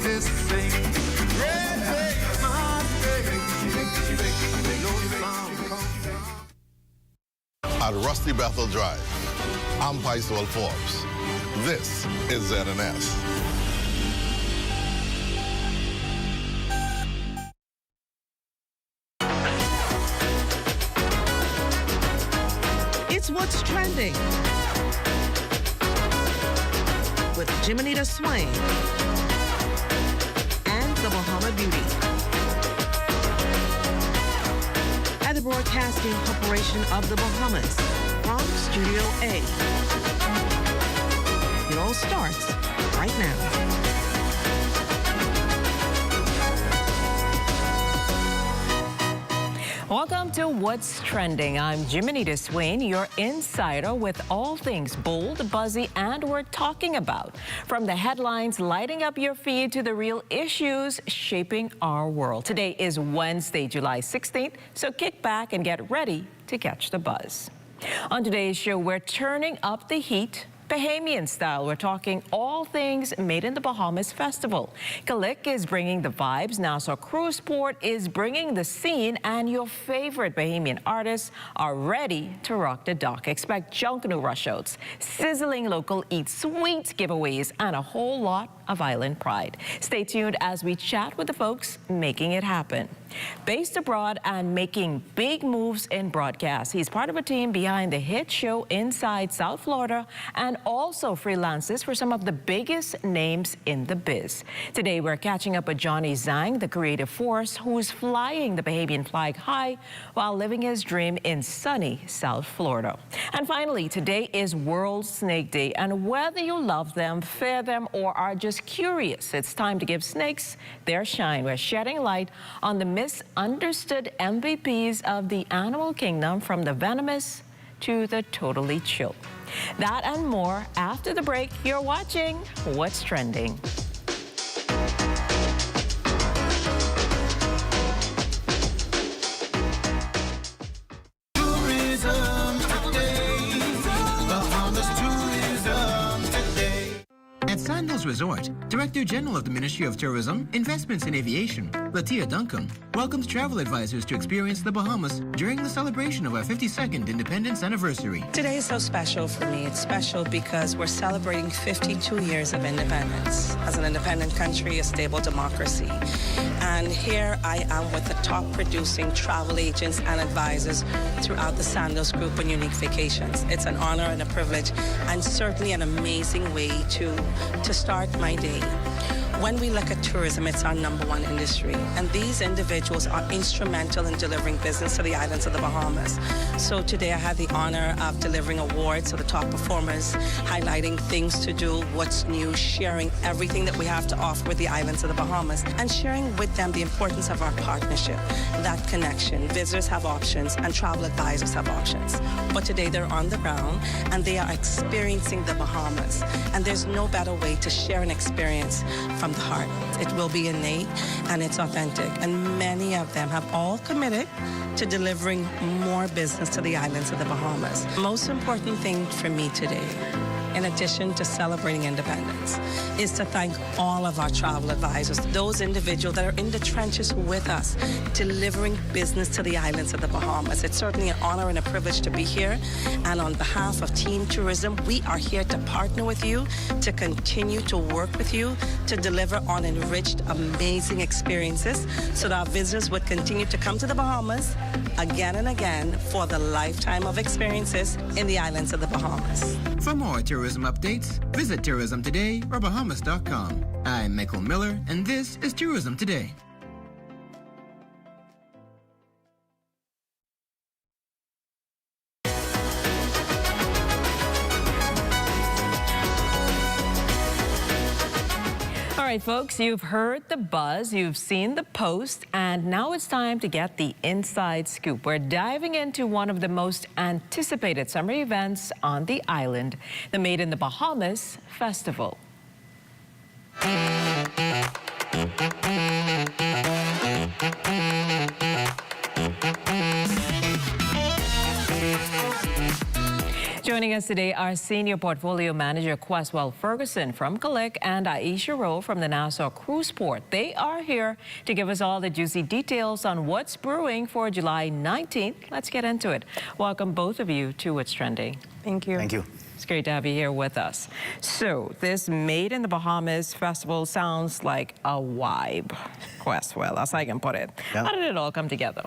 this thing. At Rusty Bethel Drive, I'm Paisol Forbes. This is ZNS. It's What's Trending with Jiminita Swain and the Bahama Beauty at the Broadcasting Corporation of the Bahamas from Studio A. It all starts right now. Welcome to What's Trending. I'm Jiminita Swain, your insider with all things bold, buzzy, and we're talking about. From the headlines lighting up your feed to the real issues shaping our world. Today is Wednesday, July 16th, so kick back and get ready to catch the buzz. On today's show, we're turning up the heat Bahamian style. We're talking all things Made in the Bahamas Festival. Kalik is bringing the vibes, Nassau Cruise Port is bringing the scene, and your favorite Bahamian artists are ready to rock the dock. Expect Junkanu rush outs, sizzling local eat sweets giveaways, and a whole lot of island pride. Stay tuned as we chat with the folks making it happen. Based abroad and making big moves in broadcast, he's part of a team behind the hit show Inside South Florida and also freelances for some of the biggest names in the biz. Today we're catching up with Johnny Zhang, the creative force who's flying the Bahamian flag high while living his dream in sunny South Florida. And finally, today is World Snake Day, and whether you love them, fear them, or are just curious, it's time to give snakes their shine. We're shedding light on the misunderstood MVPs of the animal kingdom, from the venomous to the totally chill. That and more after the break. You're watching What's Trending. At Sandals Resort, Director General of the Ministry of Tourism, Investments and Aviation, Latia Duncan, welcomes travel advisors to experience the Bahamas during the celebration of our 52nd Independence Anniversary. Today is so special for me. It's special because we're celebrating 52 years of independence as an independent country, a stable democracy. And here I am with the top producing travel agents and advisors throughout the Sandals Group on Unique Vacations. It's an honor and a privilege, and certainly an amazing way to start my day. When we look at tourism, it's our #1 industry, and these individuals are instrumental in delivering business to the islands of the Bahamas. So today I had the honor of delivering awards to the top performers, highlighting things to do, what's new, sharing everything that we have to offer with the islands of the Bahamas, and sharing with them the importance of our partnership, that connection. Visitors have options, and travel advisors have options. But today they're on the ground, and they are experiencing the Bahamas, and there's no better way to share an experience from the heart. It will be innate and it's authentic, and many of them have all committed to delivering more business to the islands of the Bahamas. Most important thing for me today, in addition to celebrating independence, is to thank all of our travel advisors, those individuals that are in the trenches with us, delivering business to the islands of the Bahamas. It's certainly an honor and a privilege to be here. And on behalf of Team Tourism, we are here to partner with you, to continue to work with you, to deliver on enriched, amazing experiences so that our visitors would continue to come to the Bahamas again and again for the lifetime of experiences in the islands of the Bahamas. For more tourism updates, visit Tourism Today or Bahamas.com. I'm Michael Miller, and this is Tourism Today. All right, folks, you've heard the buzz, you've seen the post, and now it's time to get the inside scoop. We're diving into one of the most anticipated summer events on the island, the Made in the Bahamas Festival. Joining us today are Senior Portfolio Manager Queswell Ferguson from Collect and Aisha Rowe from the Nassau Cruise Port. They are here to give us all the juicy details on what's brewing for July 19th. Let's get into it. Welcome both of you to What's Trending. Thank you. Thank you. It's great to have you here with us. So this Made in the Bahamas festival sounds like a vibe, Queswell, as I can put it. Yeah. How did it all come together?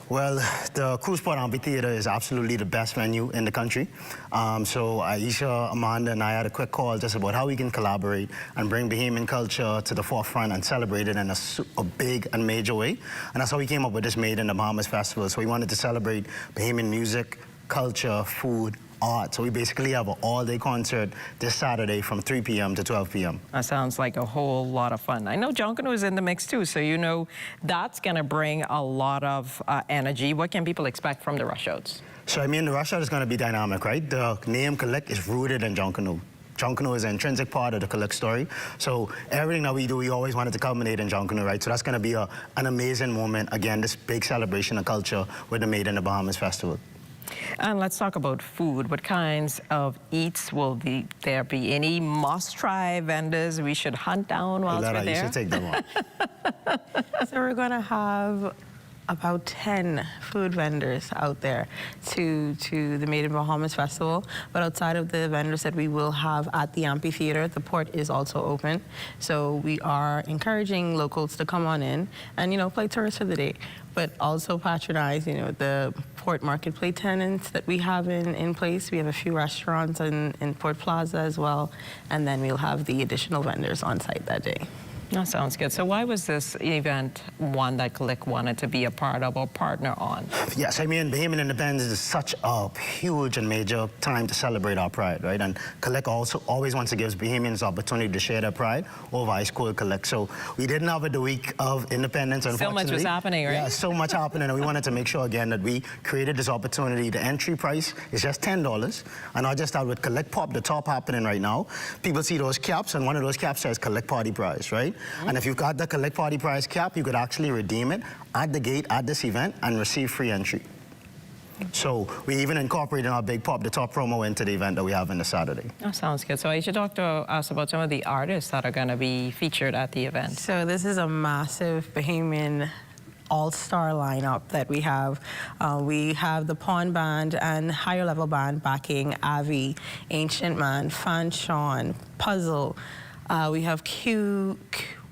Well, the Cruise Port Amphitheater is absolutely the best venue in the country. So Aisha, Amanda, and I had a quick call just about how we can collaborate and bring Bahamian culture to the forefront and celebrate it in a big and major way. And that's how we came up with this Made in the Bahamas festival. So we wanted to celebrate Bahamian music, culture, food, art. So we basically have an all-day concert this Saturday from 3 p.m. to 12 p.m. That sounds like a whole lot of fun. I know Junkanoo is in the mix too, so you know that's going to bring a lot of energy. What can people expect from the rush outs? So I mean, the rush out is going to be dynamic, right? The name Collect is rooted in Junkanoo. Junkanoo is an intrinsic part of the Collect story. So everything that we do, we always wanted to culminate in Junkanoo, right? So that's going to be an amazing moment. Again, this big celebration of culture with the Made in the Bahamas Festival. And let's talk about food. What kinds of eats will there be? Any must-try vendors we should hunt down while we're there? You should take them on. So we're going to have about 10 food vendors out there to the Made in Bahamas Festival. But outside of the vendors that we will have at the amphitheater, the port is also open. So we are encouraging locals to come on in and, you know, play tourists for the day, but also patronize, you know, the port marketplace tenants that we have in place. We have a few restaurants in Port Plaza as well, and then we'll have the additional vendors on site that day. That sounds good. So why was this event one that Collect wanted to be a part of or partner on? Yes, I mean, Bahamian Independence is such a huge and major time to celebrate our pride, right? And Collect also always wants to give Bahamians the opportunity to share their pride over Ice Cold Collect. So we didn't have it the week of Independence, unfortunately. So much was happening, right? Yeah, so much happening, and we wanted to make sure, again, that we created this opportunity. The entry price is just $10, and not just that, with Collect Pop, the top happening right now, people see those caps, and one of those caps says Collect Party Prize, right? And if you've got the Collect Party Prize cap, you could actually redeem it at the gate at this event and receive free entry. So we even incorporated our Big Pop, the top promo, into the event that we have on the Saturday. That sounds good. So I should talk to us about some of the artists that are going to be featured at the event. So this is a massive Bahamian all-star lineup that we have. We have the Pawn Band and higher level band backing Avi, Ancient Man, Fan Sean, Puzzle. We have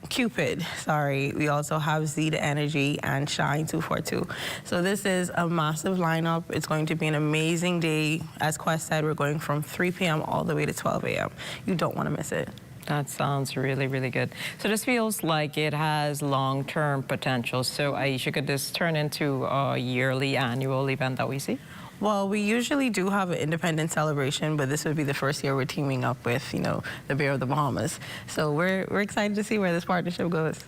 Cupid, sorry. We also have Z the Energy and Shine 242. So this is a massive lineup. It's going to be an amazing day. As Quest said, we're going from 3 p.m. all the way to 12 a.m. You don't want to miss it. That sounds really, really good. So this feels like it has long-term potential. So Aisha, could this turn into a yearly, annual event that we see? Well, we usually do have an independence celebration, but this would be the first year we're teaming up with, you know, the Bear of the Bahamas. So we're excited to see where this partnership goes.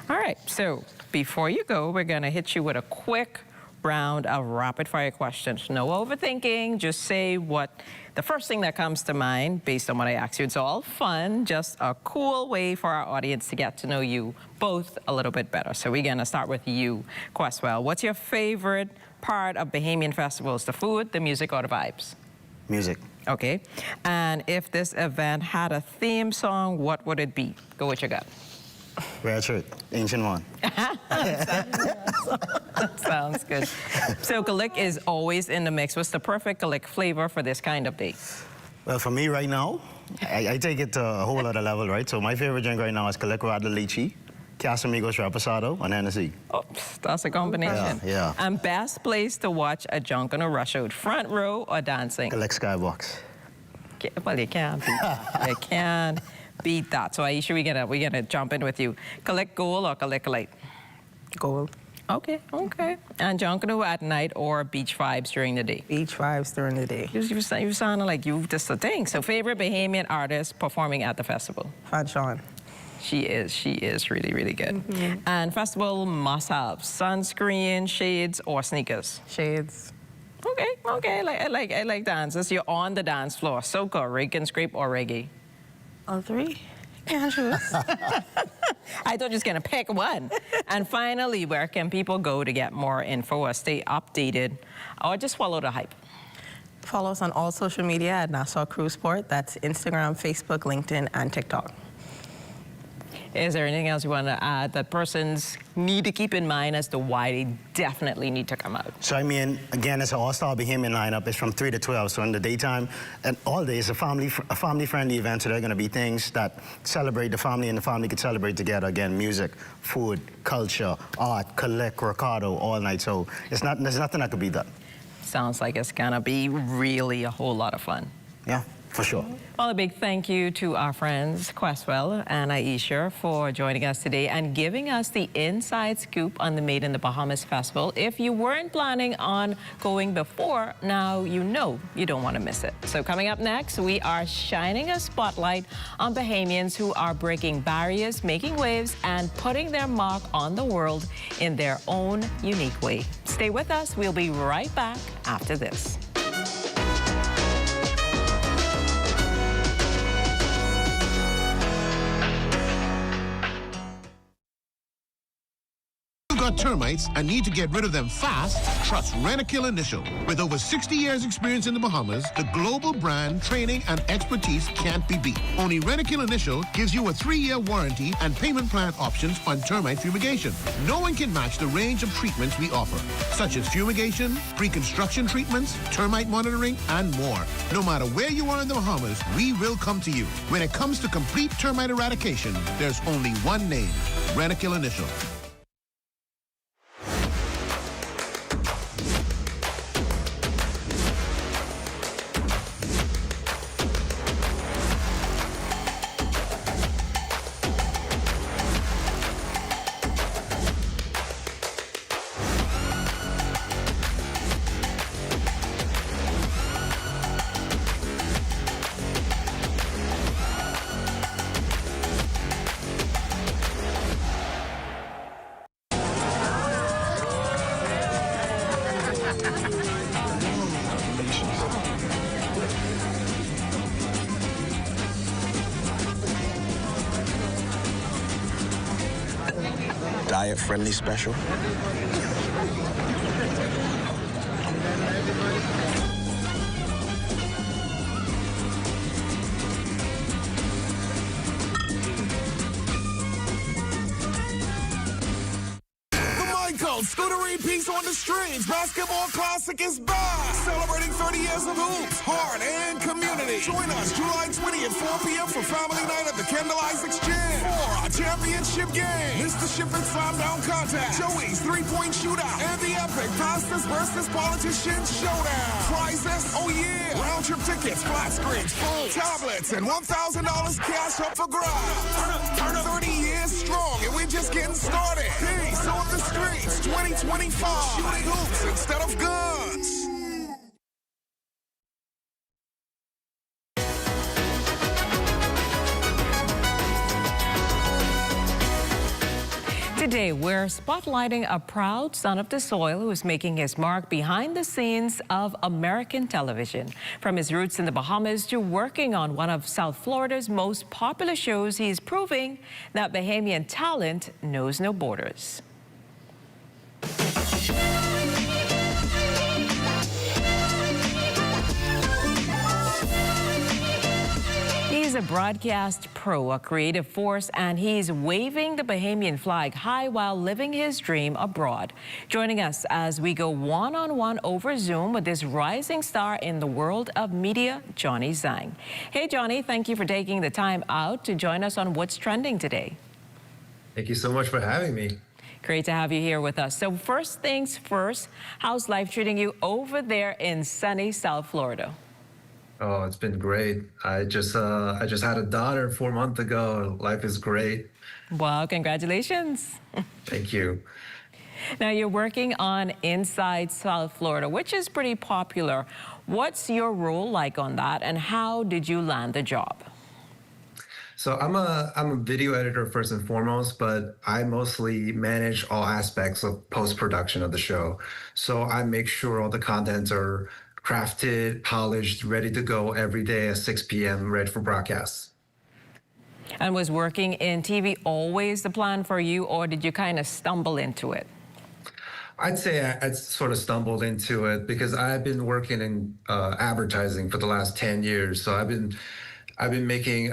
All right, so before you go, we're going to hit you with a quick round of rapid-fire questions. No overthinking, just say what the first thing that comes to mind based on what I ask you. It's all fun, just a cool way for our audience to get to know you both a little bit better. So we're going to start with you, Queswell. What's your favorite part of Bahamian festivals? The food, the music, or the vibes? Music. Okay. And if this event had a theme song, what would it be? Go with your gut. Red shirt, Ancient One. Sounds good. So Collect is always in the mix. What's the perfect Collect flavor for this kind of day? Well, for me right now, I take it to a whole other level, right? So my favorite drink right now is Collect Radler Lychee, Casamigos Reposado, and Hennessy. Oh, that's a combination. Yeah. And best place to watch a Junkanoo rush out, front row or dancing? Collect Skybox. Well, you can't beat that. You can't beat that. So Aisha, we're gonna jump in with you. Collect Gold or Collect Light? Gold. Okay. And Junkanoo at night or beach vibes during the day? Beach vibes during the day. You sound like you just a thing. So favorite Bahamian artist performing at the festival? Fan Sean. She is really, really good. And festival must-have, sunscreen, shades, or sneakers? Shades. Okay. I like dances. You're on the dance floor. Soca, rake and scrape, or reggae? All three. Yeah, sure. I thought you was gonna pick one. And finally, where can people go to get more info or stay updated or just follow the hype? Follow us on all social media at Nassau Cruise Port. That's Instagram, Facebook, LinkedIn, and TikTok. Is there anything else you want to add that persons need to keep in mind as to why they definitely need to come out? So I mean, again, it's an all-star Bahamian lineup. It's from 3 to 12, so in the daytime and all day. It's a family-friendly event, so there are going to be things that celebrate the family, and the family can celebrate together. Again, music, food, culture, art, collect, Ricardo, all night. So there's nothing that could be done. Sounds like it's going to be really a whole lot of fun. Yeah, for sure. Well, a big thank you to our friends Questwell and Aisha for joining us today and giving us the inside scoop on the Made in the Bahamas Festival. If you weren't planning on going before, now you know you don't want to miss it. So coming up next, we are shining a spotlight on Bahamians who are breaking barriers, making waves, and putting their mark on the world in their own unique way. Stay with us. We'll be right back after this. Got termites and need to get rid of them fast? Trust Rentokil Initial. With over 60 years experience in the Bahamas, the global brand, training, and expertise can't be beat. Only Rentokil Initial gives you a 3-year warranty and payment plan options on termite fumigation. No one can match the range of treatments we offer, such as fumigation, pre-construction treatments, termite monitoring, and more. No matter where you are in the Bahamas, we will come to you. When it comes to complete termite eradication, there's only one name, Rentokil Initial. Diet-friendly special. Scootery Peace on the streets. Basketball Classic is back. Celebrating 30 years of hoops, heart, and community. Join us July 20th, 4 p.m. for Family Night at the Kendall Isaacs Gym for our championship game. Mr. Shipper's slam down contest, Joey's three-point shootout, and the epic Pastors versus Politicians showdown. Prizes, oh yeah, round-trip tickets, flat screens, phones, tablets, and $1,000 cash up for grabs. Turn up 30 years strong, and we're just getting started. Peace on the streets. 2025. Shooting hoops instead of guns. Today, we're spotlighting a proud son of the soil who is making his mark behind the scenes of American television. From his roots in the Bahamas to working on one of South Florida's most popular shows, he's proving that Bahamian talent knows no borders. He's a broadcast pro, a creative force, and he's waving the Bahamian flag high while living his dream abroad. Joining us as we go one-on-one over Zoom with this rising star in the world of media, Johnny Zhang. Hey, Johnny, thank you for taking the time out to join us on What's Trending today. Thank you so much for having me. Great to have you here with us. So first things first, how's life treating you over there in sunny South Florida? Oh, it's been great. I just had a daughter 4 months ago. Life is great. Wow, congratulations. Thank you. Now you're working on Inside South Florida, which is pretty popular. What's your role like on that, and how did you land the job? So I'm a video editor first and foremost, but I mostly manage all aspects of post-production of the show. So I make sure all the contents are crafted, polished, ready to go every day at 6 p.m., ready for broadcast. And was working in TV always the plan for you, or did you kind of stumble into it? I'd say I sort of stumbled into it because I've been working in advertising for the last 10 years. So I've been making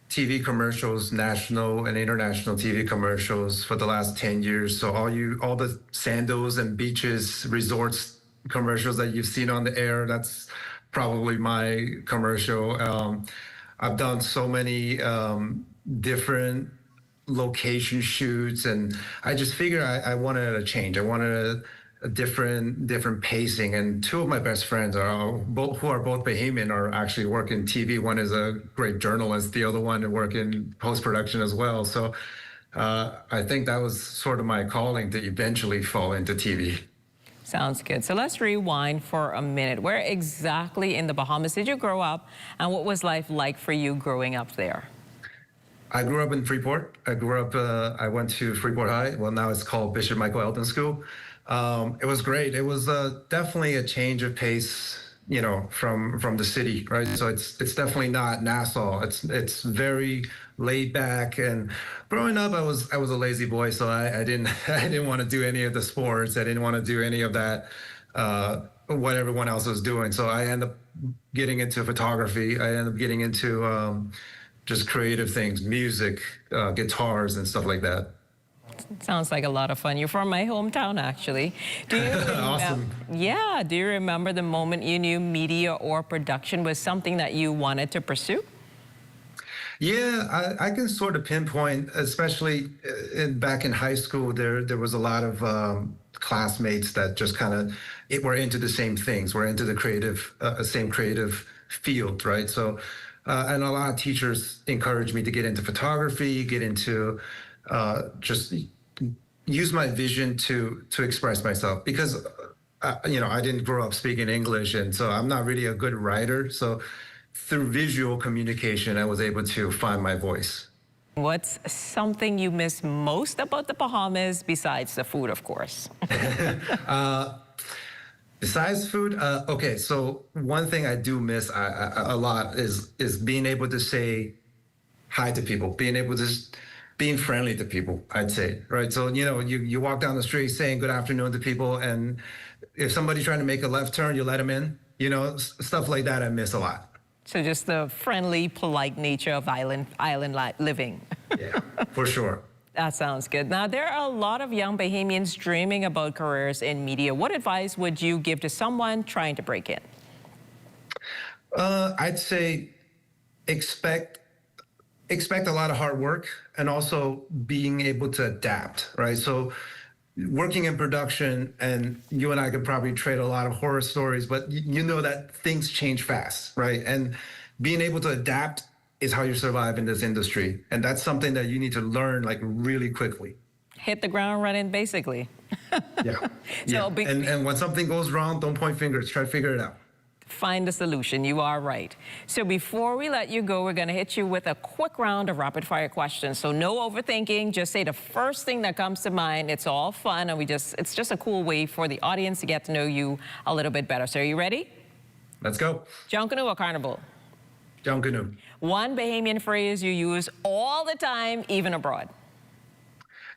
TV commercials, national and international TV commercials for the last 10 years. So all the sandals and beaches, resorts commercials that you've seen on the air, that's probably my commercial. I've done so many different location shoots, and I just figured I wanted a change. I wanted a different pacing. And two of my best friends who are both Bahamian are actually working TV. One is a great journalist, the other one work in post-production as well. So I think that was sort of my calling to eventually fall into TV. Sounds good. So let's rewind for a minute. Where exactly in the Bahamas did you grow up, and what was life like for you growing up there? I grew up in Freeport. I went to Freeport High. Well, now it's called Bishop Michael Elton School. It was great. It was definitely a change of pace, from the city, right? So it's definitely not Nassau. It's very laid back. And growing up, I was a lazy boy, so I didn't want to do any of the sports. I didn't want to do any of that, what everyone else was doing. So I ended up getting into photography. I ended up getting into just creative things, music, guitars, and stuff like that. Sounds like a lot of fun. You're from my hometown, actually. Do you Awesome. Yeah. Do you remember the moment you knew media or production was something that you wanted to pursue? Yeah, I can sort of pinpoint, especially back in high school, there was a lot of classmates that just kind of were into the same things, were into the same creative field, right? So, and a lot of teachers encouraged me to get into photography, get into just use my vision to express myself, because I didn't grow up speaking English, and so I'm not really a good writer. So through visual communication, I was able to find my voice. What's something you miss most about the Bahamas besides the food, of course? Besides food, okay. So one thing I do miss a lot is being able to say hi to people, being friendly to people, I'd say, right? So, you walk down the street saying good afternoon to people, and if somebody's trying to make a left turn, you let them in, stuff like that I miss a lot. So just the friendly, polite nature of island living. Yeah, for sure. That sounds good. Now, there are a lot of young Bahamians dreaming about careers in media. What advice would you give to someone trying to break in? I'd say expect a lot of hard work, and also being able to adapt, right? So working in production, and you and I could probably trade a lot of horror stories, but you know that things change fast, right? And being able to adapt is how you survive in this industry. And that's something that you need to learn really quickly. Hit the ground running, basically. Yeah. So and when something goes wrong, don't point fingers, try to figure it out. Find a solution. You are right. So before we let you go, we're going to hit you with a quick round of rapid fire questions. So no overthinking. Just say the first thing that comes to mind. It's all fun, and it's just a cool way for the audience to get to know you a little bit better. So are you ready? Let's go. Junkanoo or Carnival? Junkanoo. One Bahamian phrase you use all the time, even abroad.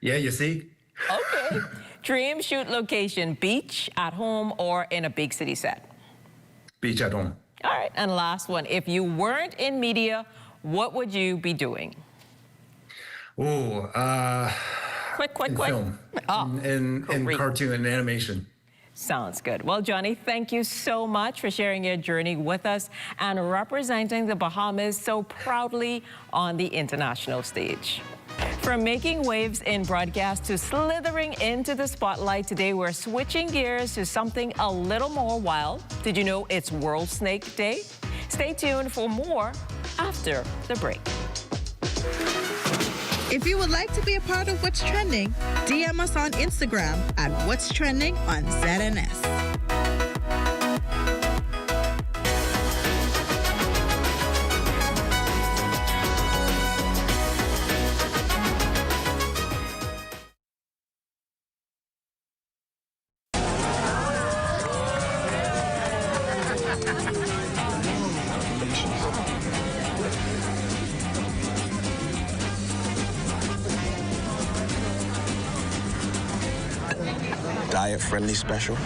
Yeah, you see? Okay. Dream shoot location, beach, at home, or in a big city set? Beach at home. All right, and last one. If you weren't in media, what would you be doing? Oh, quick. Film. Oh, in cartoon and animation. Sounds good. Well, Johnny, thank you so much for sharing your journey with us and representing the Bahamas so proudly on the international stage. From making waves in broadcast to slithering into the spotlight, today we're switching gears to something a little more wild. Did you know it's World Snake Day? Stay tuned for more after the break. If you would like to be a part of What's Trending, DM us on Instagram at What's Trending on ZNS. diet-friendly special.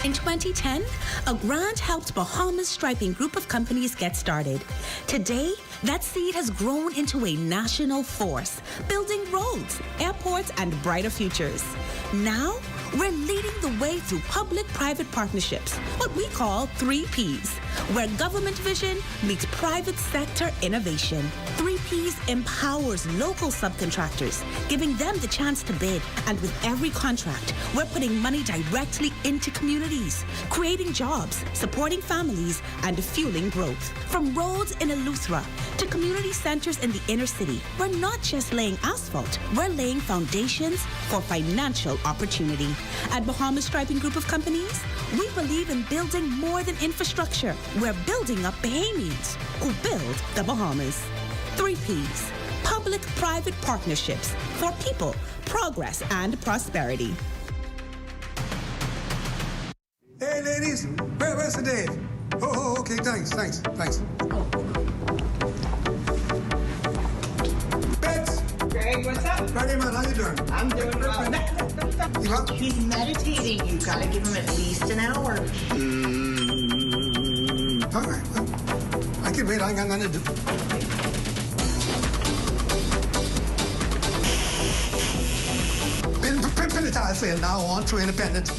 In 2010, a grant helped Bahamas Striping group of companies get started. Today, that seed has grown into a national force, building roads, airports, and brighter futures. Now, we're leading the way through public-private partnerships, what we call 3Ps, where government vision meets private sector innovation. 3Ps empowers local subcontractors, giving them the chance to bid. And with every contract, we're putting money directly into communities, creating jobs, supporting families, and fueling growth. From roads in Eleuthera to community centers in the inner city, we're not just laying asphalt, we're laying foundations for financial opportunity. At Bahamas Striping Group of Companies, we believe in building more than infrastructure. We're building up Bahamians who build the Bahamas. 3Ps, public-private partnerships for people, progress, and prosperity. Hey, ladies, where's the Dave? Oh, okay, thanks. Bets. Greg, what's up? Ready, man, how you doing? I'm doing well. You what? He's meditating. You've got to give him at least an hour. All right, well, I can wait. I'm gonna do. Pin it, I say, now on to Independent.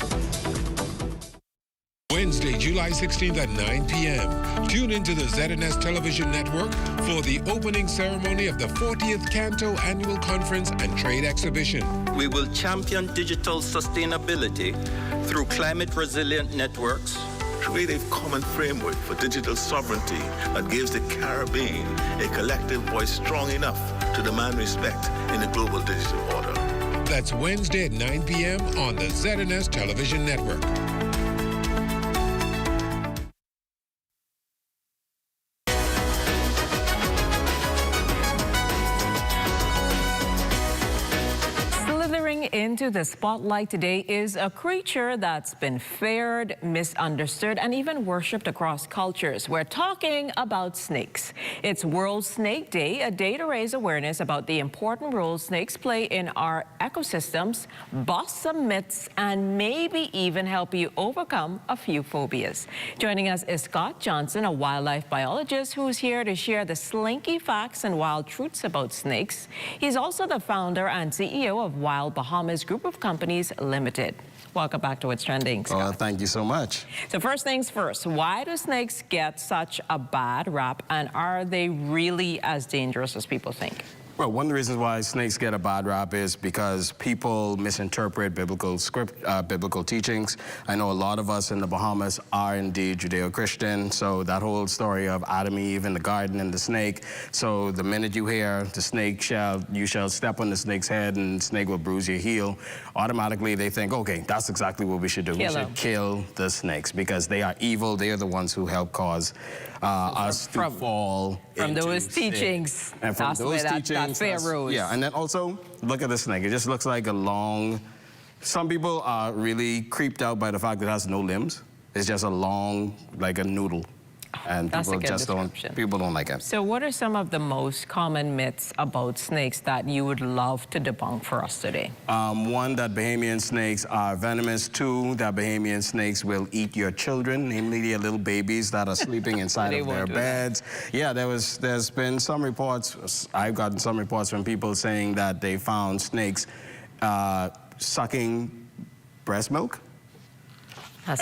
Wednesday, July 16th at 9 p.m. Tune into the ZNS television network for the opening ceremony of the 40th Canto Annual Conference and Trade Exhibition. We will champion digital sustainability through climate-resilient networks, create a common framework for digital sovereignty that gives the Caribbean a collective voice strong enough to demand respect in the global digital order. That's Wednesday at 9 p.m. on the ZNS television network. Into the spotlight today is a creature that's been feared, misunderstood, and even worshipped across cultures. We're talking about snakes. It's World Snake Day, a day to raise awareness about the important role snakes play in our ecosystems, bust some myths, and maybe even help you overcome a few phobias. Joining us is Scott Johnson, a wildlife biologist who's here to share the slinky facts and wild truths about snakes. He's also the founder and CEO of Wild Bahamas Group of Companies Limited. Welcome back to What's Trending, Scott. Oh, thank you so much. So first things first, why do snakes get such a bad rap, and are they really as dangerous as people think? Well, one of the reasons why snakes get a bad rap is because people misinterpret biblical teachings. I know a lot of us in the Bahamas are indeed Judeo-Christian, so that whole story of Adam and Eve in the garden and the snake, so the minute you hear the snake you shall step on the snake's head and the snake will bruise your heel, automatically they think, okay, that's exactly what we should do. We should kill the snakes because they are evil. They are the ones who help cause us to fall from those teachings. And from those teachings, that fair rose. Yeah, and then also, look at the snake. It just looks like a long, some people are really creeped out by the fact that it has no limbs. It's just a long, like a noodle. And people just don't like it. So what are some of the most common myths about snakes that you would love to debunk for us today? One, that Bahamian snakes are venomous. Two, that Bahamian snakes will eat your children, namely your little babies that are sleeping inside of their beds. Yeah, there's been some reports, I've gotten some reports from people saying that they found snakes sucking breast milk. It's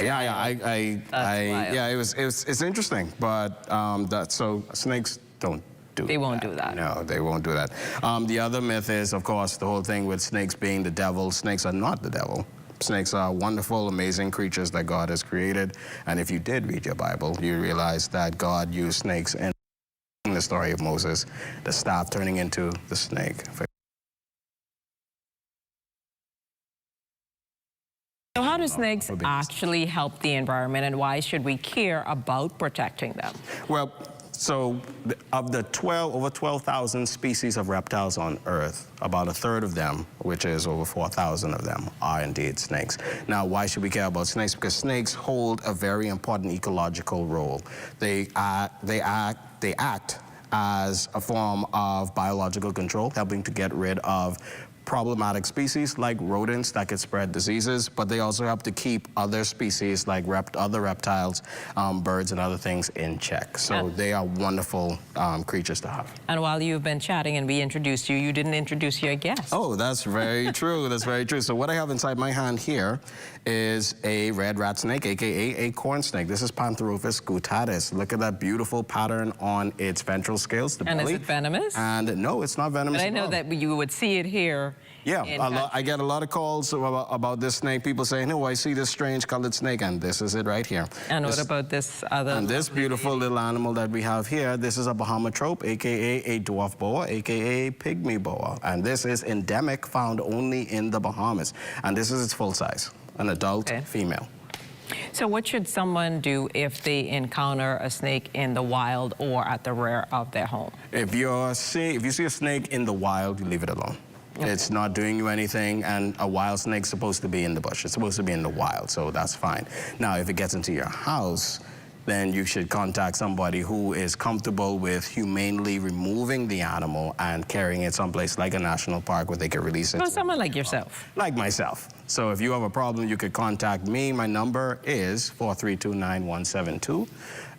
interesting, but so snakes don't do that. They won't do that. No, they won't do that. The other myth is, of course, the whole thing with snakes being the devil. Snakes are not the devil. Snakes are wonderful, amazing creatures that God has created. And if you did read your Bible, you realize that God used snakes in the story of Moses, the staff turning into the snake. So how do snakes actually help the environment, and why should we care about protecting them? Well, So of the over 12,000 species of reptiles on Earth, about a third of them, which is over 4,000 of them, are indeed snakes. Now, why should we care about snakes? Because snakes hold a very important ecological role. They act as a form of biological control, helping to get rid of problematic species like rodents that could spread diseases, but they also help to keep other species like other reptiles, birds and other things in check. So they are wonderful creatures to have. And while you've been chatting and we introduced you, you didn't introduce your guest. Oh, that's very true. That's very true. So what I have inside my hand here is a red rat snake, aka a corn snake. This is Pantherophis guttatus. Look at that beautiful pattern on its ventral scales, the belly. And is it venomous? And no, it's not venomous. But I know that you would see it here. Yeah, I get a lot of calls about this snake. People saying, "Oh, I see this strange colored snake," and this is it right here. And what about this other? And this beautiful little animal that we have here, this is a Bahamatrope, aka a dwarf boa, aka a pygmy boa, and this is endemic, found only in the Bahamas, and this is its full size, an adult female. So what should someone do if they encounter a snake in the wild or at the rear of their home? If you see a snake in the wild, you leave it alone. It's not doing you anything, and a wild snake's supposed to be in the bush. It's supposed to be in the wild, so that's fine. Now, if it gets into your house, then you should contact somebody who is comfortable with humanely removing the animal and carrying it someplace like a national park where they can release it. Well, someone like yourself. Like myself. So if you have a problem, you could contact me. My number is 432-9172.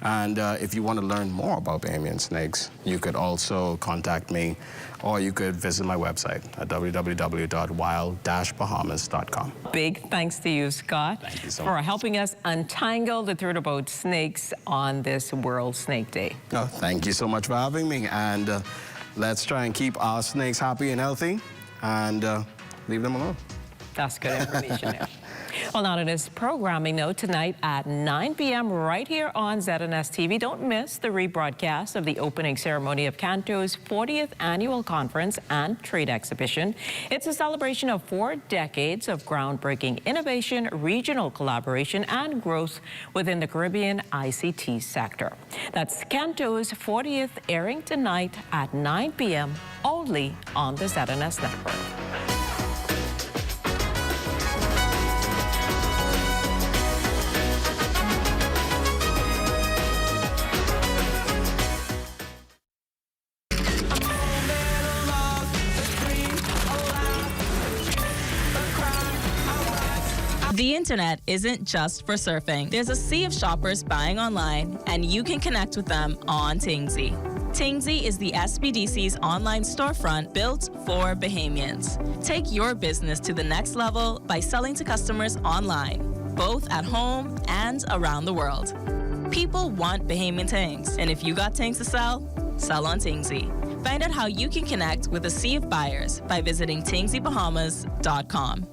And if you want to learn more about Bahamian snakes, you could also contact me, or you could visit my website at www.wild-bahamas.com. Big thanks to you, Scott, Thank you so for much. helping us untangle the truth about snakes on this World Snake Day. Oh, thank you so much for having me. And let's try and keep our snakes happy and healthy and leave them alone. That's good information there. Well, now to this programming note, tonight at 9 p.m. right here on ZNS TV. Don't miss the rebroadcast of the opening ceremony of Canto's 40th Annual Conference and Trade Exhibition. It's a celebration of 4 decades of groundbreaking innovation, regional collaboration, and growth within the Caribbean ICT sector. That's Canto's 40th, airing tonight at 9 p.m. only on the ZNS Network. The internet isn't just for surfing. There's a sea of shoppers buying online, and you can connect with them on Tingsy. Tingsy is the SBDC's online storefront built for Bahamians. Take your business to the next level by selling to customers online, both at home and around the world. People want Bahamian things, and if you got things to sell, sell on Tingsy. Find out how you can connect with a sea of buyers by visiting tingsybahamas.com.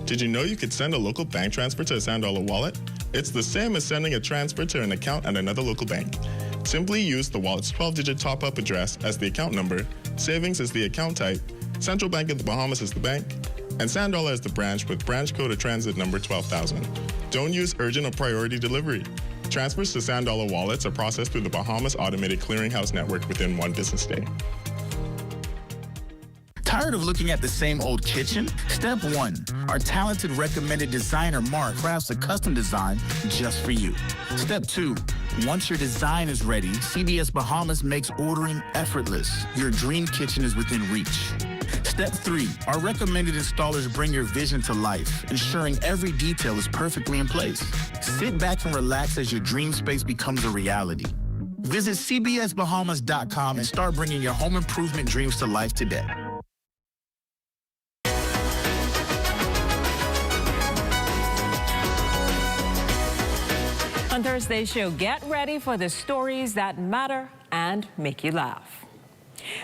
Did you know you could send a local bank transfer to a $1 wallet? It's the same as sending a transfer to an account at another local bank. Simply use the wallet's 12-digit top-up address as the account number, savings as the account type, Central Bank of the Bahamas as the bank, and $1 as the branch with branch code or transit number 12,000. Don't use urgent or priority delivery. Transfers to $1 wallets are processed through the Bahamas Automated Clearinghouse Network within 1 business day. Tired of looking at the same old kitchen? Step 1. Our talented recommended designer Mark crafts a custom design just for you. Step 2. Once your design is ready, CBS Bahamas makes ordering effortless. Your dream kitchen is within reach. Step 3. Our recommended installers bring your vision to life, ensuring every detail is perfectly in place. Sit back and relax as your dream space becomes a reality. Visit cbsbahamas.com and start bringing your home improvement dreams to life today. On Thursday's show, get ready for the stories that matter and make you laugh.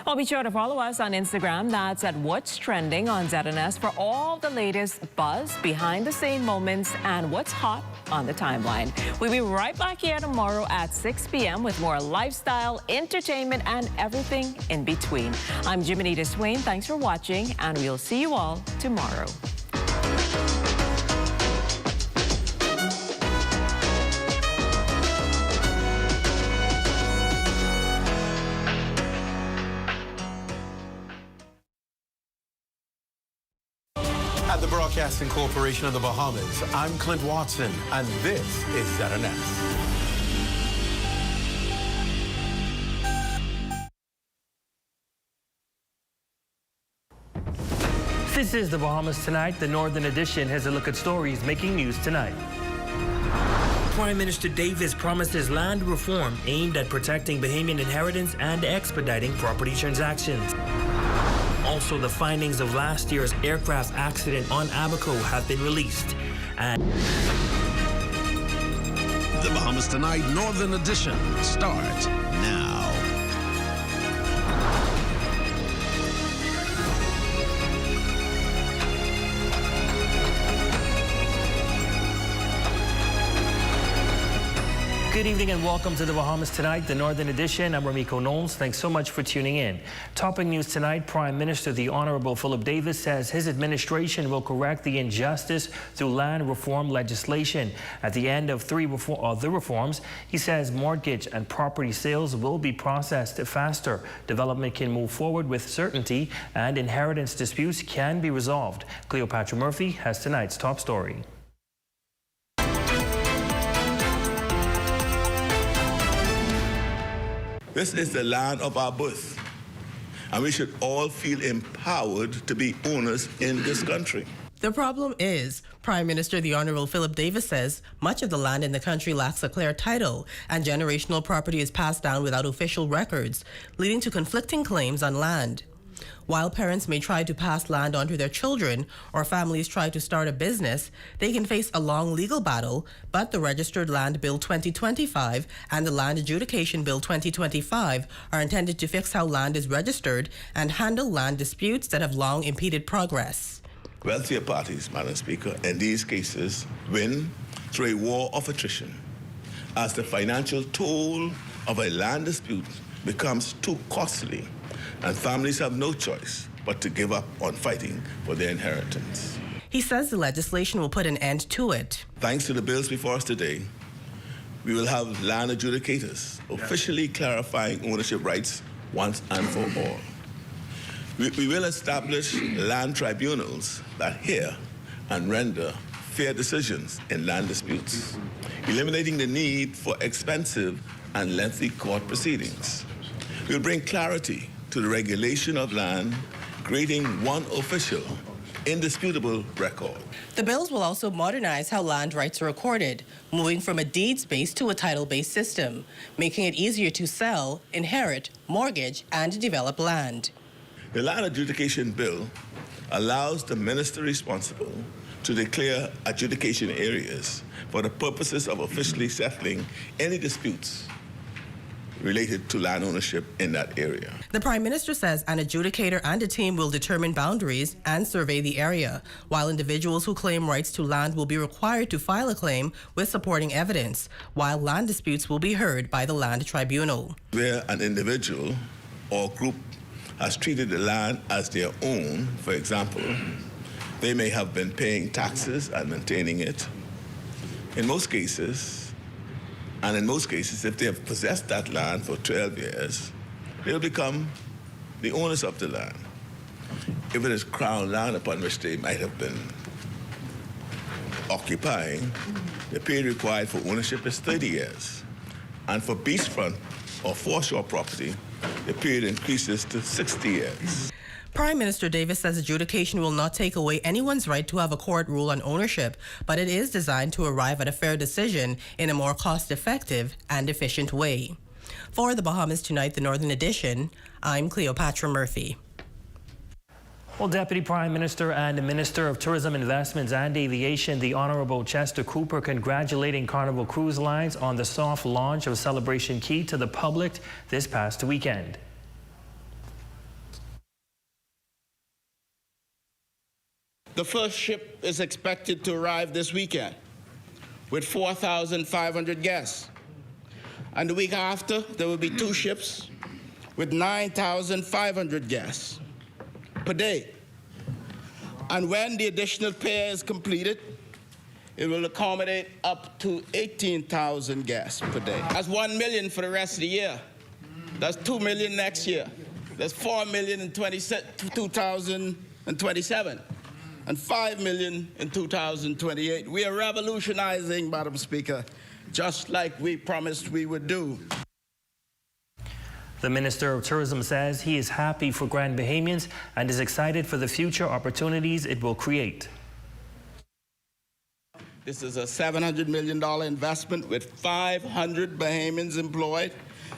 Well, be sure to follow us on Instagram. That's at What's Trending on ZNS for all the latest buzz, behind-the-scene moments, and what's hot on the timeline. We'll be right back here tomorrow at 6 p.m. with more lifestyle, entertainment, and everything in between. I'm Jiminita Swain. Thanks for watching, and we'll see you all tomorrow. Broadcasting Corporation of the Bahamas. I'm Clint Watson, and this is ZNS. This is the Bahamas Tonight. The Northern Edition has a look at stories making news tonight. Prime Minister Davis promises land reform aimed at protecting Bahamian inheritance and expediting property transactions. Also, the findings of last year's aircraft accident on Abaco have been released. And the Bahamas Tonight Northern Edition starts now. Good evening and welcome to the Bahamas Tonight, the Northern Edition. I'm Ramiko Knowles. Thanks so much for tuning in. Topping news tonight, Prime Minister the Honorable Philip Davis says his administration will correct the injustice through land reform legislation. At the end of the reforms, he says mortgage and property sales will be processed faster. Development can move forward with certainty and inheritance disputes can be resolved. Cleopatra Murphy has tonight's top story. This is the land of our birth, and we should all feel empowered to be owners in this country. The problem is, Prime Minister the Honorable Philip Davis says much of the land in the country lacks a clear title, and generational property is passed down without official records, leading to conflicting claims on land. While parents may try to pass land on to their children or families try to start a business, they can face a long legal battle, but the Registered Land Bill 2025 and the Land Adjudication Bill 2025 are intended to fix how land is registered and handle land disputes that have long impeded progress. Wealthier parties, Madam Speaker, in these cases win through a war of attrition, as the financial toll of a land dispute becomes too costly and families have no choice but to give up on fighting for their inheritance. He says the legislation will put an end to it. Thanks to the bills before us today, we will have land adjudicators officially clarifying ownership rights once and for all. We will establish land tribunals that hear and render fair decisions in land disputes, eliminating the need for expensive and lengthy court proceedings. We'll bring clarity to the regulation of land, creating one official, indisputable record. The bills will also modernize how land rights are recorded, moving from a deeds-based to a title-based system, making it easier to sell, inherit, mortgage, and develop land. The Land Adjudication Bill allows the minister responsible to declare adjudication areas for the purposes of officially settling any disputes related to land ownership in that area. The Prime Minister says an adjudicator and a team will determine boundaries and survey the area, while individuals who claim rights to land will be required to file a claim with supporting evidence, while land disputes will be heard by the Land Tribunal. Where an individual or group has treated the land as their own, for example, they may have been paying taxes and maintaining it. In most cases, if they have possessed that land for 12 years, they'll become the owners of the land. If it is crown land upon which they might have been occupying, the period required for ownership is 30 years. And for beachfront or foreshore property, the period increases to 60 years. Prime Minister Davis says adjudication will not take away anyone's right to have a court rule on ownership, but it is designed to arrive at a fair decision in a more cost-effective and efficient way. For the Bahamas Tonight, the Northern Edition, I'm Cleopatra Murphy. Well, Deputy Prime Minister and the Minister of Tourism, Investments and Aviation, the Honorable Chester Cooper, congratulating Carnival Cruise Lines on the soft launch of Celebration Key to the public this past weekend. The first ship is expected to arrive this weekend with 4,500 guests. And the week after, there will be 2 ships with 9,500 guests per day. And when the additional pair is completed, it will accommodate up to 18,000 guests per day. That's 1 million for the rest of the year. That's 2 million next year. That's 4 million in 2027. and 5 million in 2028. We are revolutionizing, Madam Speaker, just like we promised we would do. The Minister of Tourism says he is happy for Grand Bahamians and is excited for the future opportunities it will create. This is a $700 million investment with 500 Bahamians employed,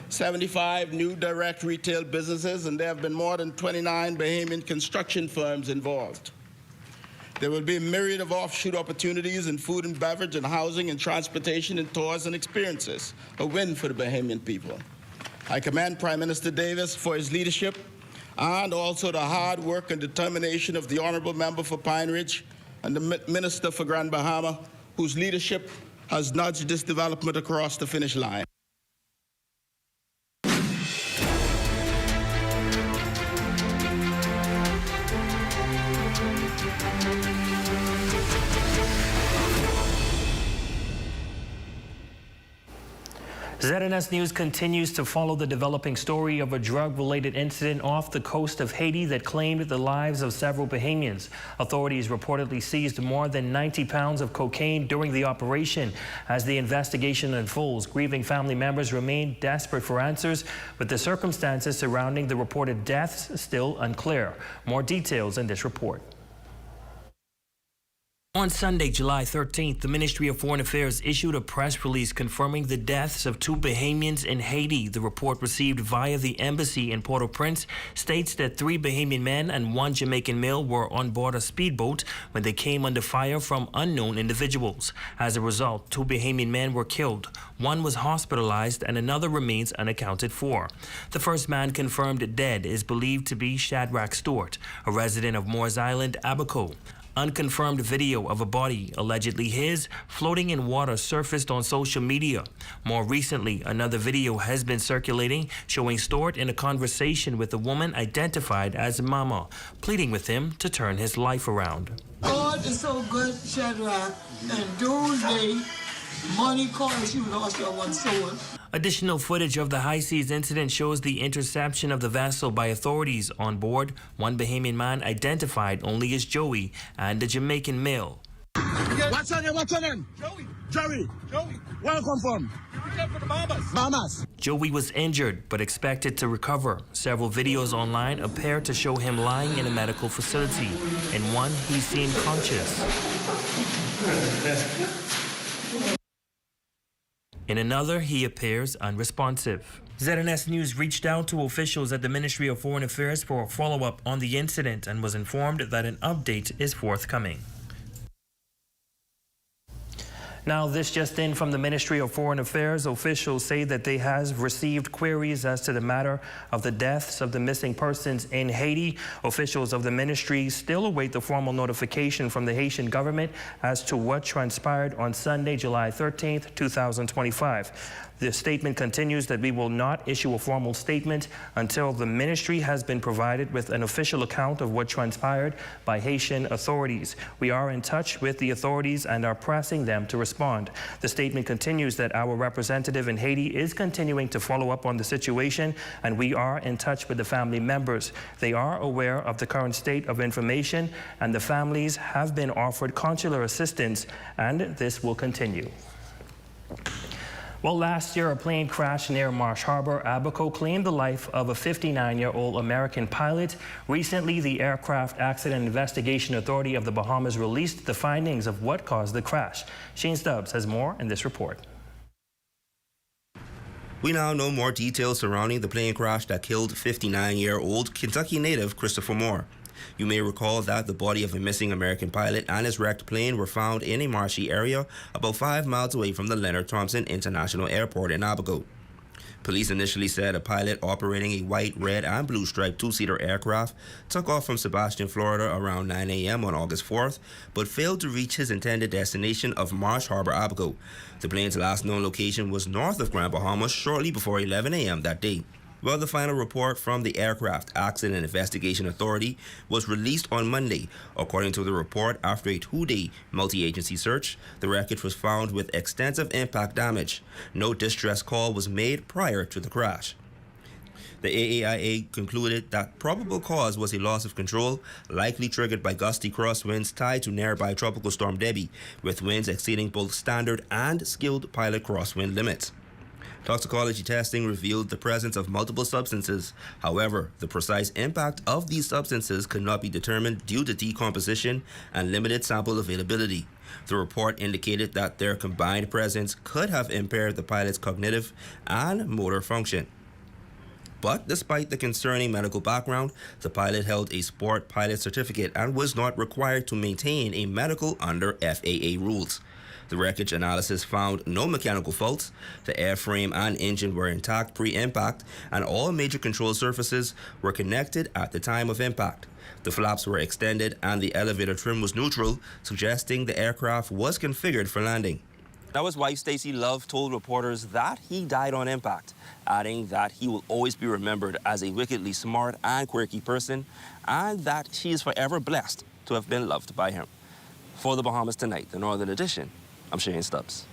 75 new direct retail businesses, and there have been more than 29 Bahamian construction firms involved. There will be a myriad of offshoot opportunities in food and beverage and housing and transportation and tours and experiences, a win for the Bahamian people. I commend Prime Minister Davis for his leadership and also the hard work and determination of the Honourable Member for Pine Ridge and the Minister for Grand Bahama, whose leadership has nudged this development across the finish line. ZNS News continues to follow the developing story of a drug-related incident off the coast of Haiti that claimed the lives of several Bahamians. Authorities reportedly seized more than 90 pounds of cocaine during the operation. As the investigation unfolds, grieving family members remain desperate for answers, with the circumstances surrounding the reported deaths still unclear. More details in this report. On Sunday, July 13th, the Ministry of Foreign Affairs issued a press release confirming the deaths of 2 Bahamians in Haiti. The report received via the embassy in Port-au-Prince states that 3 Bahamian men and 1 Jamaican male were on board a speedboat when they came under fire from unknown individuals. As a result, 2 Bahamian men were killed. 1 was hospitalized and another remains unaccounted for. The first man confirmed dead is believed to be Shadrach Stewart, a resident of Moores Island, Abaco. Unconfirmed video of a body, allegedly his, floating in water surfaced on social media. More recently, another video has been circulating showing Stewart in a conversation with a woman identified as Mama, pleading with him to turn his life around. God is so good, Shadrach, and those days, money costs you lost your one soul. Additional footage of the high seas incident shows the interception of the vessel by authorities. On board, 1 Bahamian man identified only as Joey and a Jamaican male. What's your name? What's your name? Joey. Where you come from? We came from the Bahamas. Joey was injured but expected to recover. Several videos online appear to show him lying in a medical facility. In one, he seemed conscious. In another, he appears unresponsive. ZNS News reached out to officials at the Ministry of Foreign Affairs for a follow-up on the incident and was informed that an update is forthcoming. Now, this just in from the Ministry of Foreign Affairs. Officials say that they have received queries as to the matter of the deaths of the missing persons in Haiti. Officials of the ministry still await the formal notification from the Haitian government as to what transpired on Sunday, July 13th, 2025. The statement continues that we will not issue a formal statement until the ministry has been provided with an official account of what transpired by Haitian authorities. We are in touch with the authorities and are pressing them to respond. The statement continues that our representative in Haiti is continuing to follow up on the situation, and we are in touch with the family members. They are aware of the current state of information, and the families have been offered consular assistance, and this will continue. Well, last year, a plane crash near Marsh Harbor, Abaco, claimed the life of a 59-year-old American pilot. Recently, the Aircraft Accident Investigation Authority of the Bahamas released the findings of what caused the crash. Shane Stubbs has more in this report. We now know more details surrounding the plane crash that killed 59-year-old Kentucky native Christopher Moore. You may recall that the body of a missing American pilot and his wrecked plane were found in a marshy area about 5 miles away from the Leonard Thompson International Airport in Abaco. Police initially said a pilot operating a white, red, and blue striped 2-seater aircraft took off from Sebastian, Florida around 9 a.m. on August 4th, but failed to reach his intended destination of Marsh Harbor, Abaco. The plane's last known location was north of Grand Bahama shortly before 11 a.m. that day. Well, the final report from the Aircraft Accident Investigation Authority was released on Monday. According to the report, after a 2-day multi-agency search, the wreckage was found with extensive impact damage. No distress call was made prior to the crash. The AAIA concluded that probable cause was a loss of control, likely triggered by gusty crosswinds tied to nearby Tropical Storm Debbie, with winds exceeding both standard and skilled pilot crosswind limits. Toxicology testing revealed the presence of multiple substances. However, the precise impact of these substances could not be determined due to decomposition and limited sample availability. The report indicated that their combined presence could have impaired the pilot's cognitive and motor function. But despite the concerning medical background, the pilot held a sport pilot certificate and was not required to maintain a medical under FAA rules. The wreckage analysis found no mechanical faults. The airframe and engine were intact pre-impact, and all major control surfaces were connected at the time of impact. The flaps were extended and the elevator trim was neutral, suggesting the aircraft was configured for landing. Now, his wife, Stacy Love, told reporters that he died on impact, adding that he will always be remembered as a wickedly smart and quirky person, and that she is forever blessed to have been loved by him. For the Bahamas Tonight, the Northern Edition, I'm Shane Stubbs.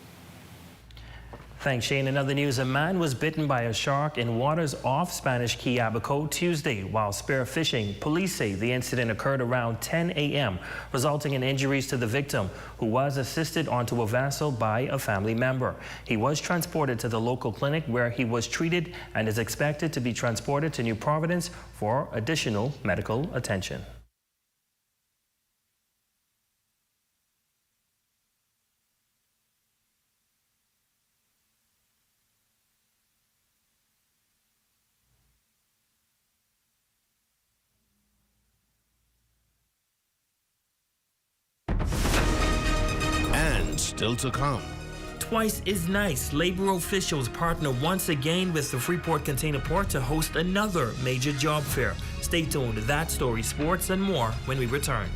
Thanks, Shane. In other news, a man was bitten by a shark in waters off Spanish Key Abaco Tuesday while spearfishing. Police say the incident occurred around 10 a.m., resulting in injuries to the victim, who was assisted onto a vessel by a family member. He was transported to the local clinic where he was treated and is expected to be transported to New Providence for additional medical attention. Still to come. Twice is nice. Labor officials partner once again with the Freeport Container Port to host another major job fair. Stay tuned. That story, sports, and more when we return.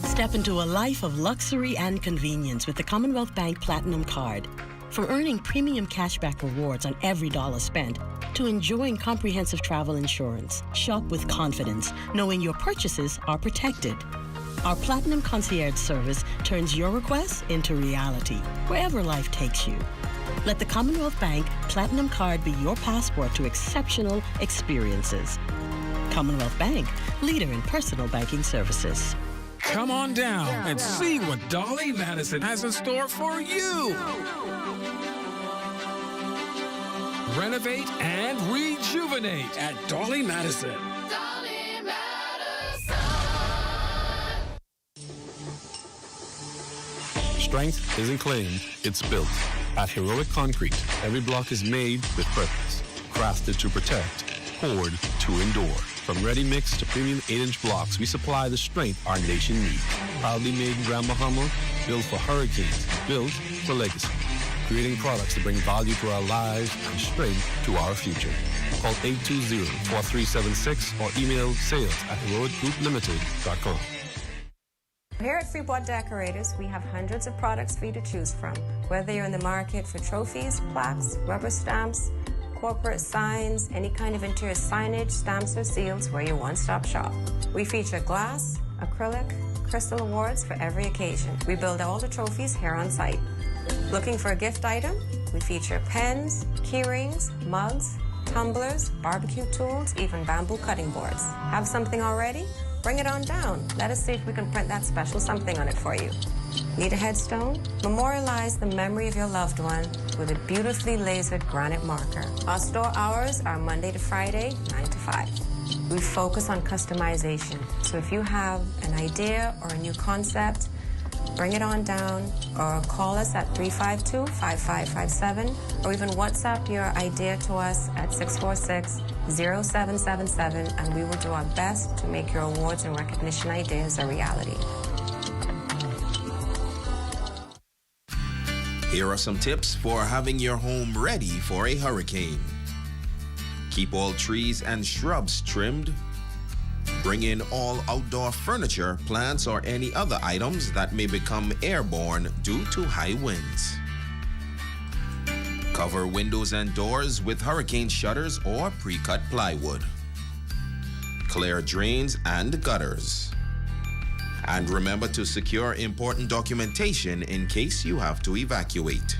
Step into a life of luxury and convenience with the Commonwealth Bank Platinum Card. From earning premium cashback rewards on every dollar spent to enjoying comprehensive travel insurance, shop with confidence, knowing your purchases are protected. Our Platinum Concierge service turns your requests into reality, wherever life takes you. Let the Commonwealth Bank Platinum Card be your passport to exceptional experiences. Commonwealth Bank, leader in personal banking services. Come on down and see what Dolly Madison has in store for you. Renovate and rejuvenate at Dolly Madison. Dolly Madison. Strength isn't claimed, it's built. At Heroic Concrete, every block is made with purpose. Crafted to protect, poured to endure. From ready-mix to premium 8-inch blocks, we supply the strength our nation needs. Proudly made in Grand Bahama, built for hurricanes, built for legacy. Creating products to bring value to our lives and strength to our future. Call 820-4376 or email sales@heroicgrouplimited.com. Here at Freeport Decorators, we have hundreds of products for you to choose from. Whether you're in the market for trophies, plaques, rubber stamps, corporate signs, any kind of interior signage, stamps, or seals, we're your one-stop shop. We feature glass, acrylic, crystal awards for every occasion. We build all the trophies here on site. Looking for a gift item? We feature pens, key rings, mugs, tumblers, barbecue tools, even bamboo cutting boards. Have something already? Bring it on down. Let us see if we can print that special something on it for you. Need a headstone? Memorialize the memory of your loved one with a beautifully lasered granite marker. Our store hours are Monday to Friday, 9 to 5. We focus on customization. So if you have an idea or a new concept, bring it on down or call us at 352-5557 or even WhatsApp your idea to us at 646-0777 and we will do our best to make your awards and recognition ideas a reality. Here are some tips for having your home ready for a hurricane. Keep all trees and shrubs trimmed. Bring in all outdoor furniture, plants, or any other items that may become airborne due to high winds. Cover windows and doors with hurricane shutters or pre-cut plywood. Clear drains and gutters. And remember to secure important documentation in case you have to evacuate.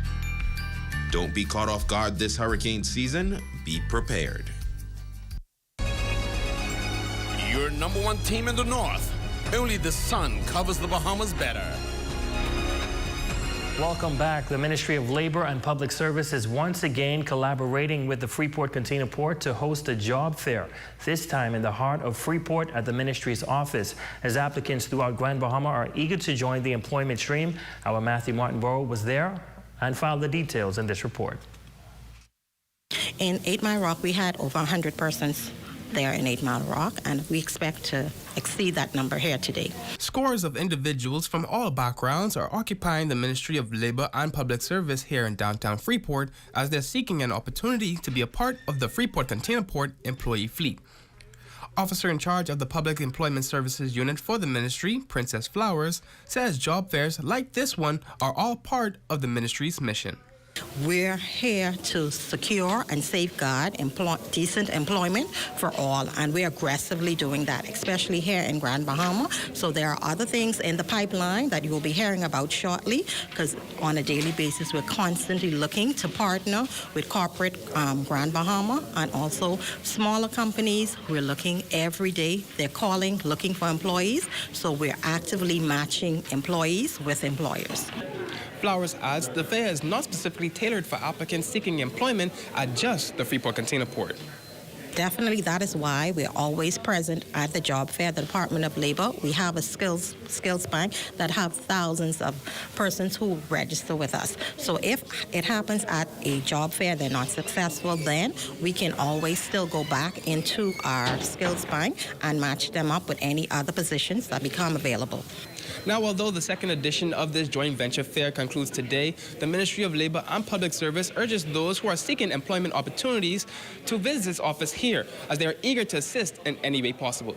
Don't be caught off guard this hurricane season. Be prepared. Your #1 team in the north. Only the sun covers the Bahamas better. Welcome back. The Ministry of Labor and Public Service is once again collaborating with the Freeport Container Port to host a job fair, this time in the heart of Freeport at the ministry's office. As applicants throughout Grand Bahama are eager to join the employment stream, our Matthew Martinborough was there and filed the details in this report. In 8 Mile Rock, we had over 100 persons there in 8 Mile Rock, and we expect to exceed that number here today. Scores of individuals from all backgrounds are occupying the Ministry of Labor and Public Service here in downtown Freeport as they're seeking an opportunity to be a part of the Freeport Container Port employee fleet. Officer in charge of the Public Employment Services Unit for the ministry, Princess Flowers, says job fairs like this one are all part of the ministry's mission. We're here to secure and safeguard decent employment for all, and we're aggressively doing that, especially here in Grand Bahama. So there are other things in the pipeline that you will be hearing about shortly, because on a daily basis we're constantly looking to partner with corporate Grand Bahama and also smaller companies. We're looking every day. They're calling, looking for employees, so we're actively matching employees with employers. Flowers adds the fair is not specifically tailored for applicants seeking employment at just the Freeport Container Port. Definitely, that is why we're always present at the job fair, the Department of Labor. We have a skills bank that have thousands of persons who register with us. So if it happens at a job fair, they're not successful, then we can always still go back into our skills bank and match them up with any other positions that become available. Now, although the second edition of this joint venture fair concludes today, the Ministry of Labor and Public Service urges those who are seeking employment opportunities to visit its office here, as they are eager to assist in any way possible.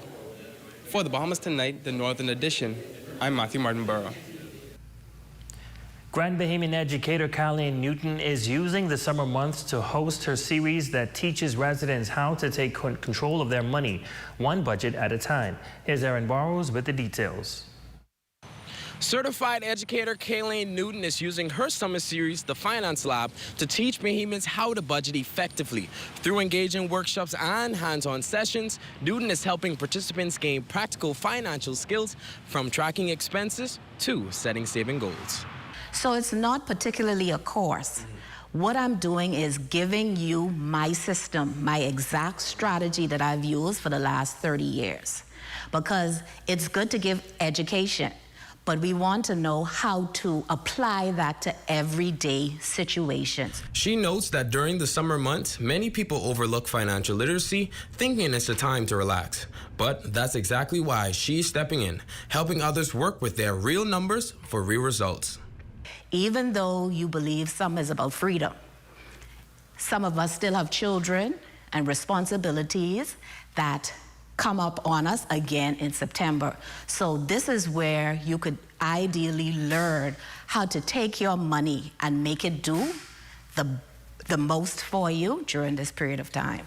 For the Bahamas Tonight, the Northern Edition, I'm Matthew Martinborough. Grand Bahamian educator Colleen Newton is using the summer months to host her series that teaches residents how to take control of their money, one budget at a time. Here's Aaron Barrows with the details. Certified educator Kayleen Newton is using her summer series, The Finance Lab, to teach Bahamians how to budget effectively. Through engaging workshops and hands-on sessions, Newton is helping participants gain practical financial skills from tracking expenses to setting saving goals. So it's not particularly a course. What I'm doing is giving you my system, my exact strategy that I've used for the last 30 years. Because it's good to give education, but we want to know how to apply that to everyday situations. She notes that during the summer months, many people overlook financial literacy, thinking it's a time to relax. But that's exactly why she's stepping in, helping others work with their real numbers for real results. Even though you believe some is about freedom, some of us still have children and responsibilities that come up on us again in September. So this is where you could ideally learn how to take your money and make it do the most for you during this period of time.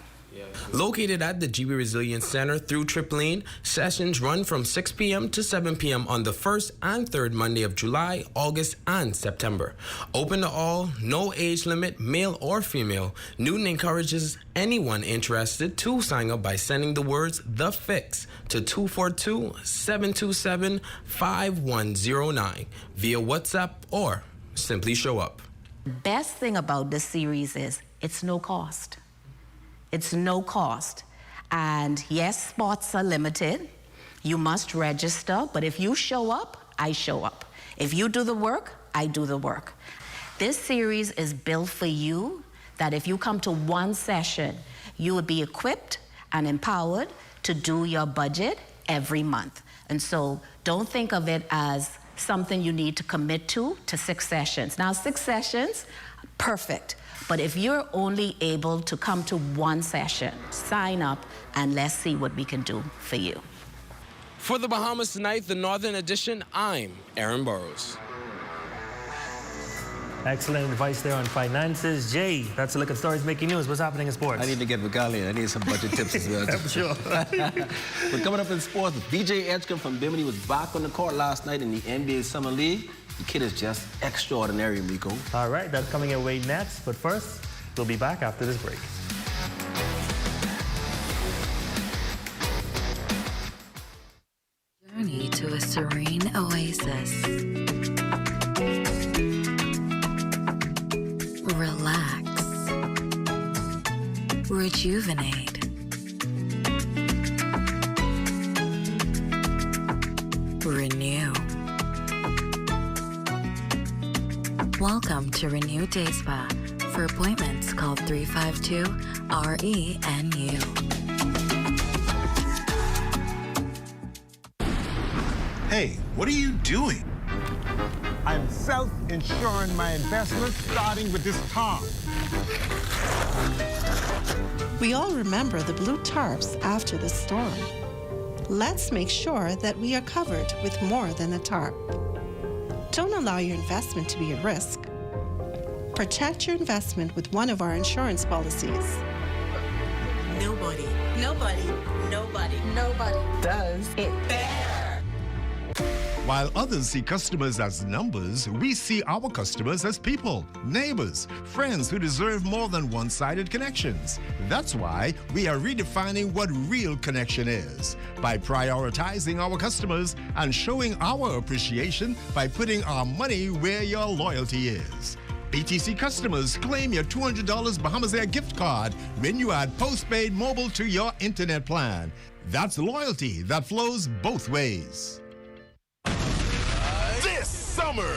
Located at the GB Resilience Center through Trip Lane, sessions run from 6 p.m. to 7 p.m. on the 1st and 3rd Monday of July, August, and September. Open to all, no age limit, male or female. Newton encourages anyone interested to sign up by sending the words "The Fix" to 242-727-5109 via WhatsApp or simply show up. The best thing about this series is it's no cost. It's no cost. And yes, spots are limited. You must register, but if you show up, I show up. If you do the work, I do the work. This series is built for you, that if you come to one session, you will be equipped and empowered to do your budget every month. And so don't think of it as something you need to commit to 6 sessions. Now, 6 sessions, perfect. But if you're only able to come to one session, sign up and let's see what we can do for you. For the Bahamas Tonight, the Northern Edition, I'm Aaron Burrows. Excellent advice there on finances. Jay, that's a look at stories making news. What's happening in sports? I need to get Vigali. I need some budget tips as well. I'm sure. But coming up in sports, DJ Edgecombe from Bimini was back on the court last night in the NBA Summer League. The kid is just extraordinary, Miko. All right, that's coming your way next. But first, we'll be back after this break. Journey to a serene oasis. Relax. Rejuvenate. Renew. Welcome to Renew Day Spa. For appointments, call 352-RENU. Hey, what are you doing? I'm self-insuring my investments, starting with this tarp. We all remember the blue tarps after the storm. Let's make sure that we are covered with more than a tarp. Don't allow your investment to be at risk. Protect your investment with one of our insurance policies. Nobody does it better. While others see customers as numbers, we see our customers as people, neighbors, friends who deserve more than one-sided connections. That's why we are redefining what real connection is by prioritizing our customers and showing our appreciation by putting our money where your loyalty is. BTC customers, claim your $200 Bahamas Air gift card when you add postpaid mobile to your internet plan. That's loyalty that flows both ways. This summer,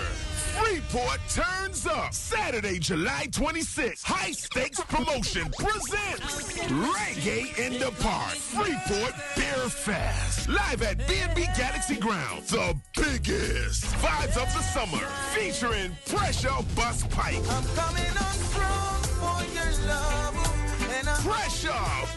Freeport turns up. Saturday, July 26th, High Stakes Promotion presents Reggae in the Park, Freeport Beer Fest. Live at B&B Galaxy Ground, the biggest vibes of the summer, featuring Pressure Bus Pipe. I'm coming on strong for your love. Pressure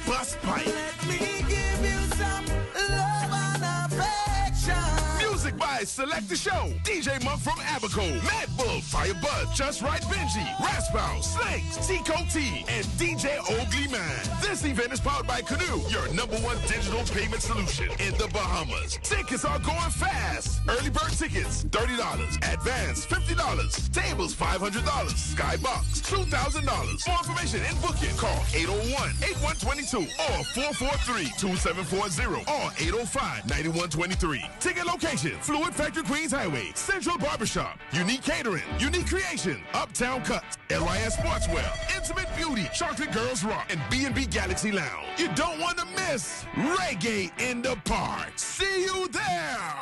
Bus Pipe. Let me give you some love and affection. Music by Select the Show, DJ Monk from Abaco, Mad Bull, Firebud, Just Right Benji, Raspow, Slings, Tico T, and DJ Ogly Man. This event is powered by Canoe, your #1 digital payment solution in the Bahamas. Tickets are going fast. Early bird tickets, $30. Advance, $50. Tables, $500. Skybox, $2,000. More information and booking, call 801-8122 or 443-2740 or 805-9123. Ticket location, Fluid Factory Queens Highway, Central Barbershop, Unique Catering, Unique Creation, Uptown Cut, LYS Sportswear, Intimate Beauty, Chocolate Girls Rock, and B&B Galaxy Lounge. You don't want to miss Reggae in the Park. See you there.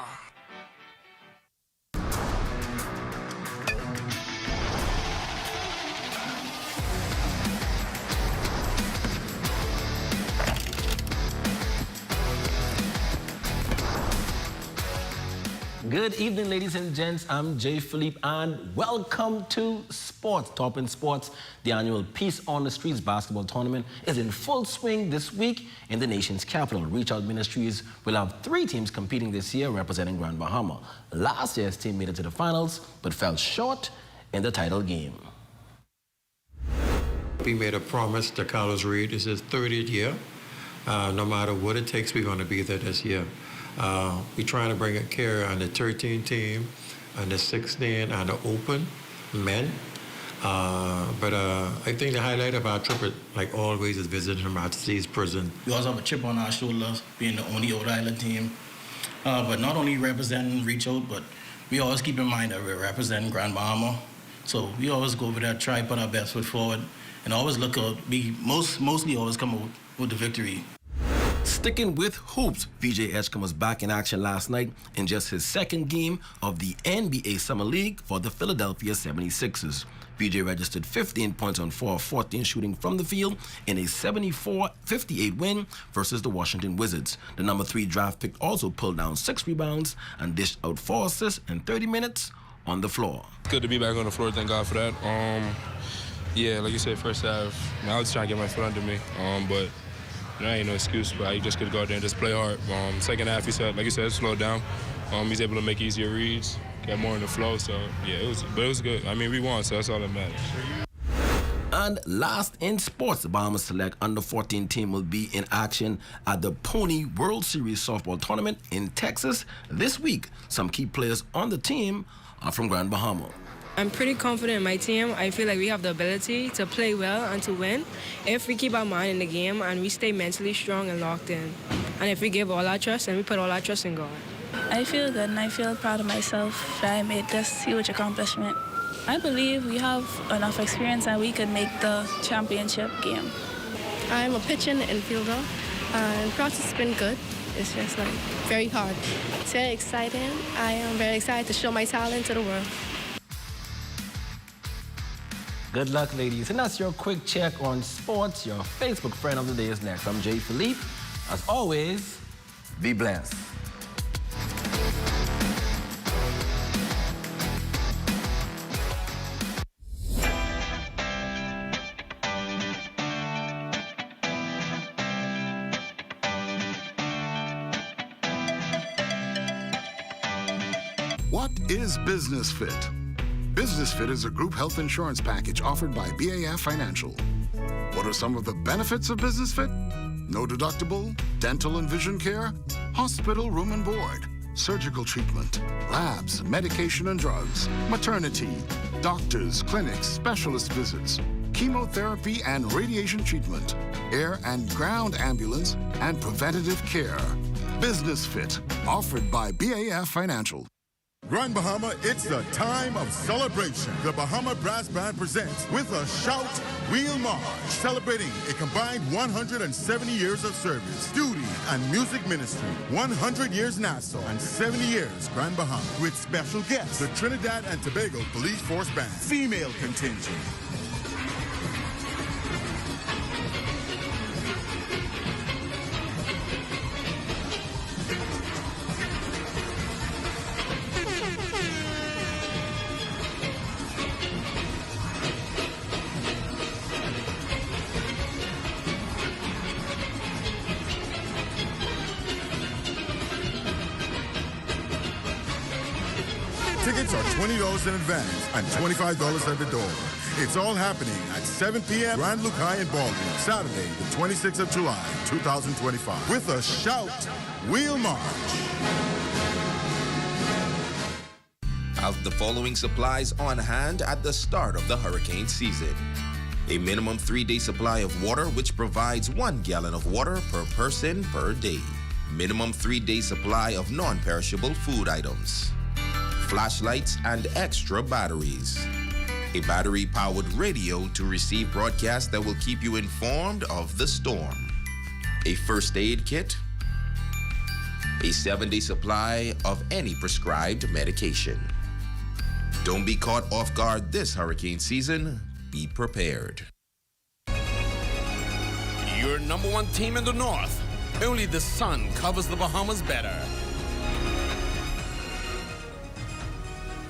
Good evening, ladies and gents. I'm Jay Philippe, and welcome to Sports. Top in Sports, the annual Peace on the Streets basketball tournament is in full swing this week in the nation's capital. Reach Out Ministries will have 3 teams competing this year representing Grand Bahama. Last year's team made it to the finals, but fell short in the title game. We made a promise to Carlos Reed. This is his 30th year. No matter what it takes, we're going to be there this year. We're trying to bring a care on the 13 team, on the 16, and the open men. But I think the highlight of our trip, like always, is visiting Her Majesty's prison. We also have a chip on our shoulder, being the only Old Island team. But not only representing Reach Out, but we always keep in mind that we're representing Grand Bahama. So we always go over there, try put our best foot forward, and always look out. We mostly always come out with the victory. Sticking with hoops, VJ Edgecombe was back in action last night in just his second game of the NBA Summer League for the Philadelphia 76ers. VJ registered 15 points on 4 of 14 shooting from the field in a 74-58 win versus the Washington Wizards. The number 3 draft pick also pulled down 6 rebounds and dished out 4 assists in 30 minutes on the floor. Good to be back on the floor, thank God for that. Yeah, like you said, first half, I was trying to get my foot under me, but there ain't no excuse, but I just could go out there and just play hard. Second half, he said, like you said, slow down. He's able to make easier reads. get more in the flow. So yeah, it was good. I mean, we won, so that's all that matters. And last in sports, the Bahamas Select Under-14 team will be in action at the Pony World Series softball tournament in Texas this week. Some key players on the team are from Grand Bahama. I'm pretty confident in my team. I feel like we have the ability to play well and to win if we keep our mind in the game and we stay mentally strong and locked in. And if we give all our trust and we put all our trust in God. I feel good and I feel proud of myself that I made this huge accomplishment. I believe we have enough experience and we could make the championship game. I'm a pitching infielder and the process has been good. It's just like very hard. It's very exciting. I am very excited to show my talent to the world. Good luck, ladies. And that's your quick check on sports. Your Facebook friend of the day is next. I'm Jay Philippe. As always, be blessed. What is Business Fit? Business Fit is a group health insurance package offered by BAF Financial. What are some of the benefits of Business Fit? No deductible, dental and vision care, hospital room and board, surgical treatment, labs, medication and drugs, maternity, doctors, clinics, specialist visits, chemotherapy and radiation treatment, air and ground ambulance, and preventative care. Business Fit, offered by BAF Financial. Grand Bahama, it's the time of celebration. The Bahama Brass Band presents With a Shout Wheel March, celebrating a combined 170 years of service, duty, and music ministry. 100 years Nassau and 70 years Grand Bahama. With special guests, the Trinidad and Tobago Police Force Band, female contingent. Tickets are $20 in advance and $25 at the door. It's all happening at 7 p.m. Grand Lukai in Ballroom, Saturday, the 26th of July, 2025. With a shout, Wheel March. Have the following supplies on hand at the start of the hurricane season. A minimum 3-day supply of water, which provides 1 gallon of water per person per day. Minimum 3-day supply of non-perishable food items. Flashlights and extra batteries. A battery-powered radio to receive broadcasts that will keep you informed of the storm. A first aid kit. A 7-day supply of any prescribed medication. Don't be caught off guard this hurricane season. Be prepared. Your #1 team in the North. Only the sun covers the Bahamas better.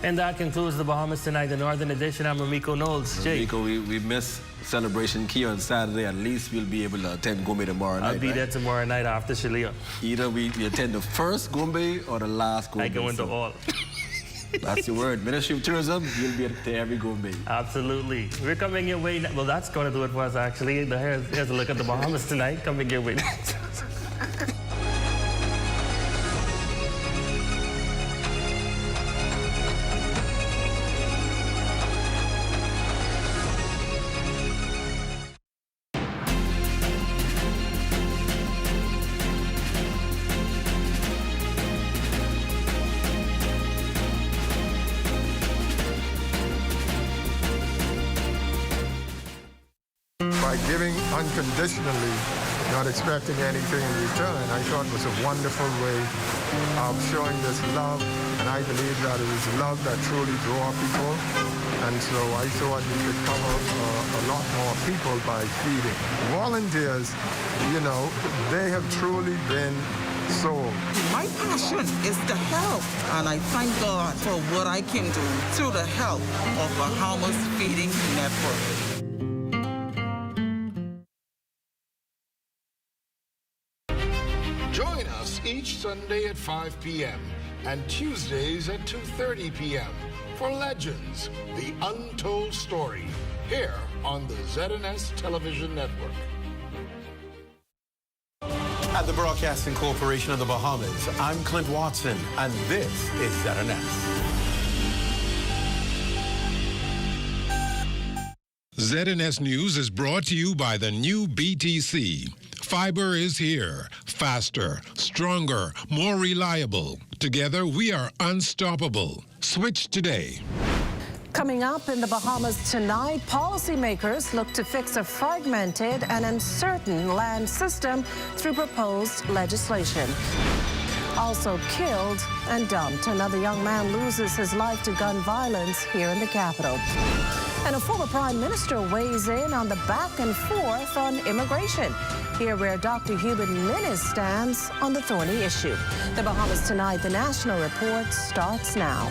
And that concludes the Bahamas Tonight, the Northern Edition. I'm Ramiko Knowles. Jay. Ramiko, we missed Celebration Key on Saturday. At least we'll be able to attend Gombe tomorrow night. I'll be there tomorrow night after Shalia. Either we attend the first Gombe or the last Gombe. I go into all. That's the word. Ministry of Tourism, you'll be at every Gombe. Absolutely. We're coming your way. Well, that's going to do it for us, actually. Here's a look at the Bahamas Tonight. Coming your way next. By giving unconditionally, not expecting anything in return, I thought was a wonderful way of showing this love, and I believe that it is love that truly draws people, and so I thought we could cover a lot more people by feeding. Volunteers, you know, they have truly been sold. My passion is to help, and I thank God for what I can do through the help of Bahamas Feeding Network. Join us each Sunday at 5 p.m. and Tuesdays at 2:30 p.m. for Legends, the Untold Story, here on the ZNS Television Network. At the Broadcasting Corporation of the Bahamas, I'm Clint Watson, and this is ZNS. ZNS News is brought to you by the new BTC. Fiber is here. Faster, stronger, more reliable. Together, we are unstoppable. Switch today. Coming up in the Bahamas tonight, policymakers look to fix a fragmented and uncertain land system through proposed legislation. Also killed and dumped, another young man loses his life to gun violence here in the capital. And a former prime minister weighs in on the back and forth on immigration. Here where Dr. Hubert Minnis stands on the thorny issue. The Bahamas tonight, the National Report starts now.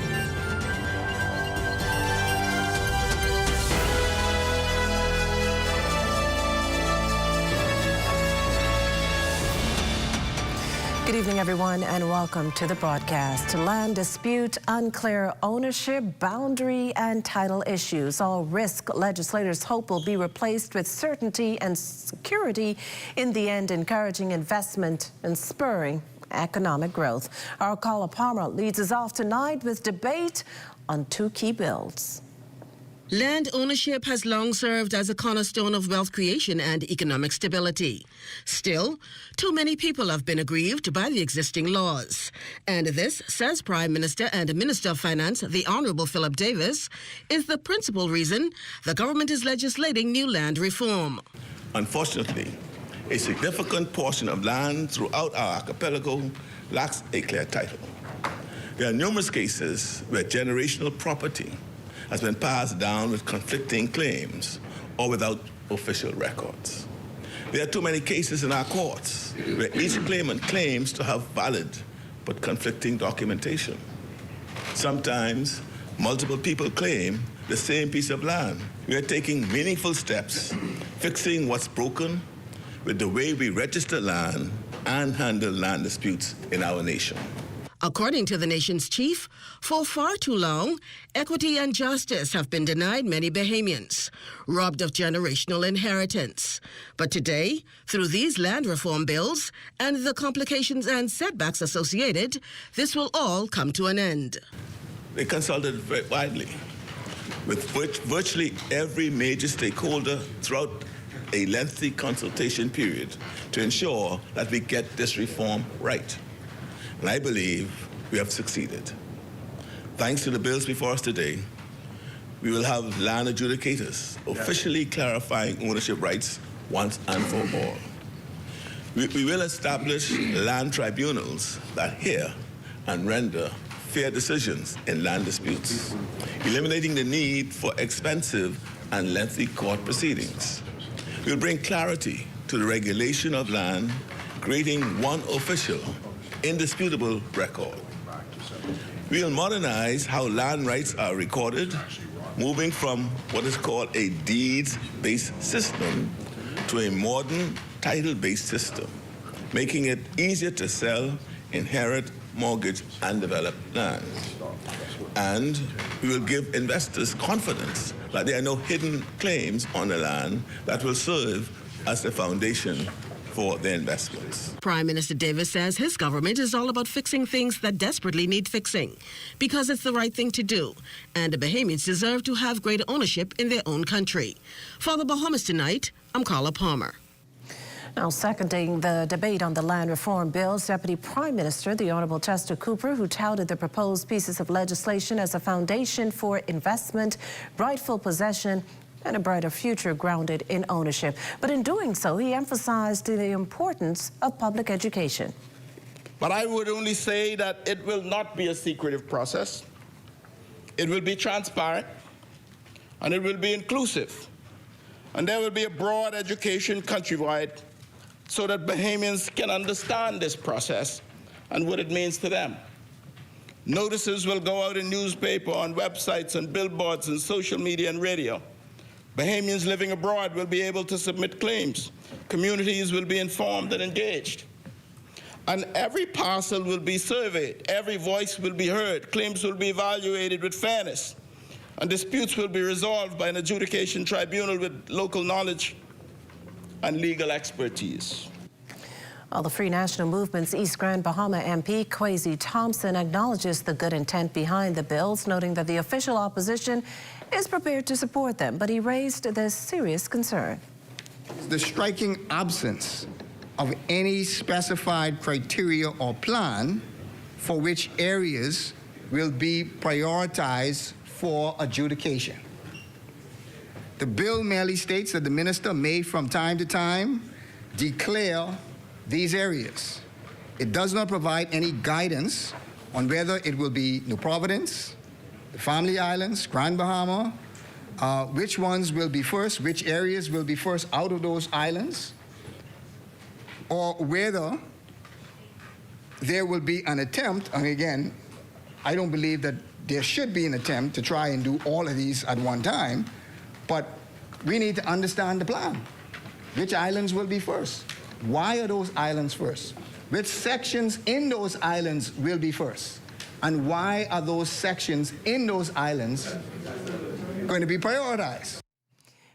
Good evening, everyone, and welcome to the broadcast. Land dispute, unclear ownership, boundary, and title issues all risk legislators hope will be replaced with certainty and security, in the end encouraging investment and spurring economic growth. Our Carla Palmer leads us off tonight with debate on two key bills. Land ownership has long served as a cornerstone of wealth creation and economic stability. Still, too many people have been aggrieved by the existing laws. And this, says Prime Minister and Minister of Finance, the Honourable Philip Davis, is the principal reason the government is legislating new land reform. Unfortunately, a significant portion of land throughout our archipelago lacks a clear title. There are numerous cases where generational property has been passed down with conflicting claims or without official records. There are too many cases in our courts where each claimant claims to have valid but conflicting documentation. Sometimes multiple people claim the same piece of land. We are taking meaningful steps, fixing what's broken with the way we register land and handle land disputes in our nation. According to the nation's chief, for far too long, equity and justice have been denied many Bahamians, robbed of generational inheritance. But today, through these land reform bills and the complications and setbacks associated, this will all come to an end. They consulted very widely with virtually every major stakeholder throughout a lengthy consultation period to ensure that we get this reform right. And I believe we have succeeded. Thanks to the bills before us today, we will have land adjudicators officially clarifying ownership rights once and for all. We will establish land tribunals that hear and render fair decisions in land disputes, eliminating the need for expensive and lengthy court proceedings. We will bring clarity to the regulation of land, creating one official indisputable record. We'll modernize how land rights are recorded, moving from what is called a deeds-based system to a modern title-based system, making it easier to sell, inherit, mortgage, and develop land. And we will give investors confidence that there are no hidden claims on the land that will serve as the foundation for their investments. Prime Minister Davis says his government is all about fixing things that desperately need fixing because it's the right thing to do, and the Bahamians deserve to have greater ownership in their own country. For the Bahamas Tonight, I'm Carla Palmer. Now, seconding the debate on the land reform bills, Deputy Prime Minister, the Honourable Chester Cooper, who touted the proposed pieces of legislation as a foundation for investment, rightful possession, and a brighter future grounded in ownership. But in doing so, he emphasized the importance of public education. But I would only say that it will not be a secretive process. It will be transparent, and it will be inclusive. And there will be a broad education countrywide so that Bahamians can understand this process and what it means to them. Notices will go out in newspaper, on websites, and billboards, and social media and radio. Bahamians living abroad will be able to submit claims. Communities will be informed and engaged. And every parcel will be surveyed, every voice will be heard, claims will be evaluated with fairness, and disputes will be resolved by an adjudication tribunal with local knowledge and legal expertise. Well, the Free National Movement's East Grand Bahama MP, Kwesi Thompson, acknowledges the good intent behind the bills, noting that the official opposition is prepared to support them, but he raised this serious concern. The striking absence of any specified criteria or plan for which areas will be prioritized for adjudication. The bill merely states that the minister may from time to time declare these areas. It does not provide any guidance on whether it will be New Providence, the Family Islands, Grand Bahama, which ones will be first, which areas will be first out of those islands, or whether there will be an attempt, and again, I don't believe that there should be an attempt to try and do all of these at one time, but we need to understand the plan. Which islands will be first? Why are those islands first? Which sections in those islands will be first? And why are those sections in those islands going to be prioritized?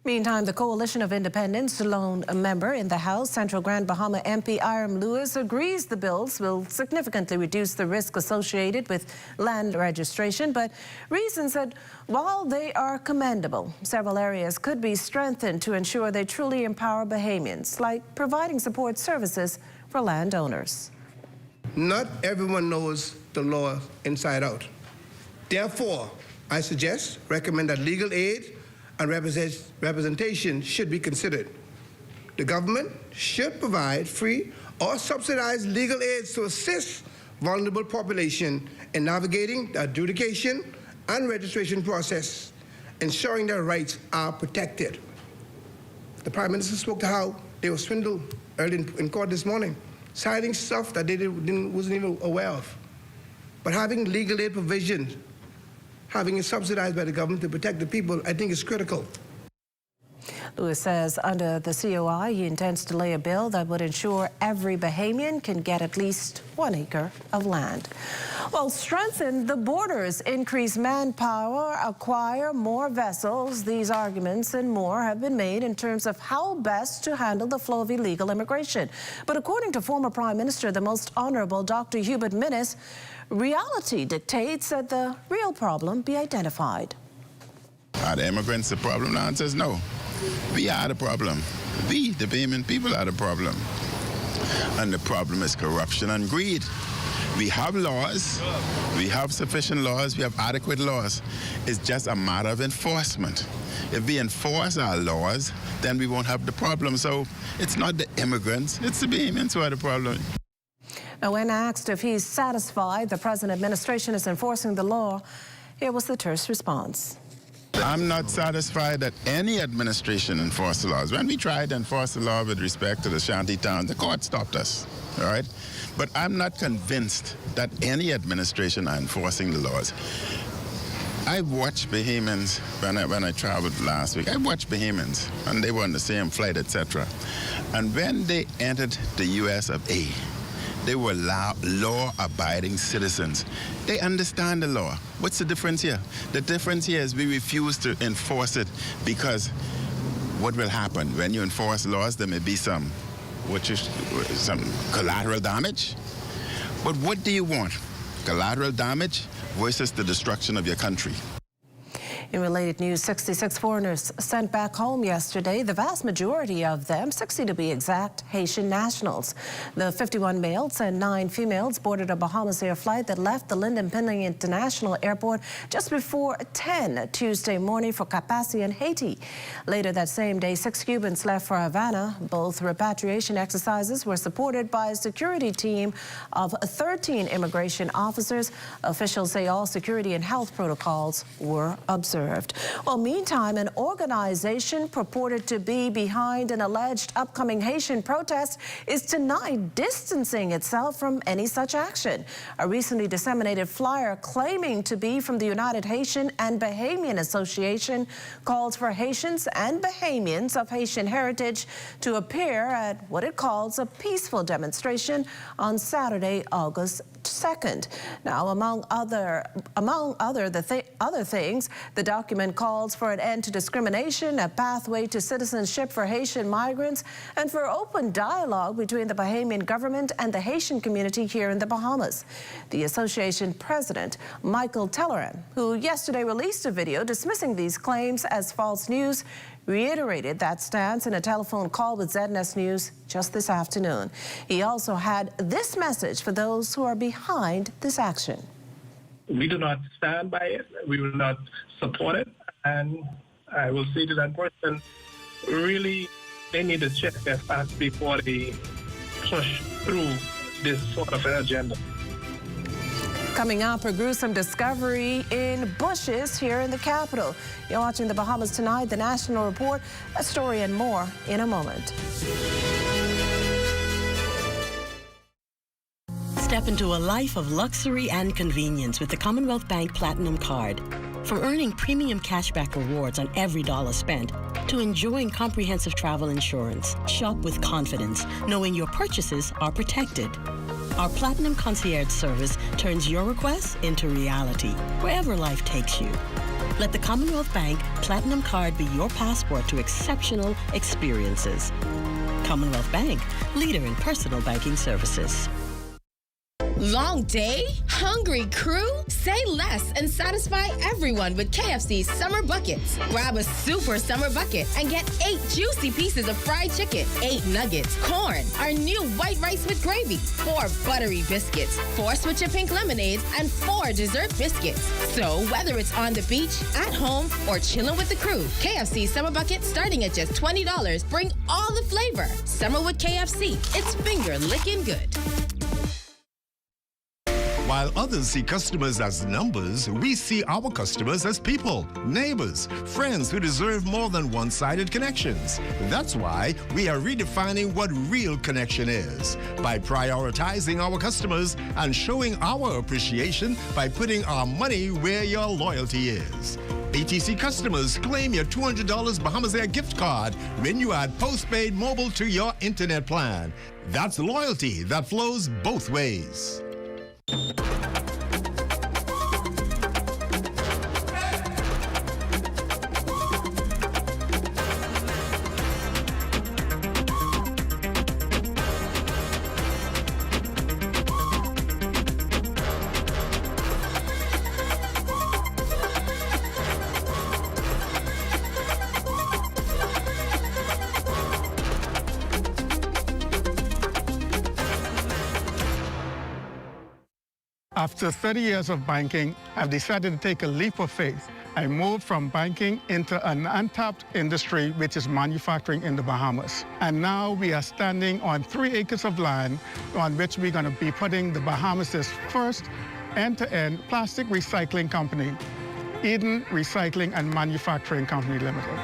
Meantime, the Coalition of Independents lone member in the House, Central Grand Bahama MP Iram Lewis, agrees the bills will significantly reduce the risk associated with land registration, but reasons that while they are commendable, several areas could be strengthened to ensure they truly empower Bahamians, like providing support services for landowners. Not everyone knows the law inside out. Therefore, I recommend that legal aid and representation should be considered. The government should provide free or subsidized legal aids to assist vulnerable population in navigating the adjudication and registration process, ensuring their rights are protected. The Prime Minister spoke to how they were swindled early in court this morning, citing stuff that they wasn't even aware of. But having legal aid provisions, having it subsidized by the government to protect the people, I think is critical. Lewis says under the COI, he intends to lay a bill that would ensure every Bahamian can get at least 1 acre of land. Well, strengthen the borders, increase manpower, acquire more vessels. These arguments and more have been made in terms of how best to handle the flow of illegal immigration. But according to former Prime Minister, the Most Honorable Dr. Hubert Minnis, reality dictates that the real problem be identified. Are the immigrants the problem? The answer is no. We are the problem. We, the Bahamian people, are the problem. And the problem is corruption and greed. We have laws, we have sufficient laws, we have adequate laws. It's just a matter of enforcement. If we enforce our laws, then we won't have the problem. So it's not the immigrants, it's the Bahamians who are the problem. Now, when asked if he's satisfied the present administration is enforcing the law, here was the terse response. I'm not satisfied that any administration enforced the laws. When we tried to enforce the law with respect to the shanty towns, the court stopped us, all right? But I'm not convinced that any administration are enforcing the laws. I watched Bahamians when I traveled last week. I watched Bahamians, and they were on the same flight, etc. And when they entered the US of A, they were law-abiding citizens. They understand the law. What's the difference here? The difference here is we refuse to enforce it because what will happen when you enforce laws? There may be some collateral damage. But what do you want? Collateral damage versus the destruction of your country. In related news, 66 foreigners sent back home yesterday, the vast majority of them, 60 to be exact, Haitian nationals. The 51 males and 9 females boarded a Bahamas Air flight that left the Lyndon Pinley International Airport just before 10 Tuesday morning for Capacity in Haiti. Later that same day, 6 Cubans left for Havana. Both repatriation exercises were supported by a security team of 13 immigration officers. Officials say all security and health protocols were observed. served. Well, meantime, an organization purported to be behind an alleged upcoming Haitian protest is tonight distancing itself from any such action. A recently disseminated flyer claiming to be from the United Haitian and Bahamian Association calls for Haitians and Bahamians of Haitian heritage to appear at what it calls a peaceful demonstration on Saturday, August 2nd. Now, among other things, the document calls for an end to discrimination, a pathway to citizenship for Haitian migrants, and for open dialogue between the Bahamian government and the Haitian community here in the Bahamas. The association president, Michael Telleran, who yesterday released a video dismissing these claims as false news, reiterated that stance in a telephone call with ZNS News just this afternoon. He also had this message for those who are behind this action. We do not stand by it. We will not support it. And I will say to that person, really, they need to check their facts before they push through this sort of an agenda. Coming up, a gruesome discovery in bushes here in the capital. You're watching the Bahamas Tonight, the National Report. A story and more in a moment. Step into a life of luxury and convenience with the Commonwealth Bank Platinum Card. From earning premium cashback rewards on every dollar spent to enjoying comprehensive travel insurance, shop with confidence, knowing your purchases are protected. Our Platinum Concierge service turns your requests into reality, wherever life takes you. Let the Commonwealth Bank Platinum Card be your passport to exceptional experiences. Commonwealth Bank, leader in personal banking services. Long day? Hungry crew? Say less and satisfy everyone with KFC's Summer Buckets. Grab a super summer bucket and get 8 juicy pieces of fried chicken, 8 nuggets, corn, our new white rice with gravy, 4 buttery biscuits, 4 Switcher Pink lemonades, and 4 dessert biscuits. So whether it's on the beach, at home, or chilling with the crew, KFC's Summer Bucket starting at just $20. Bring all the flavor. Summer with KFC. It's finger licking good. While others see customers as numbers, we see our customers as people, neighbors, friends who deserve more than one-sided connections. That's why we are redefining what real connection is by prioritizing our customers and showing our appreciation by putting our money where your loyalty is. BTC customers, claim your $200 Bahamas Air gift card when you add postpaid mobile to your internet plan. That's loyalty that flows both ways. After 30 years of banking, I've decided to take a leap of faith. I moved from banking into an untapped industry, which is manufacturing in the Bahamas. And now we are standing on 3 acres of land on which we're going to be putting the Bahamas' first end-to-end plastic recycling company, Eden Recycling and Manufacturing Company Limited.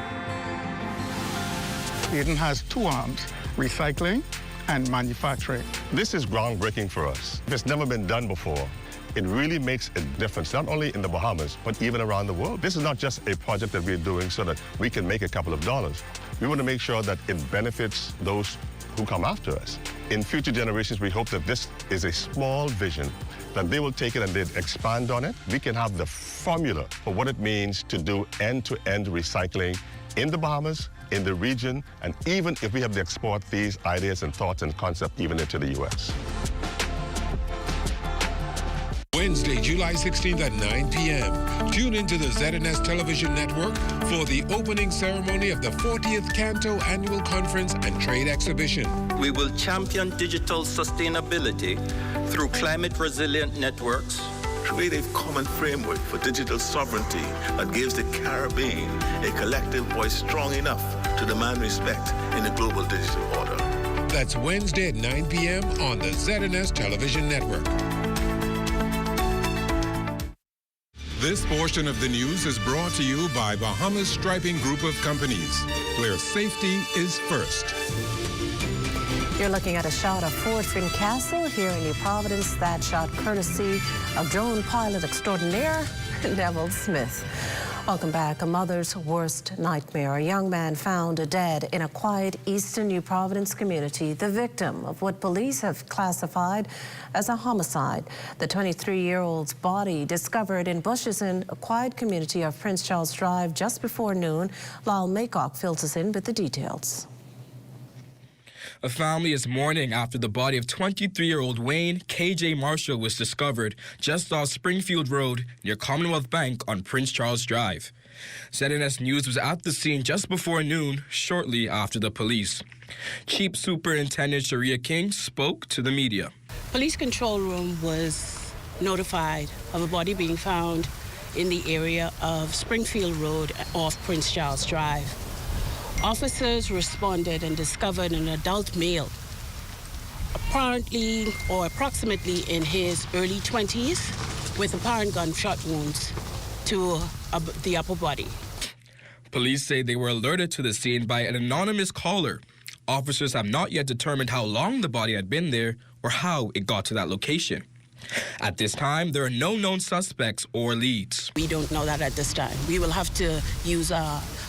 Eden has 2 arms, recycling and manufacturing. This is groundbreaking for us. It's never been done before. It really makes a difference, not only in the Bahamas, but even around the world. This is not just a project that we're doing so that we can make a couple of dollars. We want to make sure that it benefits those who come after us. In future generations, we hope that this is a small vision, that they will take it and they'd expand on it. We can have the formula for what it means to do end-to-end recycling in the Bahamas, in the region, and even if we have to export these ideas and thoughts and concepts even into the U.S. Wednesday, July 16th at 9 p.m. Tune into the ZNS television network for the opening ceremony of the 40th Canto Annual Conference and Trade Exhibition. We will champion digital sustainability through climate-resilient networks, create a common framework for digital sovereignty that gives the Caribbean a collective voice strong enough to demand respect in the global digital order. That's Wednesday at 9 p.m. on the ZNS television network. This portion of the news is brought to you by Bahamas Striping Group of Companies, where safety is first. You're looking at a shot of Fort Fincastle here in New Providence. That shot courtesy of drone pilot extraordinaire Neville Smith. Welcome back. A mother's worst nightmare. A young man found dead in a quiet eastern New Providence community, the victim of what police have classified as a homicide. The 23-year-old's body discovered in bushes in a quiet community of Prince Charles Drive just before noon. Lyle Maycock fills us in with the details. A family is mourning after the body of 23-year-old Wayne K.J. Marshall was discovered just off Springfield Road near Commonwealth Bank on Prince Charles Drive. ZNS News was at the scene just before noon, shortly after the police. Chief Superintendent Sharia King spoke to the media. Police control room was notified of a body being found in the area of Springfield Road off Prince Charles Drive. Officers responded and discovered an adult male, apparently or approximately in his early 20s, with apparent gunshot wounds to the upper body. Police say they were alerted to the scene by an anonymous caller. Officers have not yet determined how long the body had been there or how it got to that location. At this time, there are no known suspects or leads. We don't know that at this time. We will have to use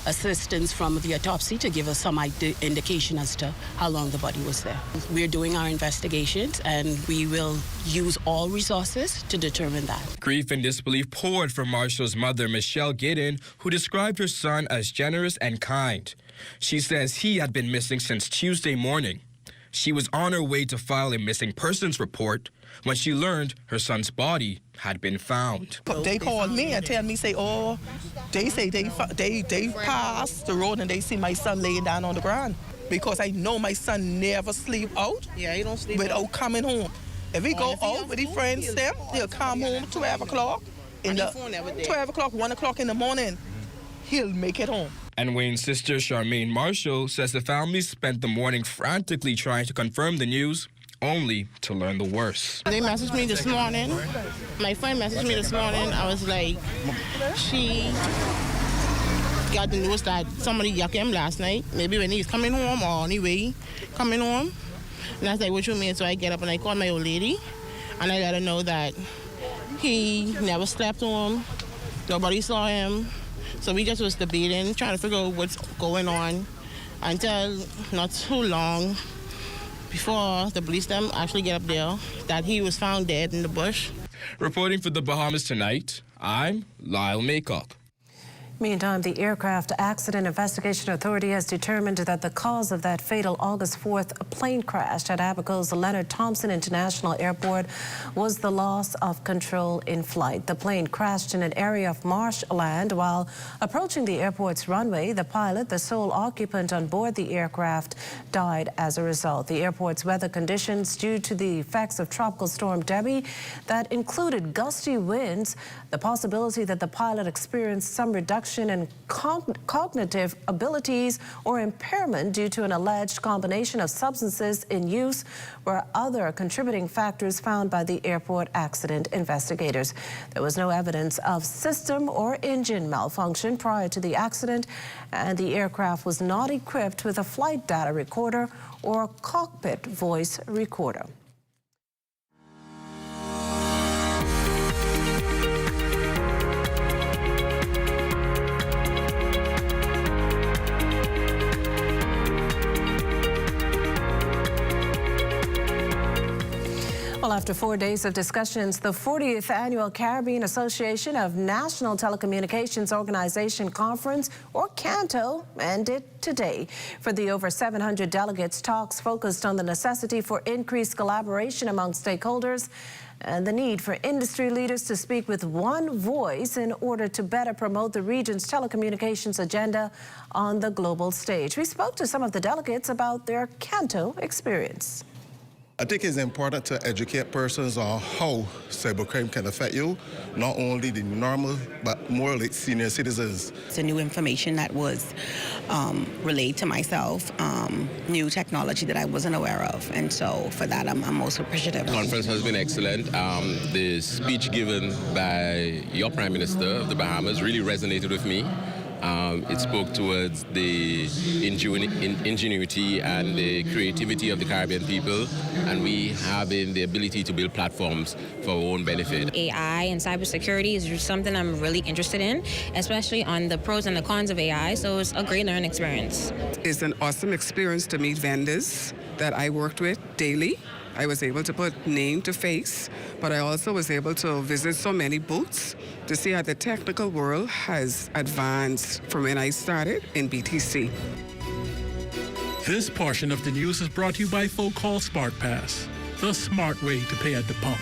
assistance from the autopsy to give us some indication as to how long the body was there. We're doing our investigations and we will use all resources to determine that. Grief and disbelief poured from Marshall's mother, Michelle Giddin, who described her son as generous and kind. She says he had been missing since Tuesday morning. She was on her way to file a missing persons report when she learned her son's body had been found. They called me and tell me, say, oh, they say they passed the road and they see my son laying down on the ground. Because I know my son never sleep out. Yeah, he don't sleep without coming home. If he go out with his friends, he'll come home 12 o'clock. 12 o'clock, 1 o'clock in the morning, he'll make it home. And Wayne's sister, Charmaine Marshall, says the family spent the morning frantically trying to confirm the news, only to learn the worst. They messaged me this morning. My friend messaged me this morning. I was like, she got the news that somebody yucked him last night, maybe when he was coming home or on his way coming home. And I was like, what you mean? So I get up and I called my old lady and I let her know that he never slept home. Nobody saw him. So we just was debating, trying to figure out what's going on until not too long before the police them actually get up there, that he was found dead in the bush. Reporting for the Bahamas Tonight, I'm Lyle Maycock. Meantime, the Aircraft Accident Investigation Authority has determined that the cause of that fatal August 4th plane crash at Abaco's Leonard Thompson International Airport was the loss of control in flight. The plane crashed in an area of marshland while approaching the airport's runway. The pilot, the sole occupant on board the aircraft, died as a result. The airport's weather conditions due to the effects of Tropical Storm Debbie that included gusty winds, the possibility that the pilot experienced some reduction in cognitive abilities or impairment due to an alleged combination of substances in use were other contributing factors found by the airport accident investigators. There was no evidence of system or engine malfunction prior to the accident, and the aircraft was not equipped with a flight data recorder or a cockpit voice recorder. Well, after 4 days of discussions, the 40th Annual Caribbean Association of National Telecommunications Organization Conference, or CANTO, ended today. For the over 700 delegates, talks focused on the necessity for increased collaboration among stakeholders and the need for industry leaders to speak with one voice in order to better promote the region's telecommunications agenda on the global stage. We spoke to some of the delegates about their CANTO experience. I think it's important to educate persons on how cybercrime can affect you, not only the normal, but more like senior citizens. It's a new information that was relayed to myself, new technology that I wasn't aware of, and so for that I'm most appreciative. The conference has been excellent. The speech given by your Prime Minister of the Bahamas really resonated with me. It spoke towards the ingenuity and the creativity of the Caribbean people, and we having the ability to build platforms for our own benefit. AI and cybersecurity is something I'm really interested in, especially on the pros and the cons of AI, so it's a great learning experience. It's an awesome experience to meet vendors that I worked with daily. I was able to put name to face, but I also was able to visit so many booths to see how the technical world has advanced from when I started in BTC. This portion of the news is brought to you by Folk Call Smart Pass, the smart way to pay at the pump.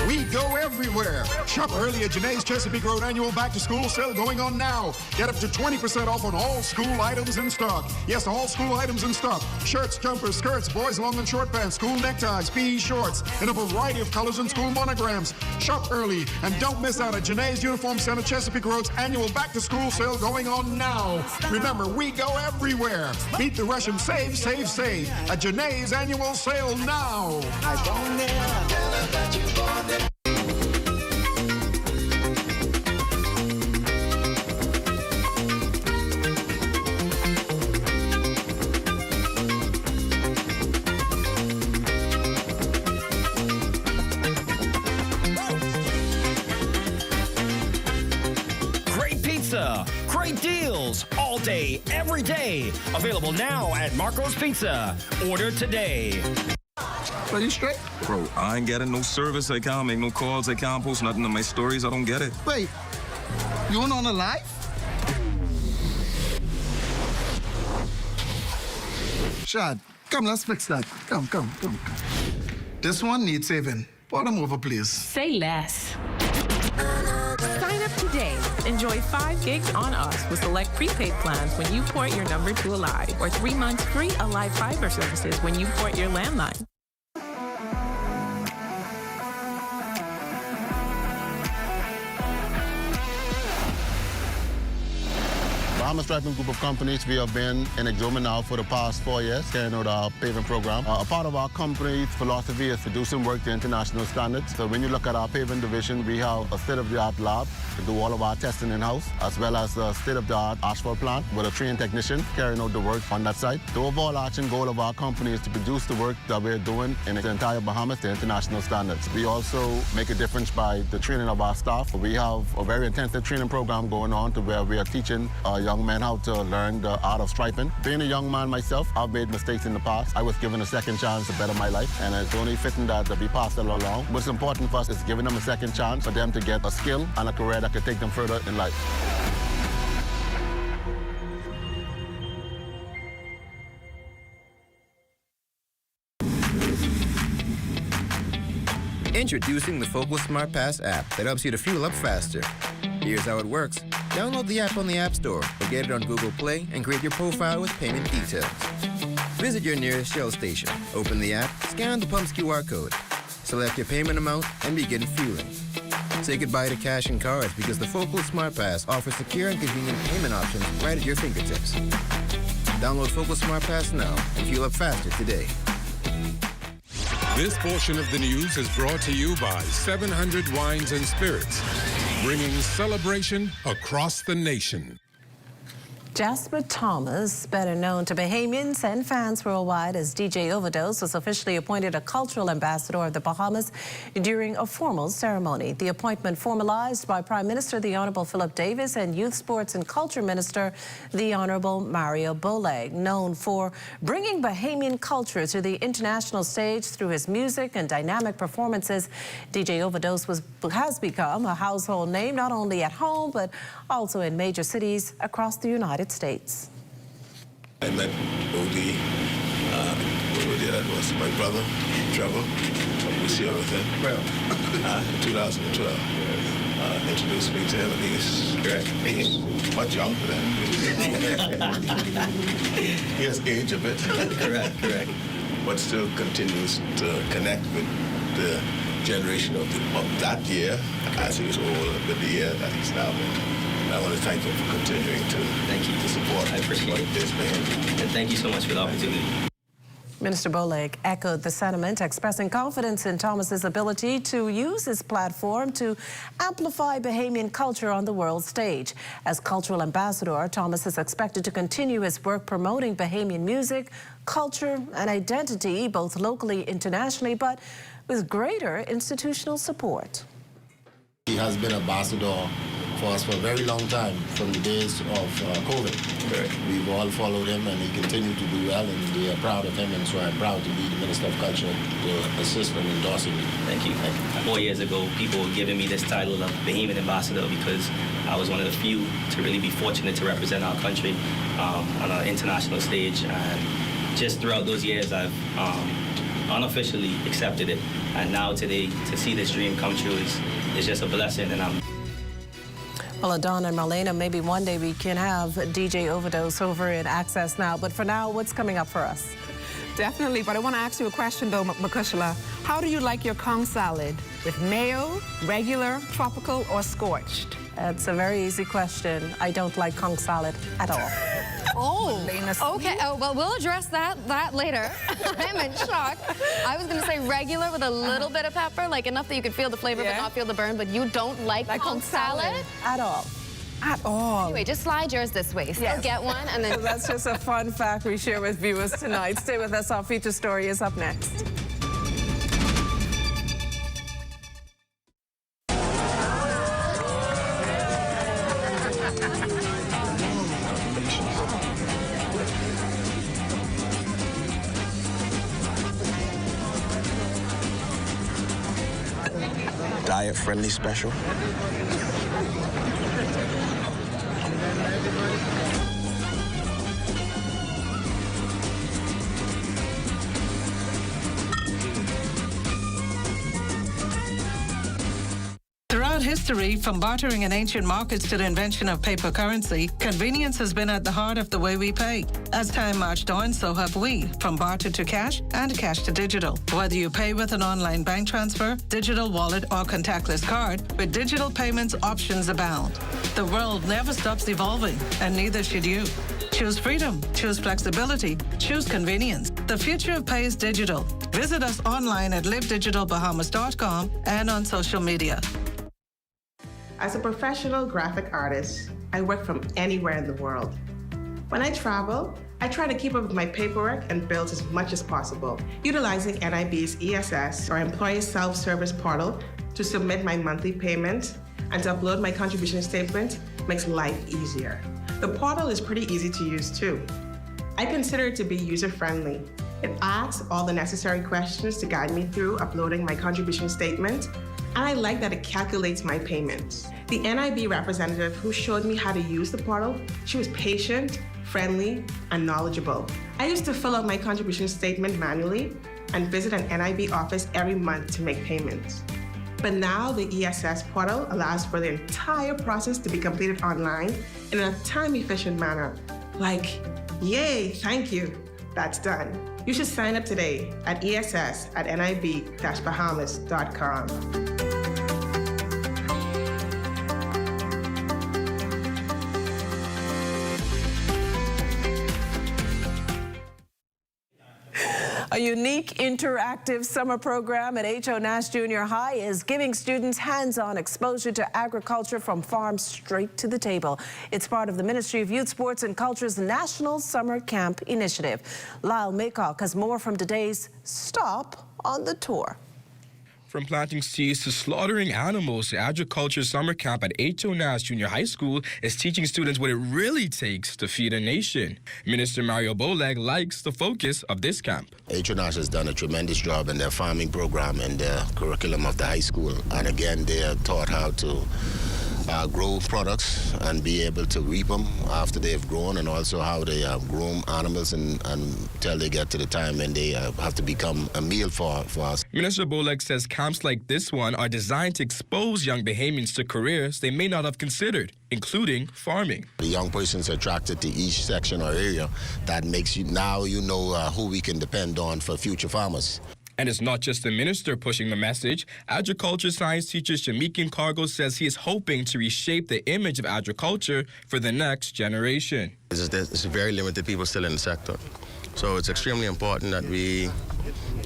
We go everywhere. Shop early at Janae's Chesapeake Road annual back-to-school sale going on now. Get up to 20% off on all school items in stock. Yes, all school items in stock. Shirts, jumpers, skirts, boys' long and short pants, school neckties, PE shorts, in a variety of colors and school monograms. Shop early and don't miss out at Janae's Uniform Center Chesapeake Road's annual back-to-school sale going on now. Remember, we go everywhere. Beat the rush and save, save, save at Janae's annual sale now. Great deals all day, every day. Available now at Marco's Pizza. Order today. Are you straight? Bro, I ain't getting no service. I can't make no calls. I can't post nothing on my stories. I don't get it. Wait, you on the live? Shad, come, let's fix that. Come. This one needs saving. Pour them over, please. Say less. Sign up today. Enjoy 5 gigs on us with select prepaid plans when you port your number to Alive, or 3 months free Alive fiber services when you port your landline. Bahamas Striping Group of Companies, we have been in Exoma now for the past 4 years, carrying out our paving program. A part of our company's philosophy is to do some work to international standards. So when you look at our paving division, we have a state-of-the-art lab to do all of our testing in-house, as well as a state-of-the-art asphalt plant with a trained technician carrying out the work on that site. The overarching goal of our company is to produce the work that we're doing in the entire Bahamas to international standards. We also make a difference by the training of our staff. We have a very intensive training program going on to where we are teaching young men how to learn the art of striping. Being a young man myself, I've made mistakes in the past. I was given a second chance to better my life, and it's only fitting that we pass that along. What's important for us is giving them a second chance for them to get a skill and a career that could take them further in life. Introducing the Focal Smart Pass app that helps you to fuel up faster. Here's how it works. Download the app on the App Store or get it on Google Play and create your profile with payment details. Visit your nearest Shell station, open the app, scan the pump's QR code, select your payment amount, and begin fueling. Say goodbye to cash and cards because the Focal Smart Pass offers secure and convenient payment options right at your fingertips. Download Focal Smart Pass now and fuel up faster today. This portion of the news is brought to you by 700 Wines and Spirits, bringing celebration across the nation. Jasper Thomas, better known to Bahamians and fans worldwide as DJ Overdose, was officially appointed a cultural ambassador of the Bahamas during a formal ceremony. The appointment formalized by Prime Minister the Honorable Philip Davis and Youth Sports and Culture Minister the Honorable Mario Boleg. Known for bringing Bahamian culture to the international stage through his music and dynamic performances, DJ Overdose has become a household name not only at home but also in major cities across the United States. I met Odie. That was my brother, Trevor. We see everything. Well, 2012. introduced me to him, and he's much younger than me. He has aged a bit. Correct. But still continues to connect with the generation of that year as he was older, with the year that he's now in. And I want to thank him for continuing to support. I appreciate this, man. And thank you so much for the opportunity. Minister Boleg echoed the sentiment, expressing confidence in Thomas's ability to use his platform to amplify Bahamian culture on the world stage. As cultural ambassador, Thomas is expected to continue his work promoting Bahamian music, culture, and identity, both locally and internationally, but with greater institutional support. He has been ambassador for us for a very long time, from the days of COVID. We've all followed him, and he continued to do well, and we are proud of him, and so I'm proud to be the Minister of Culture to assist and endorsing him. Thank you. 4 years ago, people were giving me this title of Bahamian Ambassador because I was one of the few to really be fortunate to represent our country on an international stage. And just throughout those years, I've unofficially accepted it. And now today, to see this dream come true is just a blessing, and I'm... Well, Adana and Marlena, maybe one day we can have DJ Overdose over in Access Now. But for now, what's coming up for us? Definitely, but I want to ask you a question, though, Makushla. How do you like your conch salad? With mayo, regular, tropical, or scorched? It's a very easy question. I don't like conch salad at all. Oh, okay. Oh, well, we'll address that later. I'm in shock. I was going to say regular with a little bit of pepper, like enough that you could feel the flavor but not feel the burn, but you don't like conch salad? At all. At all. Anyway, just slide yours this way. Still get one, and then... That's just a fun fact we share with viewers tonight. Stay with us. Our feature story is up next. Diet-friendly special. Throughout history, from bartering in ancient markets to the invention of paper currency, convenience has been at the heart of the way we pay. As time marched on, so have we, from barter to cash and cash to digital. Whether you pay with an online bank transfer, digital wallet, or contactless card, with digital payments, options abound. The world never stops evolving, and neither should you. Choose freedom, choose flexibility, choose convenience. The future of pay is digital. Visit us online at livedigitalbahamas.com and on social media. As a professional graphic artist, I work from anywhere in the world. When I travel, I try to keep up with my paperwork and bills as much as possible, utilizing NIB's ESS, or Employee Self-Service Portal, to submit my monthly payments and to upload my contribution statement makes life easier. The portal is pretty easy to use too. I consider it to be user-friendly. It asks all the necessary questions to guide me through uploading my contribution statement, and I like that it calculates my payments. The NIB representative who showed me how to use the portal, she was patient, friendly, and knowledgeable. I used to fill out my contribution statement manually and visit an NIB office every month to make payments. But now the ESS portal allows for the entire process to be completed online in a time-efficient manner. Like, yay, thank you, that's done. You should sign up today at ess@nib-bahamas.com. A unique interactive summer program at H.O. Nash Junior High is giving students hands-on exposure to agriculture from farm straight to the table. It's part of the Ministry of Youth, Sports and Culture's National Summer Camp Initiative. Lyle Maycock has more from today's Stop on the Tour. From planting seeds to slaughtering animals, the Agriculture Summer Camp at H.O. Nash Junior High School is teaching students what it really takes to feed a nation. Minister Mario Boleg likes the focus of this camp. H.O. Nash has done a tremendous job in their farming program and their curriculum of the high school. And again, they are taught how to grow products and be able to reap them after they've grown, and also how they groom animals until they get to the time when they have to become a meal for us. Minister Bolek says camps like this one are designed to expose young Bahamians to careers they may not have considered, including farming. The young person's attracted to each section or area that makes you know who we can depend on for future farmers. And it's not just the minister pushing the message. Agriculture science teacher Shamikin Cargo says he is hoping to reshape the image of agriculture for the next generation. There's very limited people still in the sector. So it's extremely important that we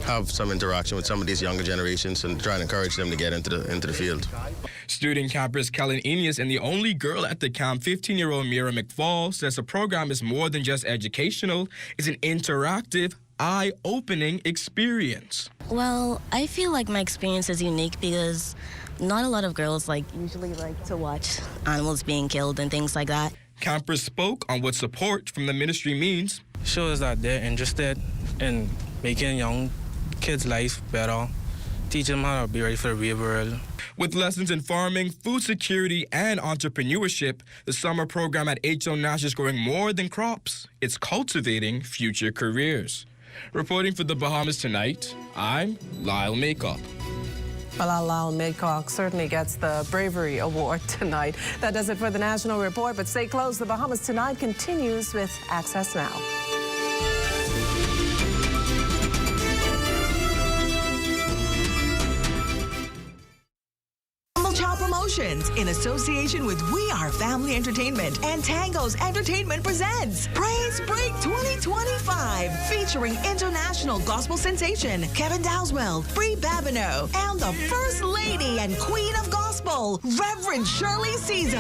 have some interaction with some of these younger generations and try and encourage them to get into the field. Student campers Kellen Enius and the only girl at the camp, 15-year-old Mira McFall, says the program is more than just educational. It's an interactive, eye-opening experience. Well, I feel like my experience is unique because not a lot of girls usually like to watch animals being killed and things like that. Campers spoke on what support from the ministry means. Shows that they're interested in making young kids' life better, teach them how to be ready for the real world. With lessons in farming, food security, and entrepreneurship, the summer program at H.O. Nash is growing more than crops. It's cultivating future careers. Reporting for the Bahamas Tonight, I'm Lyle Maycock. Well, Lyle Maycock certainly gets the Bravery Award tonight. That does it for the National Report, but stay close. The Bahamas Tonight continues with Access Now. Promotions in association with We Are Family Entertainment and Tango's Entertainment presents Praise Break 2025, featuring international gospel sensation Kevin Dowswell, Bree Babineau, and the First Lady and Queen of Gospel, Reverend Shirley Caesar.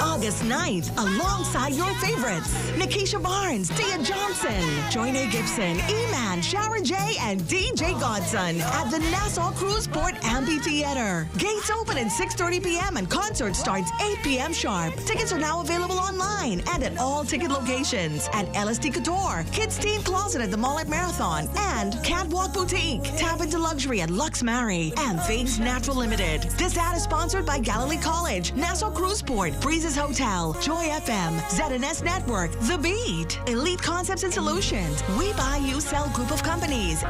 August 9th, alongside your favorites, Nikisha Barnes, Tia Johnson, Joyne Gibson, E-Man, Sharon J, and DJ Godson at the Nassau Cruise Port Amphitheater. Gates open at 6:30 p.m. and concert starts 8 p.m. sharp. Tickets are now available online and at all ticket locations at LSD Couture, Kids Teen Closet at the Mall at Marathon, and Catwalk Boutique. Tap into luxury at Lux Mary and Things Natural Limited. This ad is sponsored by Galilee College, Nassau Cruise Port, Breezes Hotel, Joy FM, ZNS Network, The Beat, Elite Concepts and Solutions, We Buy You Sell Group of Companies.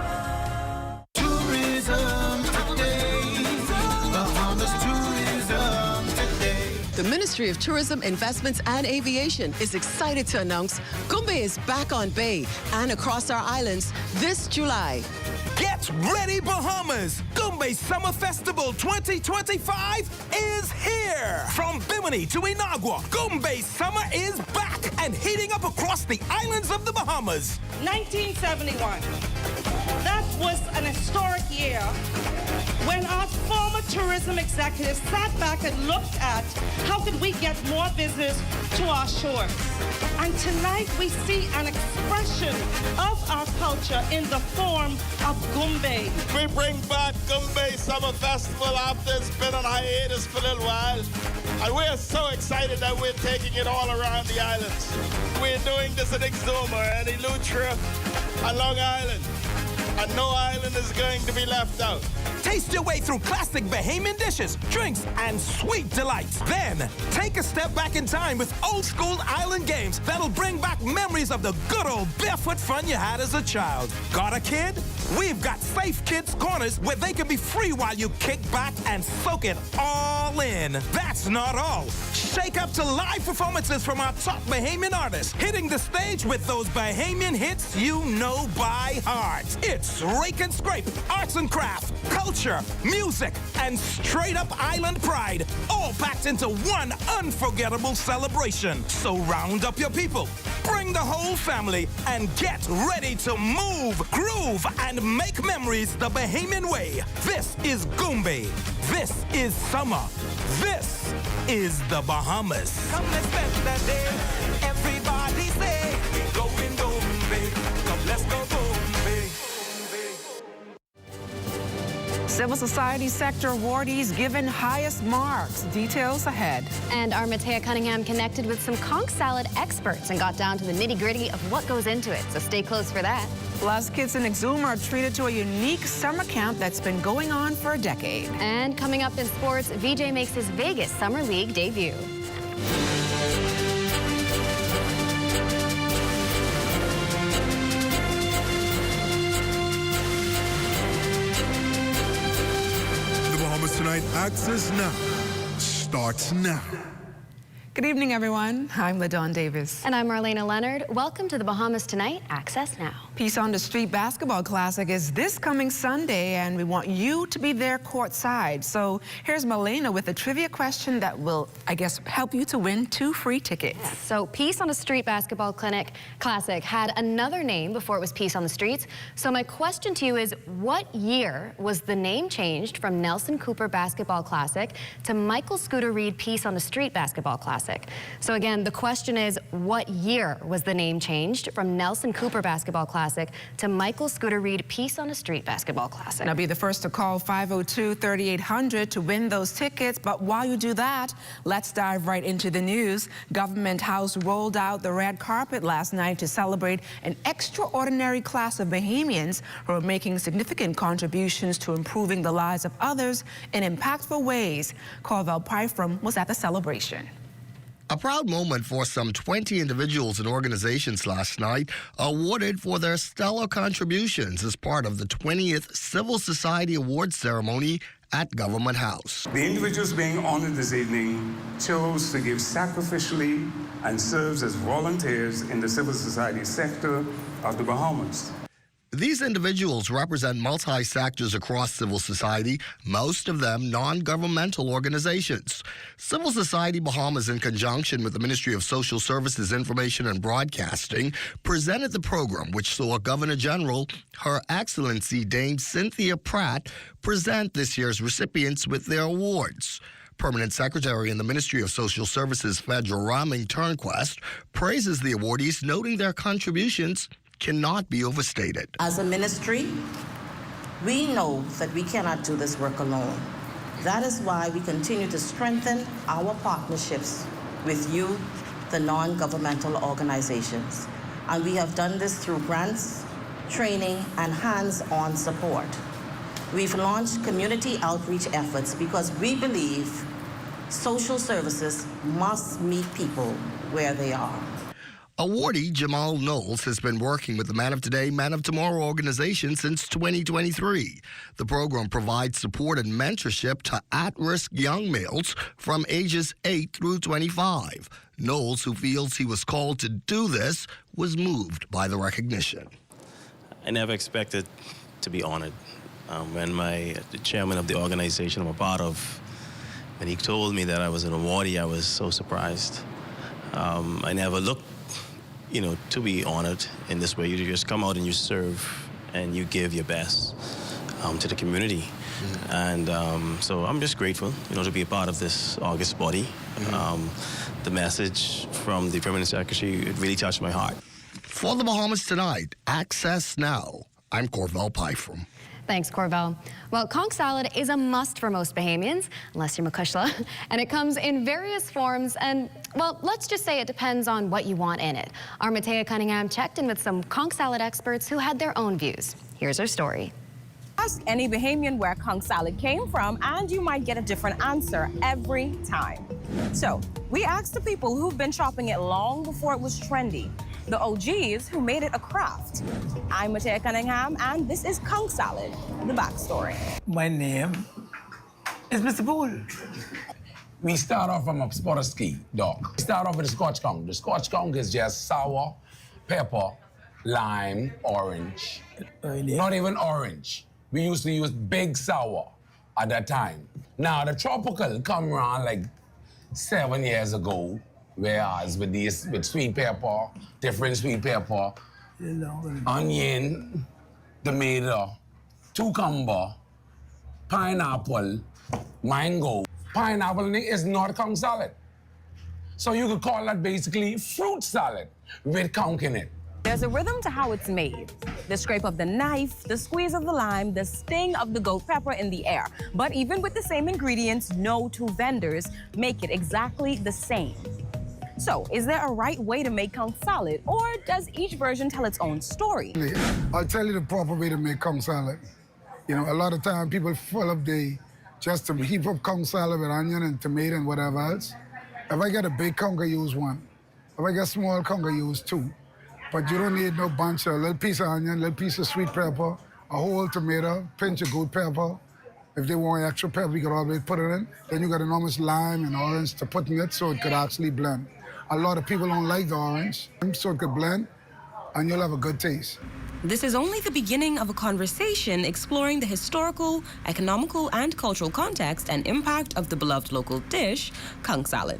Tourism today. Bahamas tourism today. The Ministry of Tourism, Investments and Aviation is excited to announce Gumbe is back on Bay and across our islands this July. Get ready, Bahamas! Gumbe Summer Festival 2025 is here! From Bimini to Inagua, Gumbe Summer is back and heating up across the islands of the Bahamas. 1971. That was an historic year when our former tourism executives sat back and looked at how could we get more business to our shores. And tonight we see an expression of our culture in the form of Gumbe. We bring back Gumbe Summer Festival after it's been on hiatus for a little while. And we're so excited that we're taking it all around the islands. We're doing this at Exuma and Eleuthera and Long Island. And no island is going to be left out. Taste your way through classic Bahamian dishes, drinks, and sweet delights. Then, take a step back in time with old school island games that'll bring back memories of the good old barefoot fun you had as a child. Got a kid? We've got Safe Kids Corners where they can be free while you kick back and soak it all in. That's not all. Shake up to live performances from our top Bahamian artists, hitting the stage with those Bahamian hits you know by heart. It's Rake and Scrape, arts and craft, culture, music, and straight-up island pride, all packed into one unforgettable celebration. So round up your people, bring the whole family, and get ready to move, groove, and make memories the Bahamian way. This is Gumbe. This is summer. This is the Bahamas. Come, let's spend that day. Everybody say, we going Gumbe. Come, let's go Gumbe. Civil society sector awardees given highest marks. Details ahead. And our Matea Cunningham connected with some conch salad experts and got down to the nitty-gritty of what goes into it. So stay close for that. Plus, kids in Exuma are treated to a unique summer camp that's been going on for a decade. And coming up in sports, VJ makes his Vegas Summer League debut. Tonight, Access Now starts now. Good evening, everyone. I'm LaDawn Davis. And I'm Marlena Leonard. Welcome to the Bahamas Tonight, Access Now. Peace on the Street Basketball Classic is this coming Sunday, and we want you to be there courtside. So here's Marlena with a trivia question that will, I guess, help you to win 2 free tickets. Yes. So Peace on the Street Basketball Classic had another name before it was Peace on the Streets. So my question to you is, what year was the name changed from Nelson Cooper Basketball Classic to Michael Scooter Reed Peace on the Street Basketball Classic? So again, the question is, what year was the name changed from Nelson Cooper Basketball Classic to Michael Scooter Reed Peace on the Street Basketball Classic? Now be the first to call 502-3800 to win those tickets. But while you do that, let's dive right into the news. Government House rolled out the red carpet last night to celebrate an extraordinary class of Bahamians who are making significant contributions to improving the lives of others in impactful ways. Corval Pyfrom was at the celebration. A proud moment for some 20 individuals and organizations last night, awarded for their stellar contributions as part of the 20th Civil Society Awards ceremony at Government House. The individuals being honored this evening chose to give sacrificially and serves as volunteers in the civil society sector of the Bahamas. These individuals represent multi-sectors across civil society, most of them non-governmental organizations. Civil Society Bahamas, in conjunction with the Ministry of Social Services, Information and Broadcasting, presented the program, which saw Governor General, Her Excellency Dame Cynthia Pratt, present this year's recipients with their awards. Permanent Secretary in the Ministry of Social Services, Federal Raming Turnquest, praises the awardees, noting their contributions cannot be overstated. As a ministry, we know that we cannot do this work alone. That is why we continue to strengthen our partnerships with you, the non-governmental organizations. And we have done this through grants, training, and hands-on support. We've launched community outreach efforts because we believe social services must meet people where they are. Awardee Jamal Knowles has been working with the Man of Today, Man of Tomorrow organization since 2023. The program provides support and mentorship to at-risk young males from ages 8 through 25. Knowles, who feels he was called to do this, was moved by the recognition. I never expected to be honored. When the chairman of the organization I'm a part of, when he told me that I was an awardee, I was so surprised. I never looked to be honored in this way. You just come out and you serve and you give your best to the community. And so I'm just grateful, to be a part of this august body. The message from the Permanent Secretary, it really touched my heart. For the Bahamas Tonight, Access Now, I'm Corval Pyfrom. Thanks, Corval. Well, conch salad is a must for most Bahamians, unless you're Makushla, and it comes in various forms, and, well, let's just say it depends on what you want in it. Our Matea Cunningham checked in with some conch salad experts who had their own views. Here's her story. Ask any Bahamian where conch salad came from, and you might get a different answer every time. So, we asked the people who've been shopping it long before it was trendy, the OGs who made it a craft. I'm Matea Cunningham, and this is conch salad, the backstory. My name is Mr. Poole. We start off from a spotter ski dog. We start off with a Scotch conch. The Scotch conch is just sour, pepper, lime, orange. Not even orange. We used to use big sour at that time. Now, the tropical come around like 7 years ago, whereas with sweet pepper, different sweet pepper, onion, tomato, cucumber, pineapple, mango. Pineapple is not conch salad. So you could call that basically fruit salad with conch in it. There's a rhythm to how it's made. The scrape of the knife, the squeeze of the lime, the sting of the goat pepper in the air. But even with the same ingredients, no two vendors make it exactly the same. So, is there a right way to make conch salad, or does each version tell its own story? I'll tell you the proper way to make conch salad. You know, a lot of time people full of just to heap up conch salad with onion and tomato and whatever else. If I get a big conch, I use one. If I get small conch, I use two. But you don't need no bunch of little piece of onion, little piece of sweet pepper, a whole tomato, pinch of goat pepper. If they want extra pepper, you can always put it in. Then you got enormous lime and orange to put in it so it could actually blend. A lot of people don't like the orange, so it could blend, and you'll have a good taste. This is only the beginning of a conversation exploring the historical, economical, and cultural context and impact of the beloved local dish, conch salad.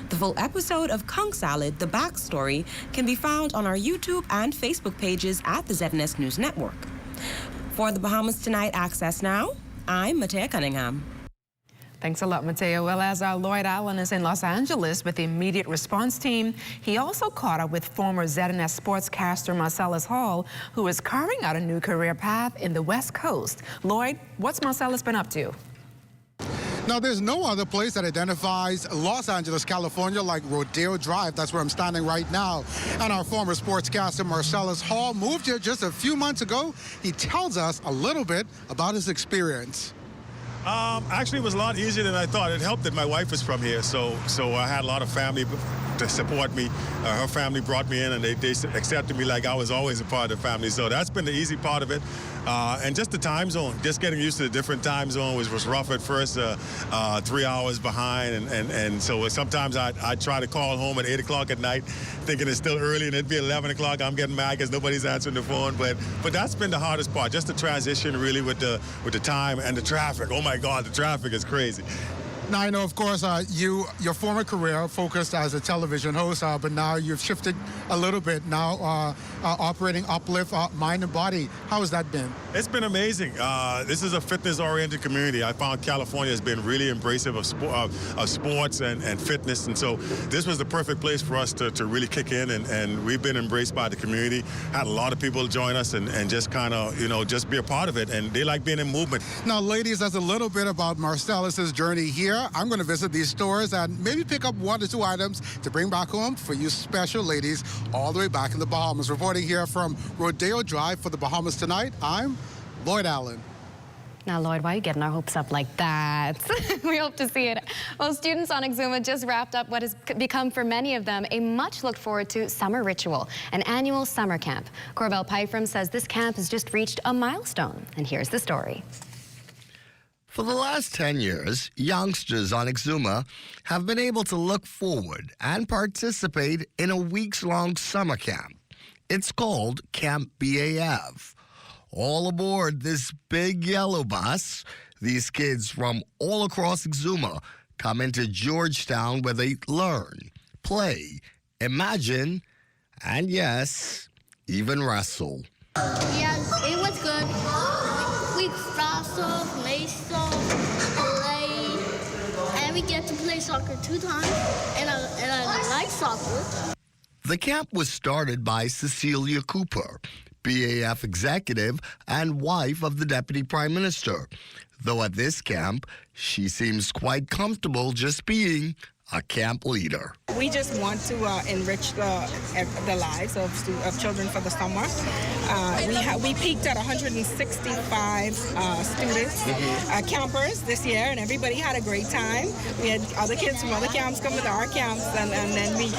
The full episode of Conch Salad, The Backstory, can be found on our YouTube and Facebook pages at the ZNS News Network. For the Bahamas Tonight Access Now, I'm Matea Cunningham. Thanks a lot, Mateo. Well, as Lloyd Allen is in Los Angeles with the immediate response team, he also caught up with former ZNS sportscaster Marcellus Hall, who is carving out a new career path in the West Coast. Lloyd, what's Marcellus been up to? Now, there's no other place that identifies Los Angeles, California like Rodeo Drive. That's where I'm standing right now. And our former sportscaster Marcellus Hall moved here just a few months ago. He tells us a little bit about his experience. Actually, it was a lot easier than I thought. It helped that my wife was from here, so I had a lot of family to support me. Her family brought me in, and they accepted me like I was always a part of the family. So that's been the easy part of it. And just the time zone, just getting used to the different time zone was rough at first, 3 hours behind. And so sometimes I'd try to call home at 8 o'clock at night, thinking it's still early, and it'd be 11 o'clock. I'm getting mad because nobody's answering the phone. But that's been the hardest part, just the transition really with the time and the traffic. Oh my God, the traffic is crazy. Now, I know, of course, your former career focused as a television host, but now you've shifted a little bit, now operating Uplift Mind and Body. How has that been? It's been amazing. This is a fitness-oriented community. I found California has been really embracive of sports and fitness, and so this was the perfect place for us to really kick in, and we've been embraced by the community. Had a lot of people join us and just kind of, just be a part of it, and they like being in movement. Now, ladies, that's a little bit about Marcellus's journey here. I'm going to visit these stores and maybe pick up 1 or 2 items to bring back home for you special ladies all the way back in the Bahamas. Reporting here from Rodeo Drive for the Bahamas Tonight, I'm Lloyd Allen. Now, Lloyd, why are you getting our hopes up like that? We hope to see it. Well, students on Exuma just wrapped up what has become for many of them a much looked forward to summer ritual, an annual summer camp. Corbell Pyfram says this camp has just reached a milestone, and here's the story. For the last 10 years, youngsters on Exuma have been able to look forward and participate in a weeks-long summer camp. It's called Camp BAF. All aboard this big yellow bus, these kids from all across Exuma come into Georgetown where they learn, play, imagine, and yes, even wrestle. Yes, it was good. We wrestled, play, and we get to play soccer 2 times, and I like soccer. The camp was started by Cecilia Cooper, BAF executive and wife of the Deputy Prime Minister. Though at this camp, she seems quite comfortable just being a camp leader. We just want to enrich the lives of children for the summer. We peaked at 165 students, campers this year, and everybody had a great time. We had other kids from other camps come to our camps, and then we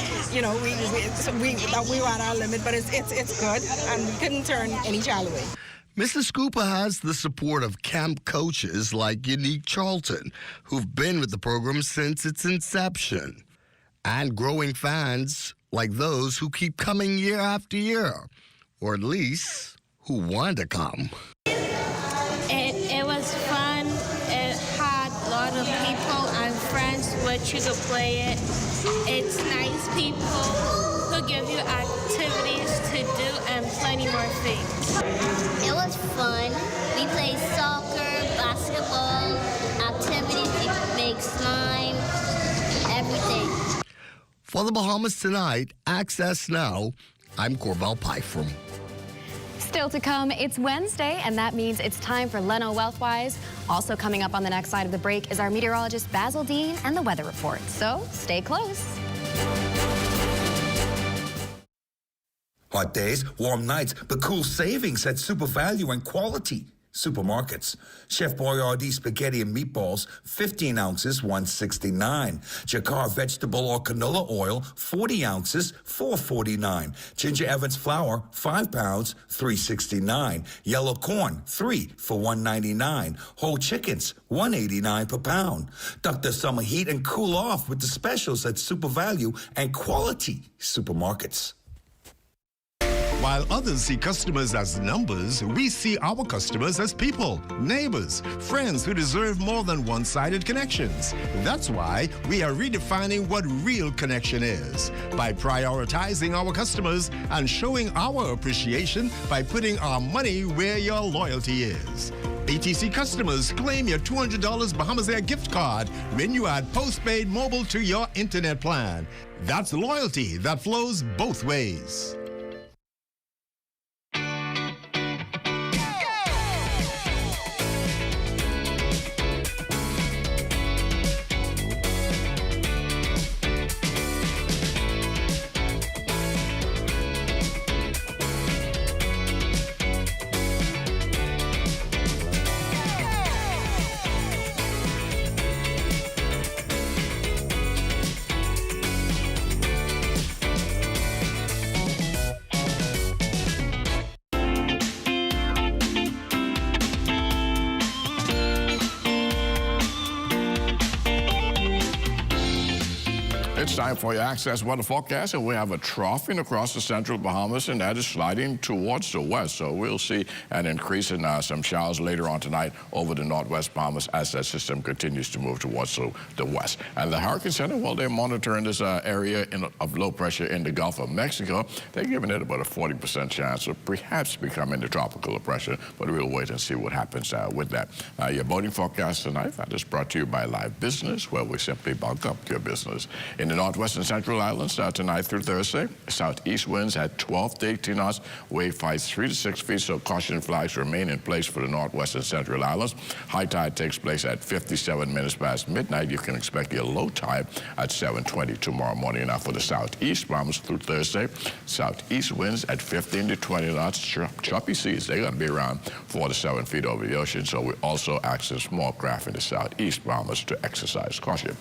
were at our limit, but it's good, and we couldn't turn any child away. Mrs. Cooper has the support of camp coaches like Unique Charlton, who've been with the program since its inception, and growing fans like those who keep coming year after year, or at least who want to come. It was fun. It had a lot of people and friends which you could play it. It's nice people who give you activities to do and plenty more things. It was fun. We played soccer, basketball, activities to make slime, everything. For the Bahamas Tonight, access now I'm Corbell Pyfrom. Still to come, it's Wednesday, and that means it's time for Leno Wealthwise. Also coming up on the next side of the break is our meteorologist Basil Dean and the weather report. So stay close. Hot days, warm nights, but cool savings at Super Value and Quality Supermarkets. Chef Boyardee spaghetti and meatballs, 15 ounces, $1.69. Jacquard vegetable or canola oil, 40 ounces, $4.49. Ginger Evans flour, 5 pounds, $3.69. Yellow corn, 3 for $1.99. Whole chickens, $1.89 per pound. Duck the summer heat and cool off with the specials at Super Value and Quality Supermarkets. While others see customers as numbers, we see our customers as people, neighbors, friends who deserve more than one-sided connections. That's why we are redefining what real connection is by prioritizing our customers and showing our appreciation by putting our money where your loyalty is. ATC customers, claim your $200 Bahamas Air gift card when you add postpaid mobile to your internet plan. That's loyalty that flows both ways. It's time for your Access weather forecast, and we have a troughing across the central Bahamas, and that is sliding towards the west. So we'll see an increase in some showers later on tonight over the northwest Bahamas as that system continues to move towards the west. And the Hurricane Center, well, they're monitoring this area of low pressure in the Gulf of Mexico. They're giving it about a 40% chance of perhaps becoming the tropical depression, but we'll wait and see what happens with that. Your boating forecast tonight, that is brought to you by Live Business, where we simply bulk up your business. In the northwest and central islands, tonight through Thursday, southeast winds at 12 to 18 knots, wave heights 3 to 6 feet, so caution flags remain in place for the northwest and central islands. High tide takes place at 57 minutes past midnight. You can expect your low tide at 7:20 tomorrow morning. Now for the southeast Bahamas through Thursday, southeast winds at 15 to 20 knots, choppy seas. They're going to be around 4 to 7 feet over the ocean, so we also access small craft in the southeast Bahamas to exercise caution.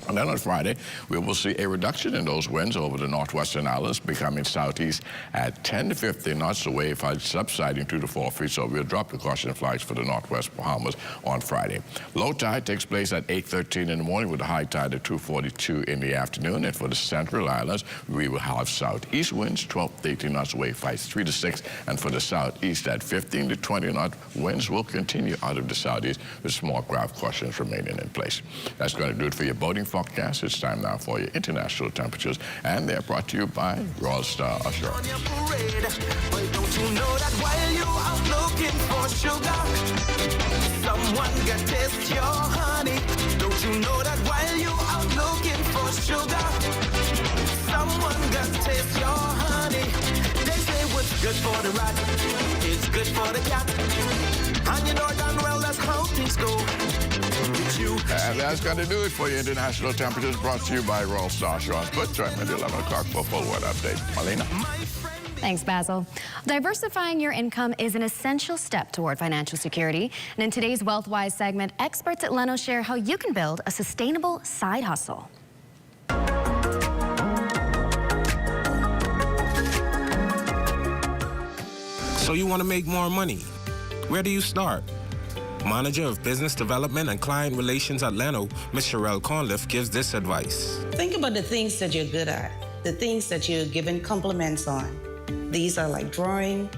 And then on Friday, we will see a reduction in those winds over the northwestern islands, becoming southeast at 10 to 15 knots. The wave height subsiding 2 to 4 feet, so we'll drop the caution flags for the northwest Bahamas on Friday. Low tide takes place at 8:13 in the morning with a high tide at 2:42 in the afternoon. And for the central islands, we will have southeast winds 12 to 18 knots, wave heights 3 to 6. And for the southeast at 15 to 20 knot winds will continue out of the southeast with small craft cautions remaining in place. That's going to do it for your boating forecast. It's time now for your international temperatures, and they're brought to you by Royal Star Assurance. But don't you know that while you out looking for sugar, someone can taste your honey? Don't you know that while you out looking for sugar, someone can taste your honey? They say what's good for the rat is good for the cat, and you know damn well that's how things go. And that's going to do it for your international temperatures, brought to you by Royal Star Assurance. But join me at 11 o'clock for a full weather update. Marlena. Thanks, Basil. Diversifying your income is an essential step toward financial security. And in today's Wealthwise segment, experts at Leno share how you can build a sustainable side hustle. So you want to make more money? Where do you start? Manager of Business Development and Client Relations at Leno, Ms. Sherelle Conliff, gives this advice. Think about the things that you're good at, the things that you're given compliments on. These are like drawing,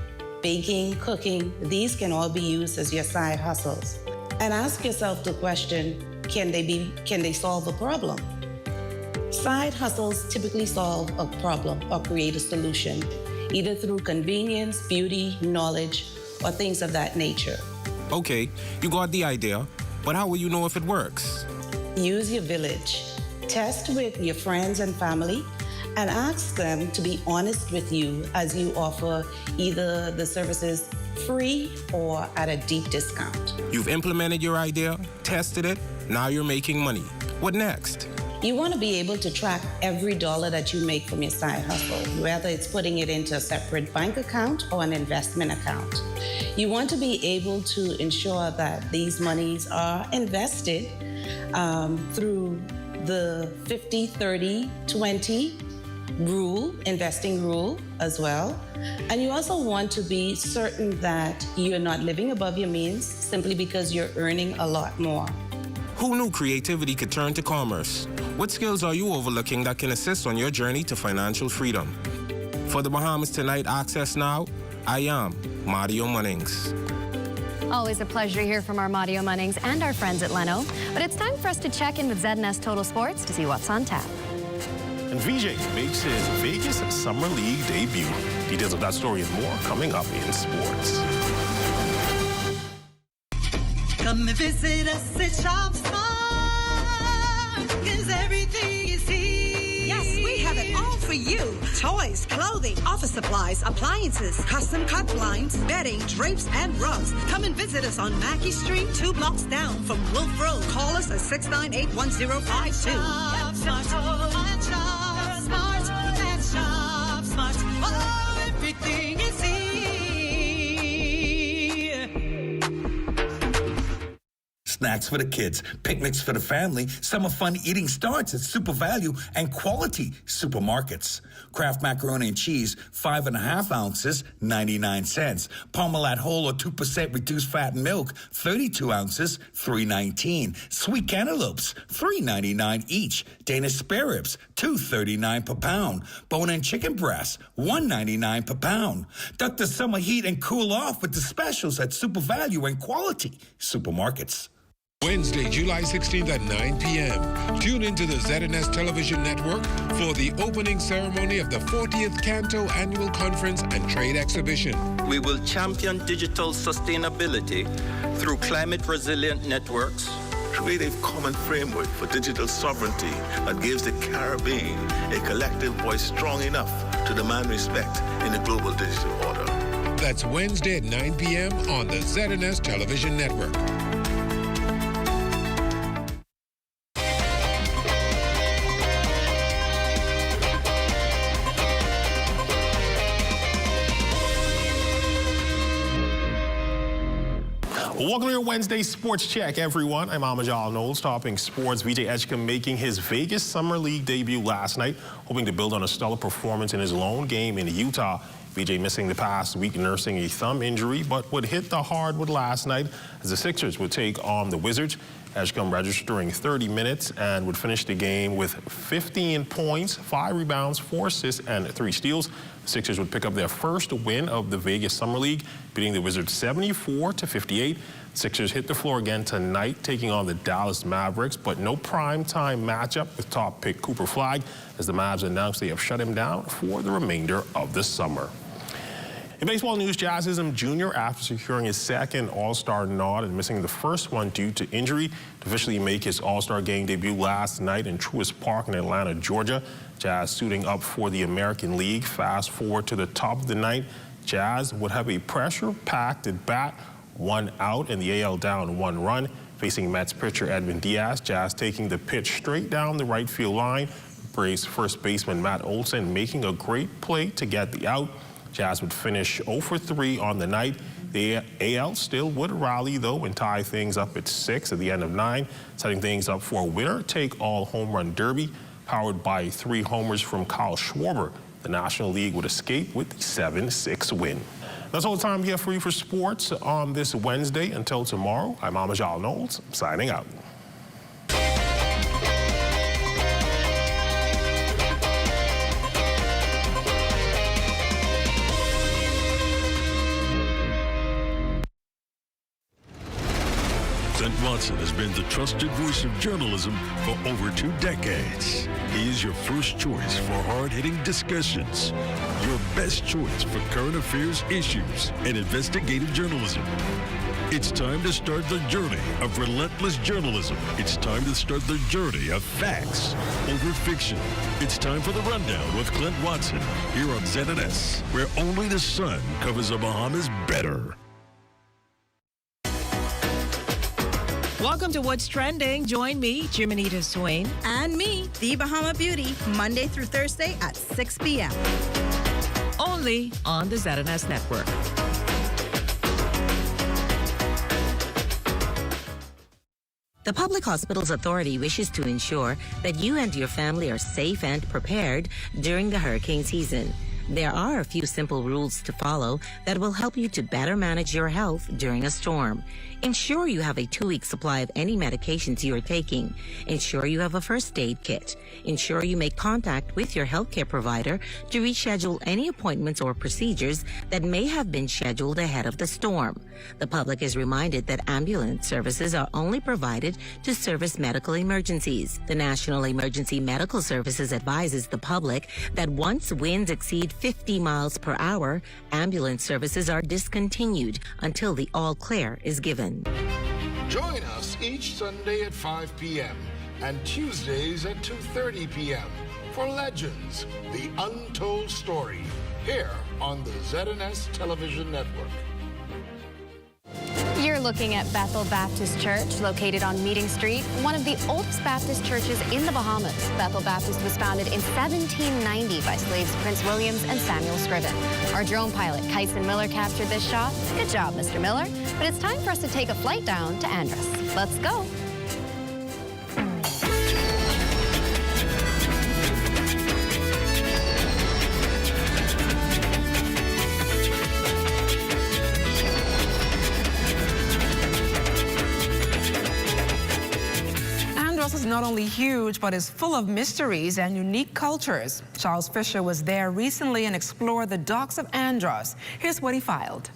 baking, cooking. These can all be used as your side hustles. And ask yourself the question, can they solve a problem? Side hustles typically solve a problem or create a solution, either through convenience, beauty, knowledge, or things of that nature. Okay, you got the idea, but how will you know if it works? Use your village. Test with your friends and family and ask them to be honest with you as you offer either the services free or at a deep discount. You've implemented your idea, tested it, now you're making money. What next? You want to be able to track every dollar that you make from your side hustle, whether it's putting it into a separate bank account or an investment account. You want to be able to ensure that these monies are invested through the 50-30-20 rule, investing rule as well. And you also want to be certain that you're not living above your means simply because you're earning a lot more. Who knew creativity could turn to commerce? What skills are you overlooking that can assist on your journey to financial freedom? For the Bahamas Tonight Access Now, I am Mario Munnings. Always a pleasure to hear from our Mario Munnings and our friends at Leno. But it's time for us to check in with ZNS Total Sports to see what's on tap. And VJ makes his Vegas Summer League debut. Details of that story and more coming up in sports. Come and visit us at Shop Smart, 'cause everything is here. Yes, we have it all for you. Toys, clothing, office supplies, appliances, custom cut blinds, bedding, drapes, and rugs. Come and visit us on Mackey Street, 2 blocks down from Wolf Road. Call us at 698-1052. Shop Smart, Shop Smart, at Shop Smart. Oh, everything is here. Snacks for the kids, picnics for the family. Summer fun eating starts at Super Value and Quality Supermarkets. Kraft macaroni and cheese, 5.5 ounces, 99 cents. Parmalat whole or 2% reduced fat milk, 32 ounces, $3.19. Sweet cantaloupes, $3.99 each. Danish spare ribs, $2.39 per pound. Bone-in chicken breasts, $1.99 per pound. Duck the summer heat and cool off with the specials at Super Value and Quality Supermarkets. Wednesday, July 16th at 9 p.m. Tune into the ZNS Television Network for the opening ceremony of the 40th Canto Annual Conference and Trade Exhibition. We will champion digital sustainability through climate-resilient networks, create a common framework for digital sovereignty that gives the Caribbean a collective voice strong enough to demand respect in the global digital order. That's Wednesday at 9 p.m. on the ZNS Television Network. Welcome to your Wednesday Sports Check, everyone. I'm Amajal Knowles, topping sports. VJ Edgecombe making his Vegas Summer League debut last night, hoping to build on a stellar performance in his lone game in Utah. VJ missing the past week, nursing a thumb injury, but would hit the hardwood last night as the Sixers would take on the Wizards. Edgecombe registering 30 minutes and would finish the game with 15 points, 5 rebounds, 4 assists, and 3 steals. The Sixers would pick up their first win of the Vegas Summer League, beating the Wizards 74-58. Sixers hit the floor again tonight, taking on the Dallas Mavericks, but no primetime matchup with top pick Cooper Flagg, as the Mavs announced they have shut him down for the remainder of the summer. In baseball news, Jazzism Jr., after securing his second All-Star nod and missing the first one due to injury, to officially make his All-Star game debut last night in Truist Park in Atlanta, Georgia. Jazz suiting up for the American League. Fast forward to the top of the ninth, Jazz would have a pressure-packed at bat, 1 out, and the AL down 1 run. Facing Mets pitcher Edwin Diaz, Jazz taking the pitch straight down the right field line. Braves first baseman Matt Olson making a great play to get the out. Jazz would finish 0 for 3 on the night. The AL still would rally, though, and tie things up at 6 at the end of 9, setting things up for a winner-take-all home run derby, powered by 3 homers from Kyle Schwarber. The National League would escape with the 7-6 win. That's all the time we have for you for sports on this Wednesday. Until tomorrow, I'm Amajal Knowles, signing out. Clint Watson has been the trusted voice of journalism for over 2 decades. He is your first choice for hard-hitting discussions, your best choice for current affairs issues and investigative journalism. It's time to start the journey of relentless journalism. It's time to start the journey of facts over fiction. It's time for the Rundown with Clint Watson here on ZNS, where only the sun covers the Bahamas better. Welcome to What's Trending. Join me, Jiminita Swain. And me, The Bahama Beauty, Monday through Thursday at 6 p.m. Only on the ZNS Network. The Public Hospitals Authority wishes to ensure that you and your family are safe and prepared during the hurricane season. There are a few simple rules to follow that will help you to better manage your health during a storm. Ensure you have a 2-week supply of any medications you are taking. Ensure you have a first aid kit. Ensure you make contact with your healthcare provider to reschedule any appointments or procedures that may have been scheduled ahead of the storm. The public is reminded that ambulance services are only provided to service medical emergencies. The National Emergency Medical Services advises the public that once winds exceed 50 miles per hour, ambulance services are discontinued until the all clear is given. Join us each Sunday at 5 p.m. and Tuesdays at 2:30 p.m. for Legends, the Untold Story, here on the ZNS Television Network. You're looking at Bethel Baptist Church, located on Meeting Street, one of the oldest Baptist churches in the Bahamas. Bethel Baptist was founded in 1790 by slaves Prince Williams and Samuel Scriven. Our drone pilot, Kyson Miller, captured this shot. Good job, Mr. Miller. But it's time for us to take a flight down to Andros. Let's go. Andros is not only huge, but is full of mysteries and unique cultures. Charles Fisher was there recently and explored the docks of Andros. Here's what he filed.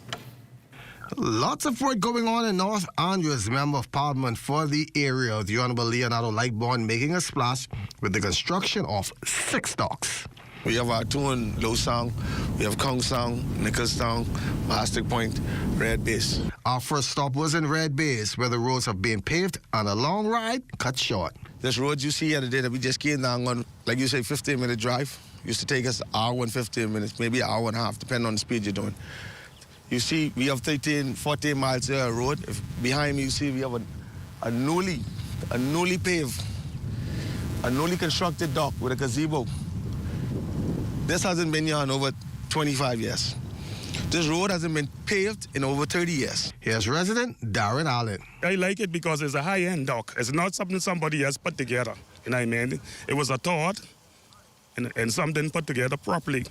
Lots of work going on in North Andros. Member of Parliament for the area, the Honorable Leonardo Lightbourne, making a splash with the construction of 6 docks. We have our two in Low Sound, we have Kong Sound, Nichols Sound, Majestic Point, Red Base. Our first stop was in Red Base, where the roads have been paved and a long ride cut short. This road you see here today that we just came down on, like you say, 15-minute drive. Used to take us an hour and 15 minutes, maybe an hour and a half, depending on the speed you're doing. You see, we have 13, 14 miles here of road. Behind me, you see, we have a newly paved, a newly constructed dock with a gazebo. This hasn't been here in over 25 years. This road hasn't been paved in over 30 years. Here's resident Darren Allen. I like it because it's a high-end dock. It's not something somebody else put together. You know what I mean? It was a thought and something put together properly.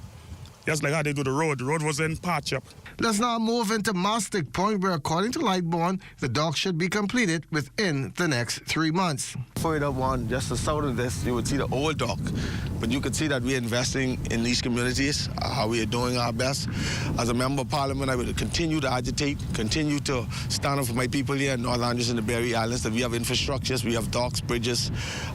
Just like how they do the road. The road was in patch up. Let's now move into Mastic Point, where, according to Lightbourne, the dock should be completed within the next 3 months. Further on, just the south of this, you would see the old dock. But you could see that we're investing in these communities, how we are doing our best. As a member of Parliament, I will continue to agitate, continue to stand up for my people here in North Andros and the Berry Islands, that we have infrastructures, we have docks, bridges,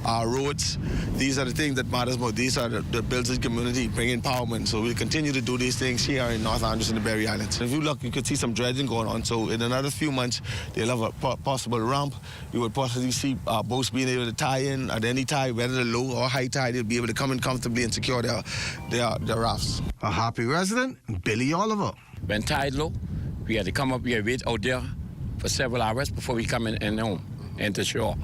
roads. These are the things that matters most. These are the builds of the community, bring empowerment. So we'll continue to do these things here in North Andros and the Berry Islands. If you look, you could see some dredging going on. So in another few months, they'll have a possible ramp. You would possibly see boats being able to tie in at any tide, whether the low or high tide, they'll be able to come in comfortably and secure their rafts. A happy resident, Billy Oliver. When tide low, we had to come up here, wait out there for several hours before we come in home, into shore.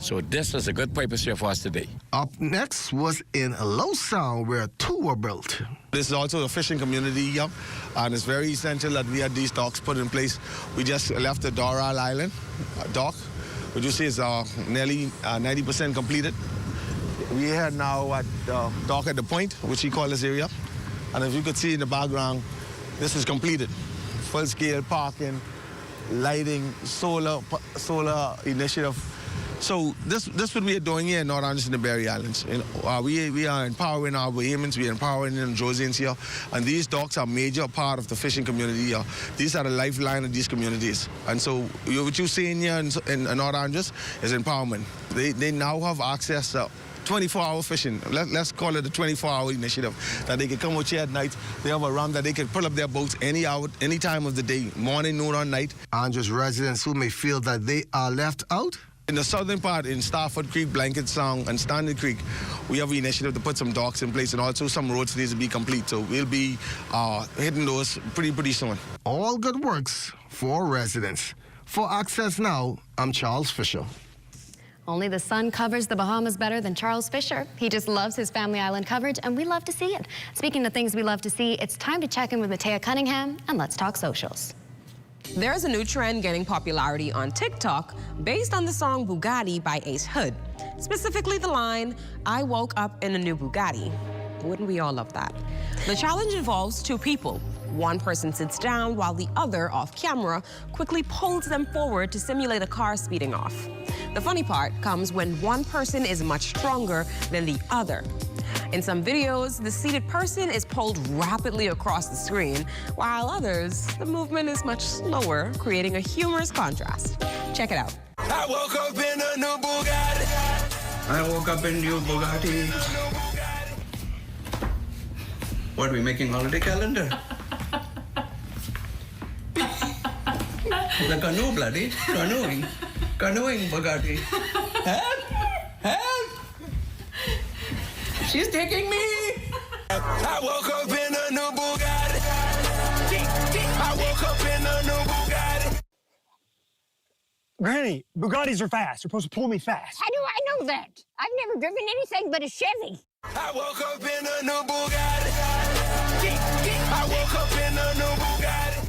So this is a good purpose here for us today. Up next was in Low Sound, where 2 were built. This is also a fishing community here, and it's very essential that we had these docks put in place. We just left the Doral Island dock, which you see is nearly 90% completed. We are now at the dock at the point, which we call this area. And if you could see in the background, this is completed. Full-scale parking, lighting, solar initiative. So this what we are doing here in North Islands and the Berry Islands. We are empowering our Bahamians, we are empowering the Josians here, and these docks are a major part of the fishing community here. These are the lifeline of these communities. And so what you're seeing here in North Islands is empowerment. They now have access to 24-hour fishing. Let's call it a 24-hour initiative, that they can come out here at night. They have a ramp that they can pull up their boats any hour, any time of the day, morning, noon, or night. Andros residents who may feel that they are left out? In the southern part, in Stafford Creek, Blanket Sound, and Standard Creek, we have an initiative to put some docks in place, and also some roads need to be complete. So we'll be hitting those pretty soon. All good works for residents. For Access Now, I'm Charles Fisher. Only the sun covers the Bahamas better than Charles Fisher. He just loves his Family Island coverage, and we love to see it. Speaking of things we love to see, it's time to check in with Matea Cunningham, and let's talk socials. There's a new trend gaining popularity on TikTok based on the song Bugatti by Ace Hood. Specifically the line, "I woke up in a new Bugatti." Wouldn't we all love that? The challenge involves two people. One person sits down while the other, off camera, quickly pulls them forward to simulate a car speeding off. The funny part comes when one person is much stronger than the other. In some videos, the seated person is pulled rapidly across the screen, while others, the movement is much slower, creating a humorous contrast. Check it out. I woke up in a new Bugatti. I woke up in a new Bugatti. What are we making holiday calendar? The canoe, bloody. Canoeing Bugatti. Help! Help! She's taking me! I woke up in a new Bugatti. I woke up in a new Bugatti. Granny, Bugattis are fast. They're supposed to pull me fast. How do I know that? I've never driven anything but a Chevy. I woke up in a new Bugatti. I woke up in a new Bugatti.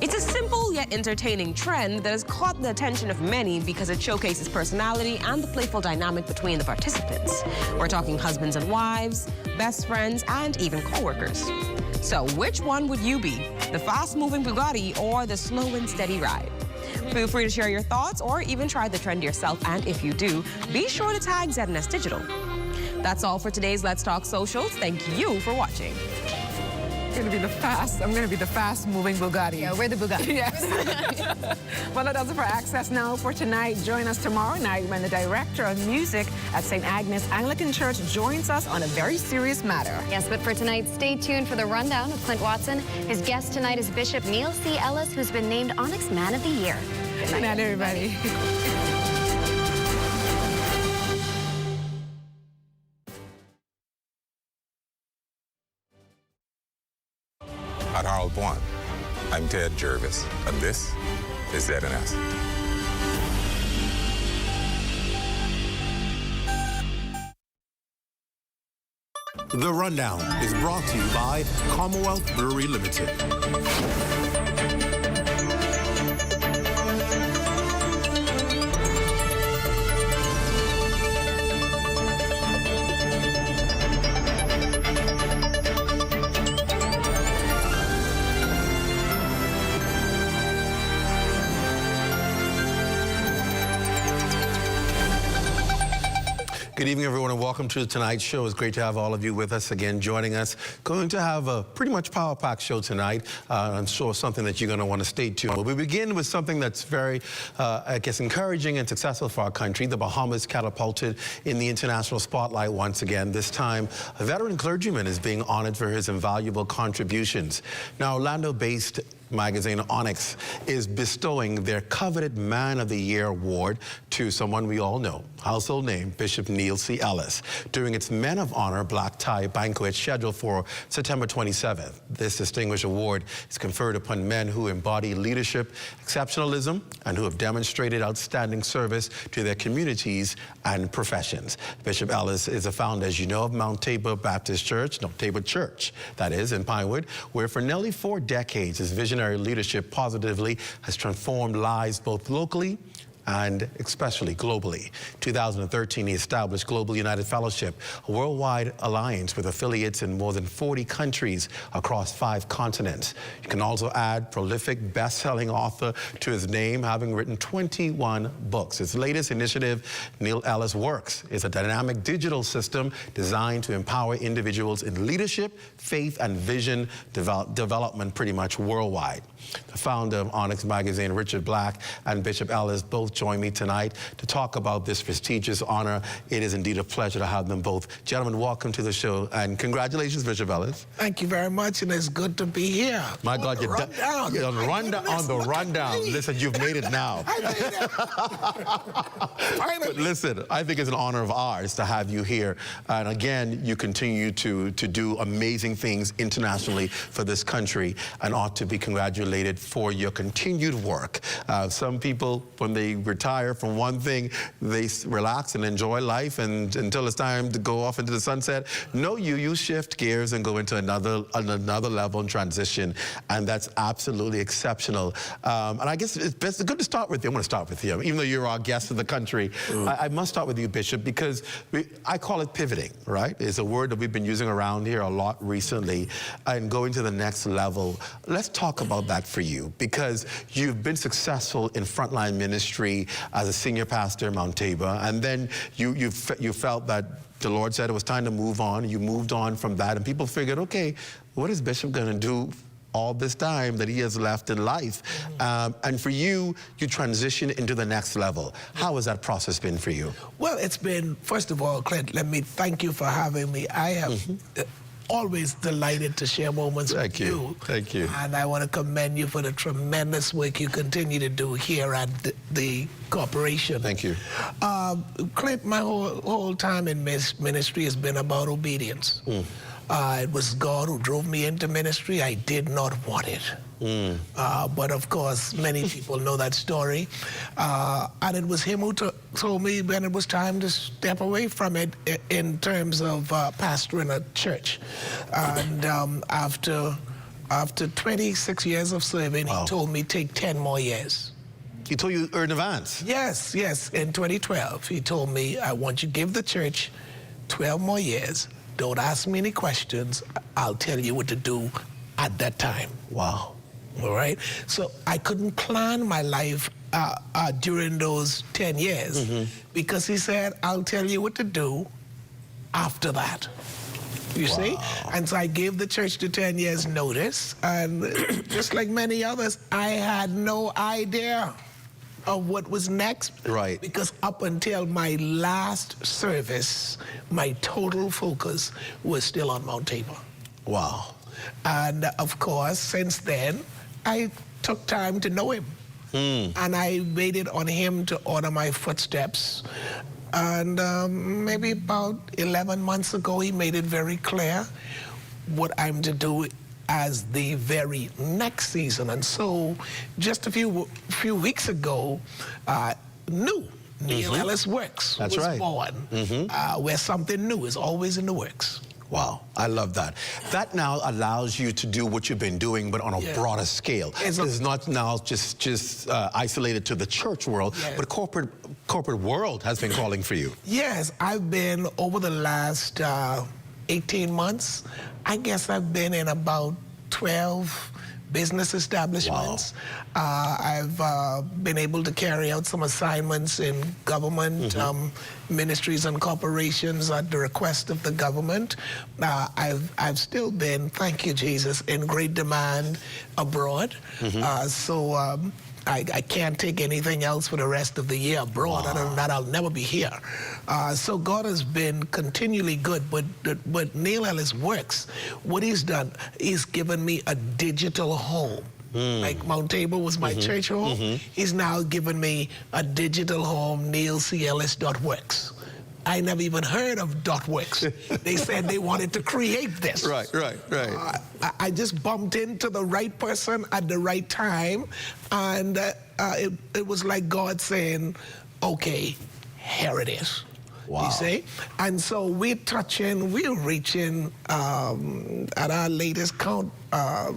It's a simple yet entertaining trend that has caught the attention of many because it showcases personality and the playful dynamic between the participants. We're talking husbands and wives, best friends, and even co-workers. So which one would you be? The fast-moving Bugatti or the slow and steady ride? Feel free to share your thoughts or even try the trend yourself, and if you do, be sure to tag ZNS Digital. That's all for today's Let's Talk Socials. Thank you for watching. I'm gonna be the fast-moving Bugatti. Yeah, we're the Bugatti. Yes. Well, that does it for Access Now for tonight. Join us tomorrow night when the director of music at St. Agnes Anglican Church joins us on a very serious matter. Yes, but for tonight, stay tuned for the rundown of Clint Watson. His guest tonight is Bishop Neil C. Ellis, who's been named Onyx Man of the Year. Good night, everybody. At Harold One, I'm Ted Jervis, and this is ZNS. The Rundown is brought to you by Commonwealth Brewery Limited. Good evening, everyone, and welcome to tonight's show. It's great to have all of you with us again, joining us. Going to have a pretty much power-packed show tonight. I'm sure something that you're going to want to stay tuned. But we begin with something that's very, I guess, encouraging and successful for our country. The Bahamas catapulted in the international spotlight once again. This time, a veteran clergyman is being honored for his invaluable contributions. Now, Orlando-based magazine Onyx is bestowing their coveted Man of the Year award to someone we all know, household name Bishop Neil C. Ellis, during its Men of Honor black tie banquet scheduled for September 27th. This distinguished award is conferred upon men who embody leadership, exceptionalism, and who have demonstrated outstanding service to their communities and professions. Bishop Ellis is a founder, as you know, of Mount Tabor Baptist Church, Tabor Church, that is, in Pinewood, where for nearly 4 decades his visionary leadership positively has transformed lives both locally and especially globally. 2013, he established Global United Fellowship, a worldwide alliance with affiliates in more than 40 countries across 5 continents. You can also add prolific best-selling author to his name, having written 21 books. His latest initiative, Neil Ellis Works, is a dynamic digital system designed to empower individuals in leadership, faith, and vision development pretty much worldwide. The founder of Onyx Magazine, Richard Black, and Bishop Ellis both join me tonight to talk about this prestigious honor. It is indeed a pleasure to have them both. Gentlemen, welcome to the show, and congratulations, Bishop Ellis. Thank you very much, and it's good to be here. My God, you're on the rundown. Listen, you've made it now. I made it. But listen, I think it's an honor of ours to have you here. And again, you continue to do amazing things internationally for this country and ought to be congratulated for your continued work. Some people, when they retire from one thing, they relax and enjoy life and until it's time to go off into the sunset. No, you shift gears and go into another level and transition, and that's absolutely exceptional. And I guess it's good to start with you. I'm going to start with you, even though you're our guest of the country. I must start with you, Bishop, because I call it pivoting, right? It's a word that we've been using around here a lot recently, and going to the next level. Let's talk about that for you, because you've been successful in frontline ministry as a senior pastor in Mount Tabor, and then you felt that the Lord said it was time to move on. You moved on from that, and people figured, okay, what is Bishop going to do all this time that he has left in life? And for you, you transition into the next level. How has that process been for you? Well, it's been, first of all, Clint, let me thank you for having me. I have always delighted to share moments with you. Thank you. And I want to commend you for the tremendous work you continue to do here at the corporation. Thank you. Clint, my whole time in ministry has been about obedience. It was God who drove me into ministry. I did not want it. But of course, many people know that story. And it was him who told me when it was time to step away from it in terms of pastoring a church. And after 26 years of serving, he told me take 10 more years. He told you in advance? Yes. In 2012, he told me, I want you to give the church 12 more years. Don't ask me any questions. I'll tell you what to do at that time. Wow. All right? So I couldn't plan my life during those 10 years because he said, I'll tell you what to do after that. You see? And so I gave the church the 10 years notice, and just like many others, I had no idea of what was next. Right. Because up until my last service, my total focus was still on Mount Tabor. Wow. And of course, since then, I took time to know him. And I waited on him to order my footsteps. And maybe about 11 months ago, he made it very clear what I'm to do as the very next season. And so just a few weeks ago, Neil Ellis Works was born, where something new is always in the works. Wow, I love that. That now allows you to do what you've been doing, but on a broader scale. It's not now just isolated to the church world, but corporate world has been calling for you. Yes, I've been, over the last 18 months, I guess I've been in about 12 business establishments. I've been able to carry out some assignments in government, ministries and corporations at the request of the government. I've still been, thank you, Jesus, in great demand abroad. I can't take anything else for the rest of the year abroad. Other than that, I'll never be here. So God has been continually good, but Neil Ellis Works, what he's done, he's given me a digital home. Like Mount Tabor was my church home. He's now given me a digital home, neilcellis.works. I never even heard of .works. They said they wanted to create this. Right. I just bumped into the right person at the right time, and it was like God saying, okay, here it is. Wow. You see? And so we're reaching, at our latest count,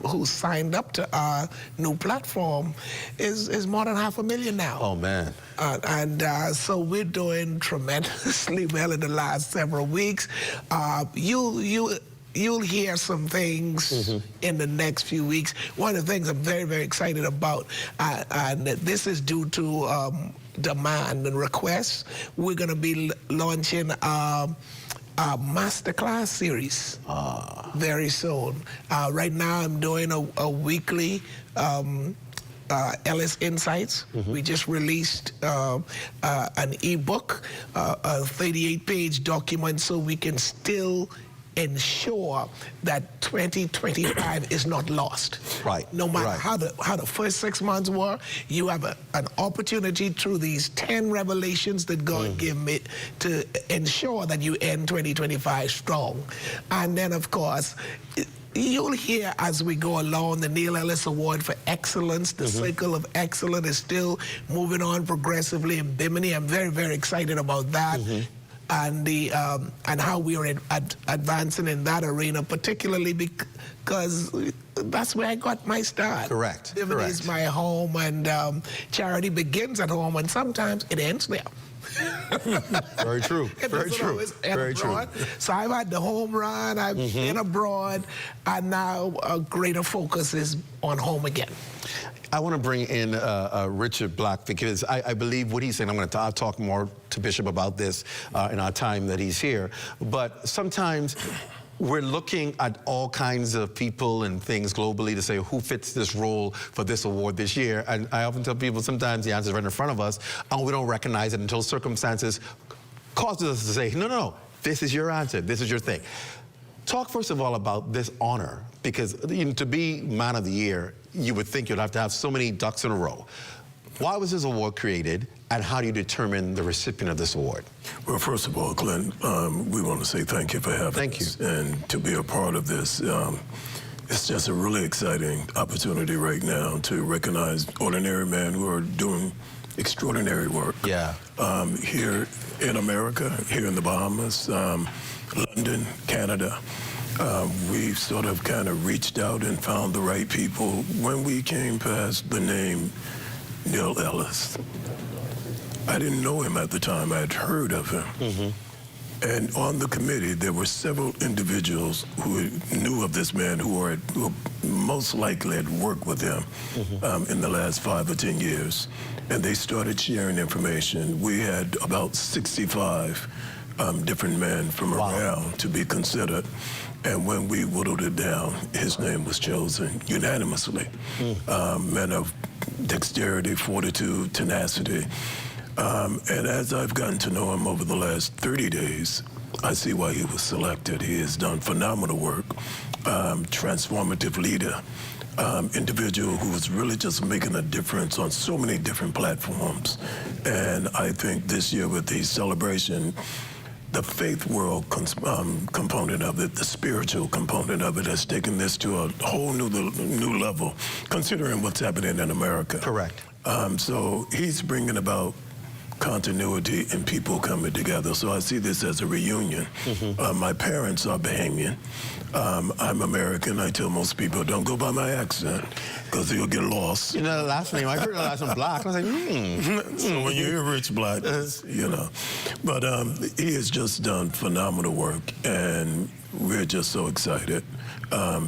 who signed up to our new platform is more than 500,000 now. Oh, man. So we're doing tremendously well in the last several weeks. You'll hear some things in the next few weeks. One of the things I'm very, very excited about, and this is due to demand and requests, we're going to be launching a masterclass series very soon. Right now I'm doing a weekly Ellis Insights. We just released an ebook, a 38-page document, so we can still ensure that 2025 is not lost. Right. No matter how the first 6 months were, you have an opportunity through these 10 revelations that God gave me to ensure that you end 2025 strong. And then, of course, you'll hear as we go along the Neil Ellis Award for Excellence. The Circle of Excellence is still moving on progressively in Bimini. I'm very, very excited about that. And and how we are advancing in that arena, particularly because that's where I got my start. Correct. Bimini is my home, and charity begins at home, and sometimes it ends there. Very true. Very true. Very true. So I've had the home run, I've been abroad, and now a greater focus is on home again. I want to bring in Richard Black, because I believe what he's saying, I'll talk more to Bishop about this in our time that he's here, but sometimes we're looking at all kinds of people and things globally to say who fits this role for this award this year, and I often tell people sometimes the answer is right in front of us, and we don't recognize it until circumstances causes us to say, no, this is your answer, this is your thing. Talk first of all about this honor, because to be Man of the Year, you would think you'd have to have so many ducks in a row. Why was this award created, and how do you determine the recipient of this award? Well, first of all, Clint, we want to say thank you for having us. And to be a part of this, it's just a really exciting opportunity right now to recognize ordinary men who are doing extraordinary work. Yeah. Here in America, here in the Bahamas, London, Canada. We sort of kind of reached out and found the right people. When we came past the name Neil Ellis, I didn't know him at the time. I had heard of him. And on the committee, there were several individuals who knew of this man who most likely had worked with him in the last 5 or 10 years. And they started sharing information. We had about 65 different men from around to be considered. And when we whittled it down, his name was chosen unanimously. Men of dexterity, fortitude, tenacity. And as I've gotten to know him over the last 30 days, I see why he was selected. He has done phenomenal work, transformative leader, individual who was really just making a difference on so many different platforms. And I think this year with the celebration, the faith world component of it, the spiritual component of it, has taken this to a whole new level, considering what's happening in America. Correct. So he's bringing about continuity and people coming together. So I see this as a reunion. My parents are Bahamian. I'm American. I tell most people, don't go by my accent, because you'll get lost. You know the last name, I heard the last name Black. I was like, So when you hear Rich Black, you know. But he has just done phenomenal work, and we're just so excited.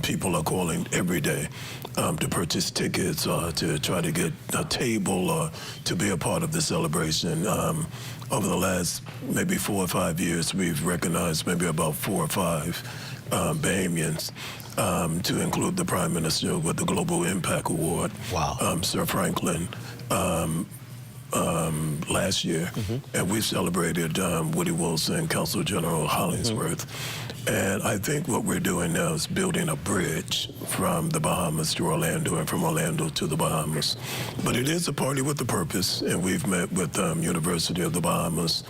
People are calling every day to purchase tickets or to try to get a table or to be a part of the celebration. Over the last maybe 4 or 5 years, we've recognized maybe about 4 or 5 Bahamians, to include the Prime Minister with the Global Impact Award. Wow. Sir Franklin last year, and we celebrated Woody Wilson, Consul General Hollingsworth. And I think what we're doing now is building a bridge from the Bahamas to Orlando and from Orlando to the Bahamas. But it is a party with a purpose, and we've met with University of the Bahamas,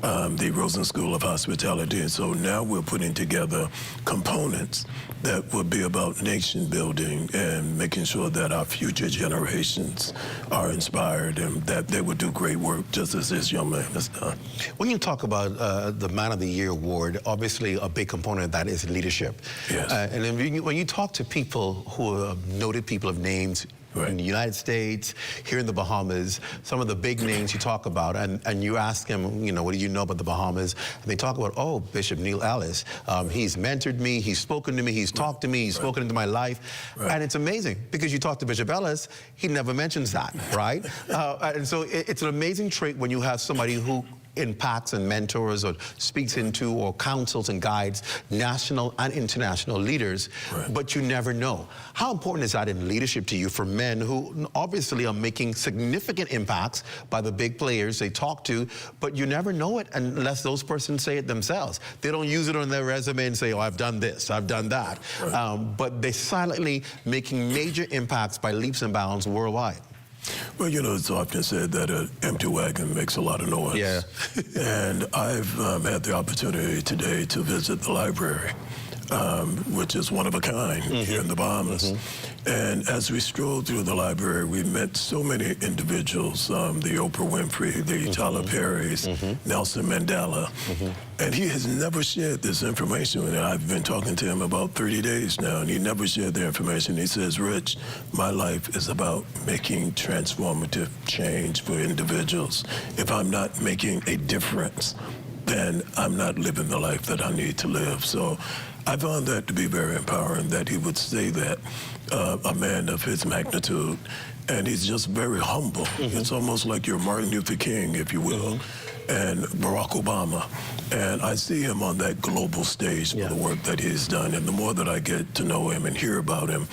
the Rosen School of Hospitality, and so now we're putting together components that will be about nation building and making sure that our future generations are inspired and that they will would do great work, just as this young man has done. When you talk about the Man of the Year award, obviously a big component of that is leadership. Yes. And then when you talk to people who are noted people of names, in the United States, here in the Bahamas, some of the big names you talk about, and you ask them, you know, what do you know about the Bahamas? And they talk about, oh, Bishop Neil Ellis. He's mentored me, he's spoken to me, he's talked to me, he's spoken into my life. And it's amazing, because you talk to Bishop Ellis, he never mentions that, right? And so it's an amazing trait when you have somebody who impacts and mentors or speaks into or counsels and guides national and international leaders, but you never know. How important is that in leadership to you for men who obviously are making significant impacts by the big players they talk to, but you never know it unless those persons say it themselves. They don't use it on their resume and say, oh, I've done this, I've done that. But they're silently making major impacts by leaps and bounds worldwide. Well, you know, it's often said that an empty wagon makes a lot of noise. Yeah. And I've had the opportunity today to visit the library, which is one of a kind here in the Bahamas. And as we strolled through the library, we met so many individuals, the Oprah Winfrey, the Tyler Perrys, Nelson Mandela. And he has never shared this information. And I've been talking to him about 30 days now, and he never shared the information. He says, Rich, my life is about making transformative change for individuals. If I'm not making a difference, then I'm not living the life that I need to live. So I found that to be very empowering, that he would say that, a man of his magnitude, and he's just very humble. It's almost like you're Martin Luther King, if you will, and Barack Obama. And I see him on that global stage for the work that he's done. And the more that I get to know him and hear about him,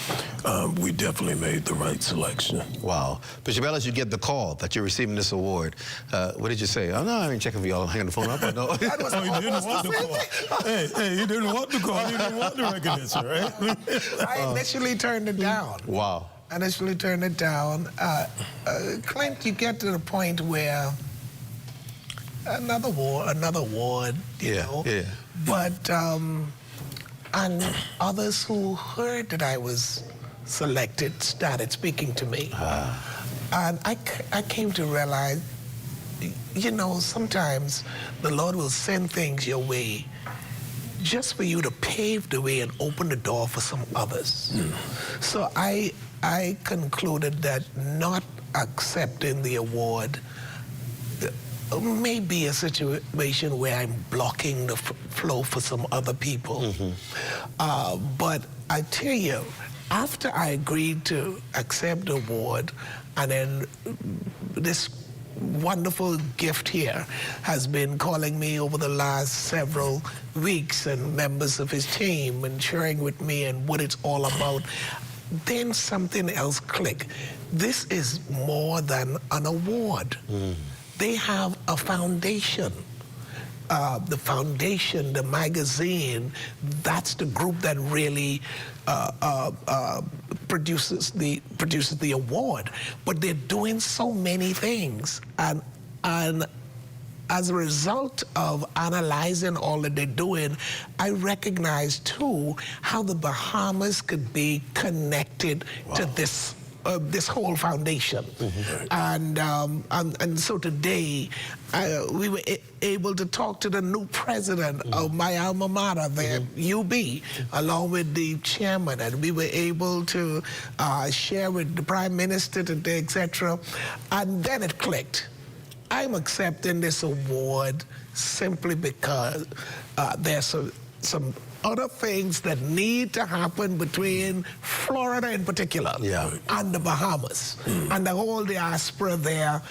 we definitely made the right selection. Wow. Bishop Ellis, you get the call that you're receiving this award. What did you say? Oh, no, I ain't checking for y'all. Hanging the phone up. No. He didn't want the call. Hey, he didn't want the call. He didn't want the recognition, right? I initially turned it down. Wow. I initially turned it down. Clint, you get to the point where another award, you know. Yeah. But and others who heard that I was selected started speaking to me. And I came to realize, you know, sometimes the Lord will send things your way just for you to pave the way and open the door for some others. So I concluded that not accepting the award may be a situation where I'm blocking the flow for some other people. But I tell you, after I agreed to accept the award, and then this wonderful gift here has been calling me over the last several weeks, and members of his team, and sharing with me and what it's all about, then something else clicked. This is more than an award. They have a foundation. The foundation, the magazine, that's the group that really produces the award. But they're doing so many things, and as a result of analyzing all that they're doing, I recognize too how the Bahamas could be connected to this whole foundation. And so today, we were able to talk to the new president of my alma mater there, UB, along with the chairman, and we were able to share with the prime minister today, etc. And then it clicked. I'm accepting this award simply because there's some other things that need to happen between Florida in particular and the Bahamas and the whole diaspora there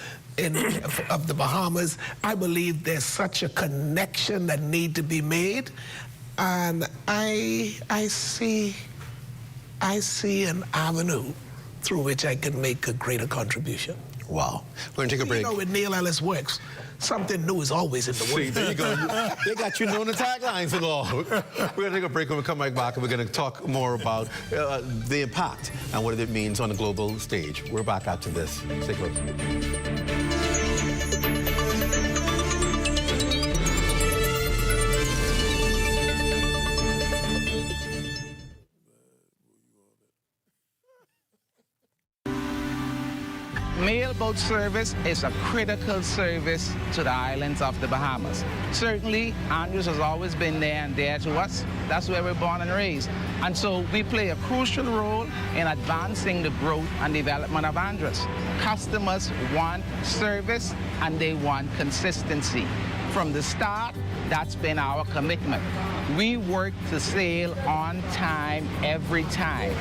of the Bahamas. I believe there's such a connection that need to be made, and I see an avenue through which I can make a greater contribution. Wow. We're going to take a break. You know, with Neil Ellis works, something new is always in the works. There you go. They got you knowing the taglines and all. We're going to take a break. When we come right back, and we're going to talk more about the impact and what it means on the global stage. We're back after this. Stay close. Mailboat service is a critical service to the islands of the Bahamas. Certainly, Andrews has always been there and dear to us. That's where we're born and raised. And so we play a crucial role in advancing the growth and development of Andrews. Customers want service and they want consistency. From the start, that's been our commitment. We work to sail on time every time.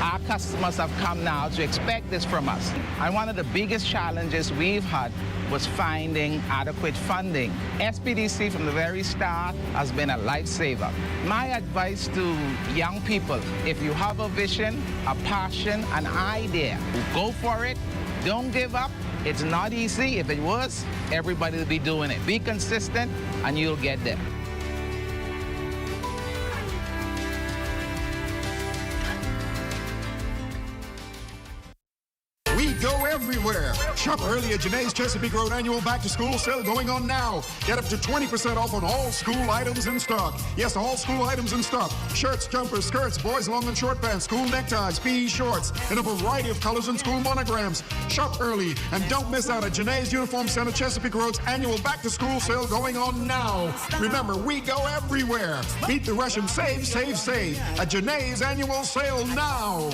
Our customers have come now to expect this from us. And one of the biggest challenges we've had was finding adequate funding. SPDC from the very start has been a lifesaver. My advice to young people, if you have a vision, a passion, an idea, go for it. Don't give up. It's not easy. If it was, everybody would be doing it. Be consistent and you'll get there. We go everywhere. Shop early at Janae's Chesapeake Road annual back-to-school sale going on now. Get up to 20% off on all school items in stock. Yes, all school items in stock. Shirts, jumpers, skirts, boys' long and short pants, school neckties, PE shorts, in a variety of colors and school monograms. Shop early and don't miss out at Janae's Uniform Center Chesapeake Road's annual back-to-school sale going on now. Remember, we go everywhere. Beat the rush and save, save, save at Janae's annual sale now.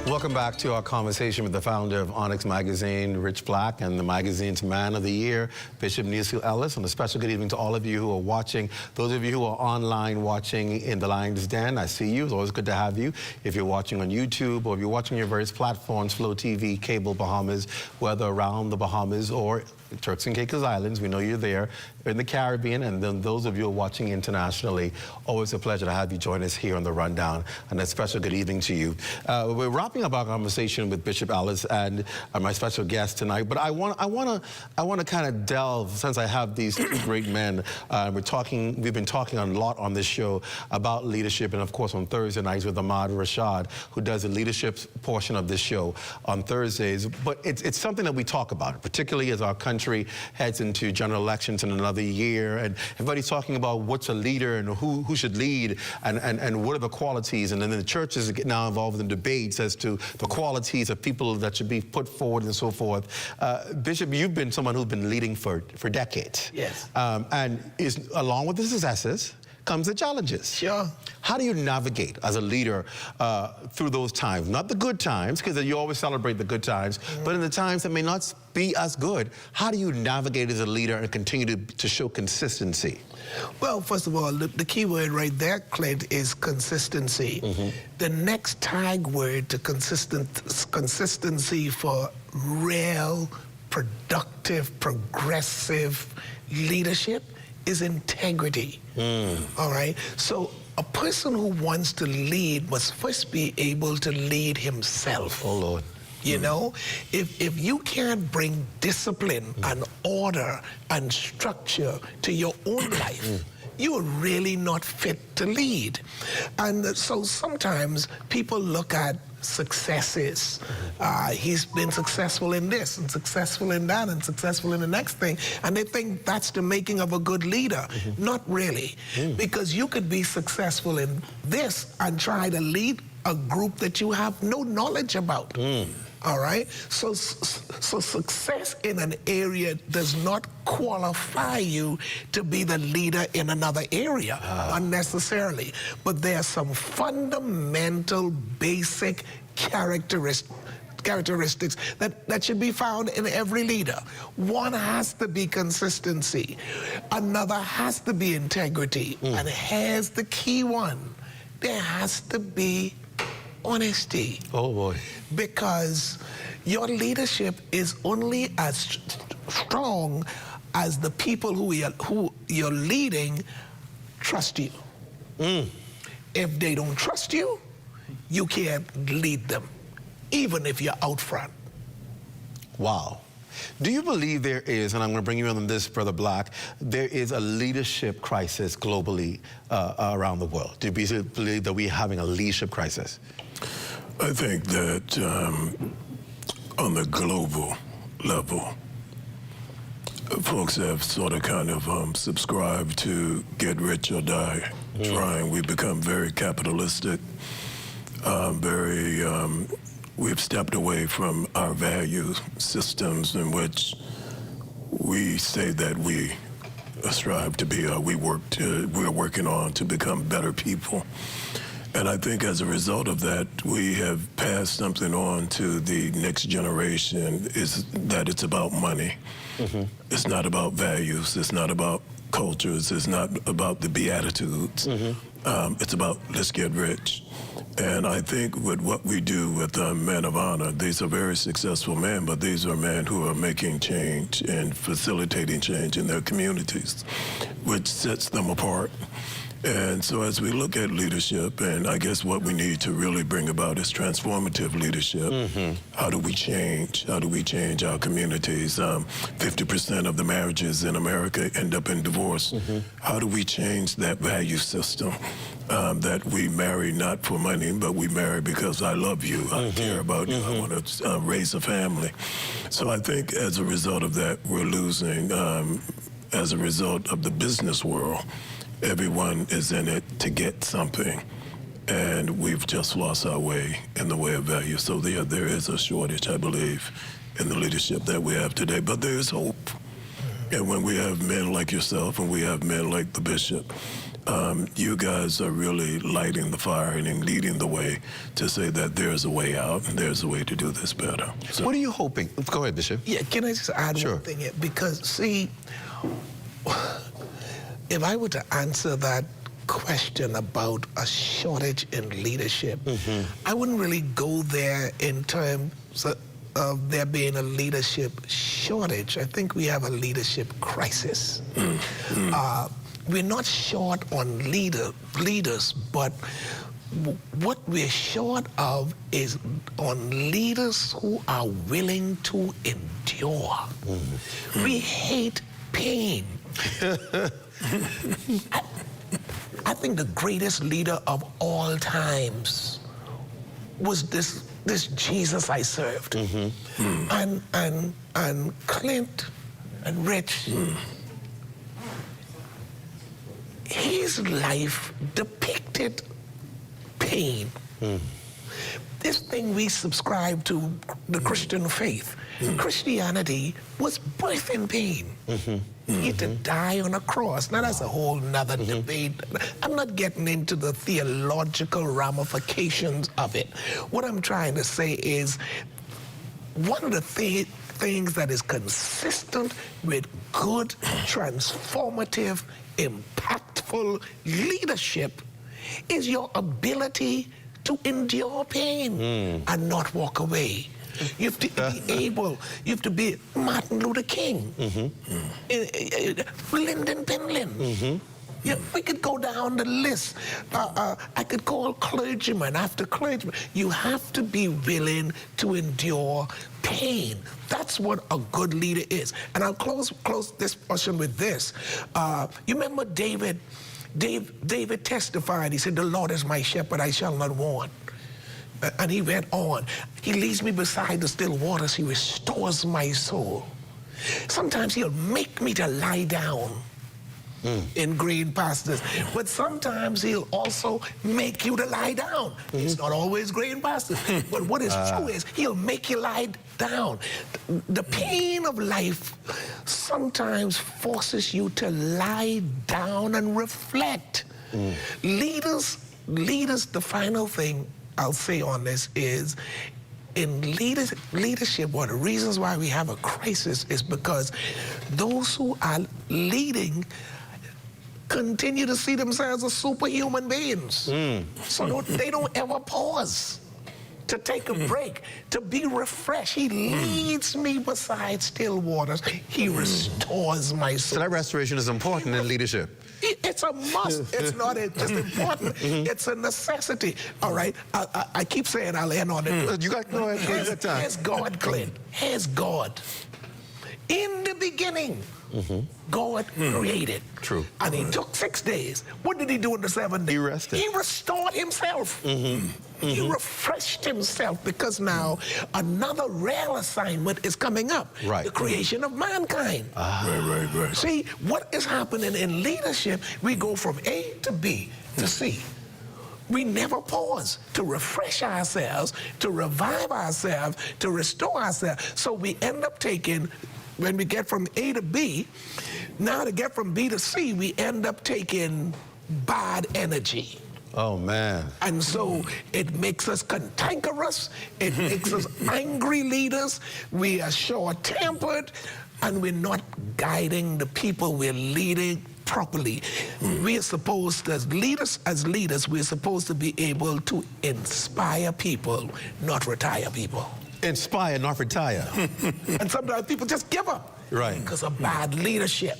Welcome back to our conversation with the founder of Onyx Magazine, Rich Black, and the magazine's Man of the Year, Bishop Neil Ellis. And a special good evening to all of you who are watching. Those of you who are online watching in the Lion's Den, I see you. It's always good to have you. If you're watching on YouTube or if you're watching your various platforms, Flow TV, Cable Bahamas, whether around the Bahamas or Turks and Caicos Islands, we know you're there, in the Caribbean, and then those of you who are watching internationally, always a pleasure to have you join us here on The Rundown, and a special good evening to you. We're wrapping up our conversation with Bishop Ellis and my special guest tonight, but I want to kind of delve, since I have these two great men, we've been talking a lot on this show about leadership, and of course on Thursday nights with Ahmad Rashad, who does the leadership portion of this show on Thursdays, but it's something that we talk about, particularly as our country heads into general elections in another year, and everybody's talking about what's a leader and who should lead and what are the qualities, and then the churches get now involved in debates as to the qualities of people that should be put forward and so forth. Bishop, you've been someone who's been leading for decades. Yes. And along with the successes comes the challenges. Sure. How do you navigate as a leader through those times? Not the good times, because you always celebrate the good times, but in the times that may not be as good, how do you navigate as a leader and continue to show consistency? Well, first of all, the key word right there, Clint, is consistency. The next tag word to consistency for real, productive, progressive leadership is integrity. All right? So a person who wants to lead must first be able to lead himself. Oh, Lord. You know, if you can't bring discipline and order and structure to your own life, you are really not fit to lead. And so sometimes people look at successes. He's been successful in this and successful in that and successful in the next thing, and they think that's the making of a good leader. Not really, because you could be successful in this and try to lead a group that you have no knowledge about. All right? So success in an area does not qualify you to be the leader in another area, unnecessarily. But there are some fundamental, basic characteristics that should be found in every leader. One has to be consistency. Another has to be integrity. And here's the key one. There has to be honesty. Oh, boy. Because your leadership is only as strong as the people who you're leading trust you. If they don't trust you, you can't lead them, even if you're out front. Wow. Do you believe there is, and I'm going to bring you in on this, Brother Black, there is a leadership crisis globally around the world? Do you believe that we're having a leadership crisis? I think that on the global level, folks have sort of kind of subscribed to get rich or die trying. We've become very capitalistic, we've stepped away from our value systems in which we say that we strive to be, we're working on to become better people. And I think as a result of that, we have passed something on to the next generation, is that it's about money. It's not about values. It's not about cultures. It's not about the Beatitudes. It's about let's get rich. And I think with what we do with Men of Honor, these are very successful men, but these are men who are making change and facilitating change in their communities, which sets them apart. And so as we look at leadership, and I guess what we need to really bring about is transformative leadership. How do we change? How do we change our communities? 50% of the marriages in America end up in divorce. How do we change that value system? That we marry not for money, but we marry because I love you, I care about you, I want to raise a family. So I think as a result of that, we're losing, as a result of the business world, everyone is in it to get something, and we've just lost our way in the way of value. So there is a shortage, I believe, in the leadership that we have today, but there is hope. And when we have men like yourself and we have men like the bishop, you guys are really lighting the fire and leading the way to say that there's a way out and there's a way to do this better. So, what are you hoping? Go ahead, Bishop. Yeah, can I just add one thing here? Because, see, if I were to answer that question about a shortage in leadership, I wouldn't really go there in terms of there being a leadership shortage. I think we have a leadership crisis. We're not short on leaders, but what we're short of is on leaders who are willing to endure. We hate pain. I think the greatest leader of all times was this Jesus I served. And Clint and Rich, his life depicted pain. This thing we subscribe to, the Christian faith, Christianity was birthed in pain. He had to die on a cross. Now that's a whole nother debate. I'm not getting into the theological ramifications of it. What I'm trying to say is one of the things that is consistent with good, transformative, impactful leadership is your ability to endure pain and not walk away. You have to be able, you have to be Martin Luther King, Lyndon Penland. Yeah, we could go down the list. I could call clergyman after clergyman. You have to be willing to endure pain. That's what a good leader is. And I'll close this portion with this. You remember David testified. He said, "The Lord is my shepherd, I shall not want." And he went on. He leads me beside the still waters. He restores my soul. Sometimes he'll make me to lie down in green pastures. But sometimes he'll also make you to lie down. It's not always green pastures. But what is true is he'll make you lie down. The pain of life sometimes forces you to lie down and reflect. Leaders, the final thing I'll say on this is, in leadership, one of the reasons why we have a crisis is because those who are leading continue to see themselves as superhuman beings. So they don't ever pause to take a break, to be refreshed. He leads me beside still waters. He restores my soul. So that restoration is important in leadership. It's a must. It's not just important. It's a necessity. All right. I keep saying I'll end on it. You got no time. Here's God, Clint. Here's God. In the beginning, God created. True. And he took 6 days. What did he do in the 7th day? He rested. He restored himself. He refreshed himself because now another real assignment is coming up. Right. The creation of mankind. Right. See, what is happening in leadership, we go from A to B to C. We never pause to refresh ourselves, to revive ourselves, to restore ourselves. So we end up taking, when we get from A to B, now to get from B to C, we end up taking bad energy. Oh, man. And so it makes us cantankerous, it makes us angry leaders, we are short-tempered, and we're not guiding the people we're leading properly. We are supposed to, as leaders, we're supposed to be able to inspire people, not retire people. Inspire, not retire. And sometimes people just give up. Right. Because of bad leadership.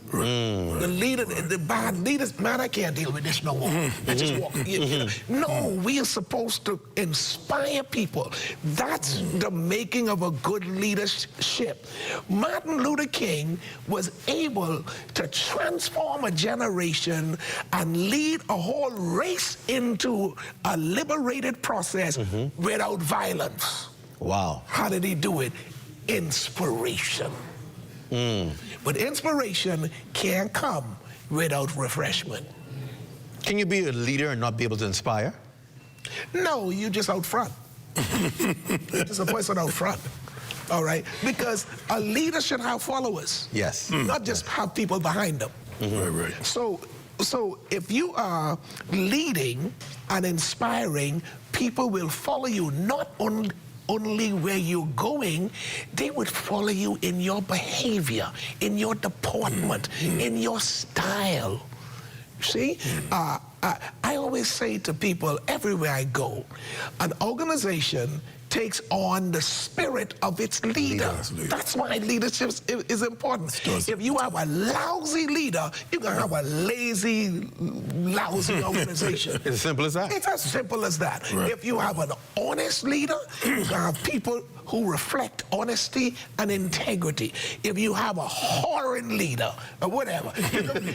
The bad leaders, man, I can't deal with this no more. I just walk. No, we are supposed to inspire people. That's the making of a good leadership. Martin Luther King was able to transform a generation and lead a whole race into a liberated process without violence. Wow. How did he do it? Inspiration. But inspiration can't come without refreshment. Can you be a leader and not be able to inspire? No, you just out front. Just a person out front. All right? Because a leader should have followers. Yes. Not just have people behind them. Right. So if you are leading and inspiring, people will follow you, not only where you're going, they would follow you in your behavior, in your deportment, in your style. See? I always say to people everywhere I go, an organization takes on the spirit of its leader. That's why leadership is important. If you have a lousy leader, you're going to have a lazy, lousy organization. It's as simple as that. It's as simple as that. Right. If you have an honest leader, you're going to have people who reflect honesty and integrity. If you have a whoring leader or whatever,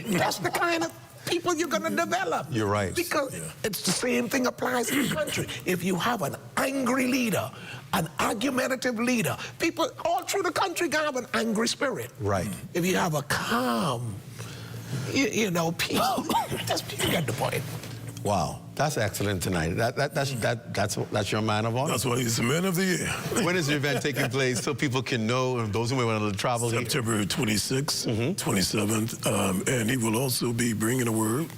that's the kind of people you're going to develop. You're right. Because it's the same thing applies in the country. If you have an angry leader, an argumentative leader, people all through the country can have an angry spirit. Right. If you have a calm, you know, peace, you get the point. Wow, that's excellent tonight. That's your man of honor. That's why he's the man of the year. When is the event taking place so people can know, and those who may want to travel here? September 26th, 27th, and he will also be bringing a word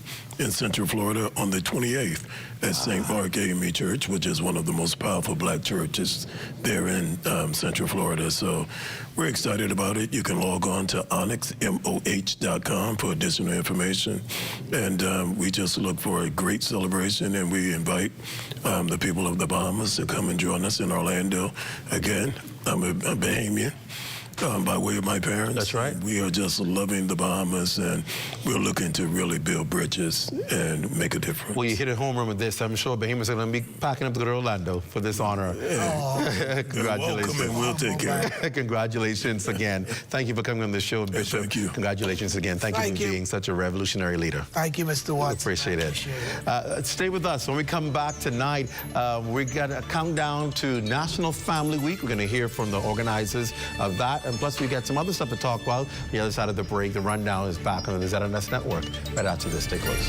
in Central Florida on the 28th at St. Mark AME Church, which is one of the most powerful black churches there in Central Florida. So we're excited about it. You can log on to onyxmoh.com for additional information. And we just look for a great celebration, and we invite the people of the Bahamas to come and join us in Orlando. Again, I'm a Bahamian. By way of my parents. That's right. We are just loving the Bahamas, and we're looking to really build bridges and make a difference. Well, you hit a home run with this. I'm sure Bahamians are going to be packing up to go to Orlando for this honor. Yeah. Congratulations. Welcome, and we'll take care. Congratulations again. Thank you for coming on the show, Bishop. Thank you. Congratulations again. Thank you for being such a revolutionary leader. Thank you, Mr. Watson. Appreciate it. Stay with us. When we come back tonight, we got a countdown to National Family Week. We're going to hear from the organizers of that. And plus, we got some other stuff to talk about. The other side of the break, the rundown is back on the ZNS Network. Right after this, stay close.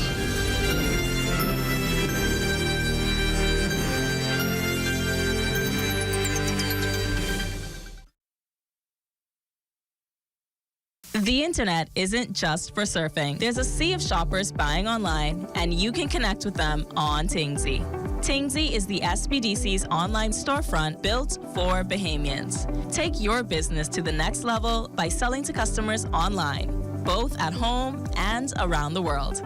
The internet isn't just for surfing. There's a sea of shoppers buying online, and you can connect with them on Tingsy. Tingsy is the SBDC's online storefront built for Bahamians. Take your business to the next level by selling to customers online, both at home and around the world.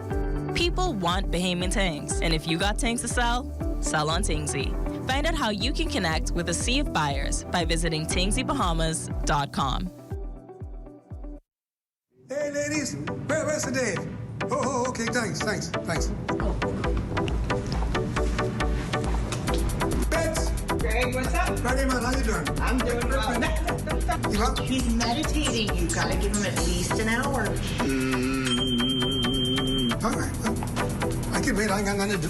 People want Bahamian things, and if you got things to sell, sell on Tingsy. Find out how you can connect with a sea of buyers by visiting tingsybahamas.com. Hey, ladies, where's the Dave? Oh, okay, thanks. Hey, what's up? Ready, man, how you doing? I'm doing well. You Well, he's meditating. You've got to give him at least an hour. All right. Well, I can wait. I ain't got nothing to do.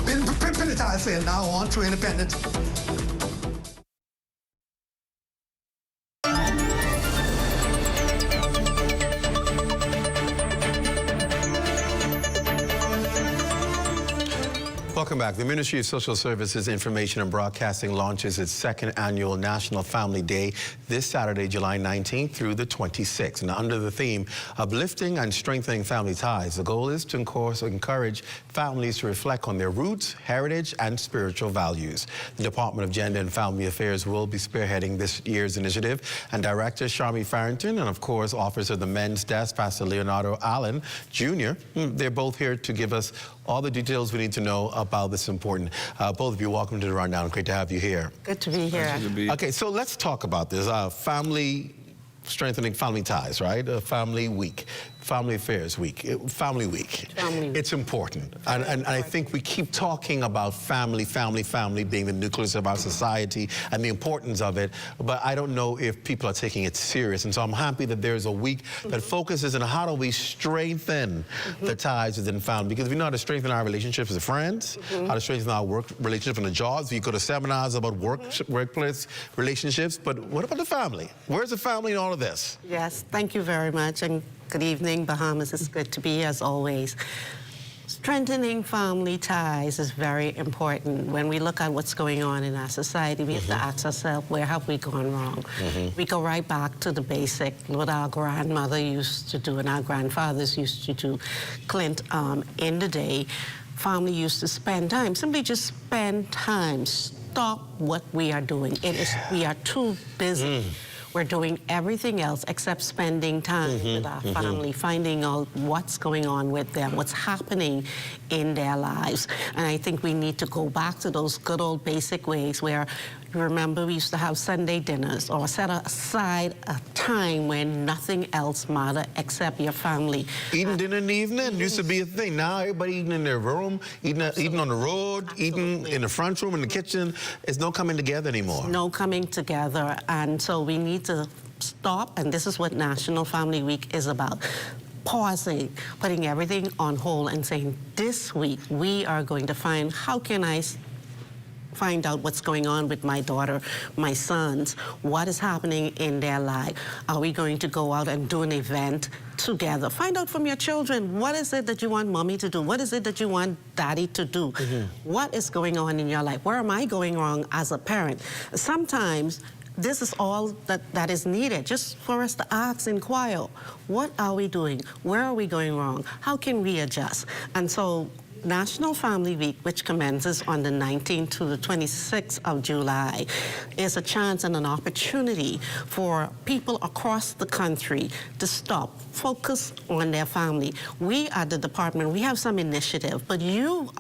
Been penitentiary now on to independence. Welcome back. The Ministry of Social Services, Information and Broadcasting launches its second annual National Family Day this Saturday, July 19th through the 26th. And under the theme, Uplifting and Strengthening Family Ties, the goal is to, of course, encourage families to reflect on their roots, heritage, and spiritual values. The Department of Gender and Family Affairs will be spearheading this year's initiative, and Director Sharmi Farrington and, of course, Officer of the Men's Desk, Pastor Leonardo Allen Jr., they're both here to give us all the details we need to know about this important. Both of you, welcome to the Rundown. Great to have you here. Good to be here. Okay, so let's talk about this. Strengthening family ties, right? Family Week. Family Affairs Week, Family Week. It's important. And I think we keep talking about family being the nucleus of our society and the importance of it, but I don't know if people are taking it serious. And so I'm happy that there's a week that focuses on how do we strengthen the ties within family, because we know how to strengthen our relationships with friends, how to strengthen our work relationship and the jobs. We go to seminars about workplace relationships, but what about the family? Where's the family in all of this? Yes, thank you very much. And good evening, Bahamas. It's good to be, as always. Strengthening family ties is very important. When we look at what's going on in our society, we have to ask ourselves, where have we gone wrong? We go right back to the basic, what our grandmother used to do and our grandfathers used to do. Clint, in the day, family used to spend time, simply just spend time. Stop what we are doing. We are too busy. We're doing everything else except spending time with our family, finding out what's going on with them, what's happening in their lives. And I think we need to go back to those good old basic ways where, you remember, we used to have Sunday dinners or set aside a time when nothing else mattered except your family. Eating dinner in the evening used to be a thing. Now everybody eating in their room, eating on the road, eating in the front room, in the kitchen. It's no coming together anymore. No coming together. And so we need to stop, and this is what National Family Week is about. Pausing, putting everything on hold and saying, this week we are going to find, how can I find out what's going on with my daughter, my sons, what is happening in their life. Are we going to go out and do an event together? Find out from your children, what is it that you want mommy to do? What is it that you want daddy to do? What is going on in your life? Where am I going wrong as a parent? Sometimes this is all that is needed, just for us to ask, inquire, what are we doing? Where are we going wrong? How can we adjust? And so National Family Week, which commences on the 19th to the 26th of July, is a chance and an opportunity for people across the country to stop, focus on their family. We at the department, we have some initiative, but you,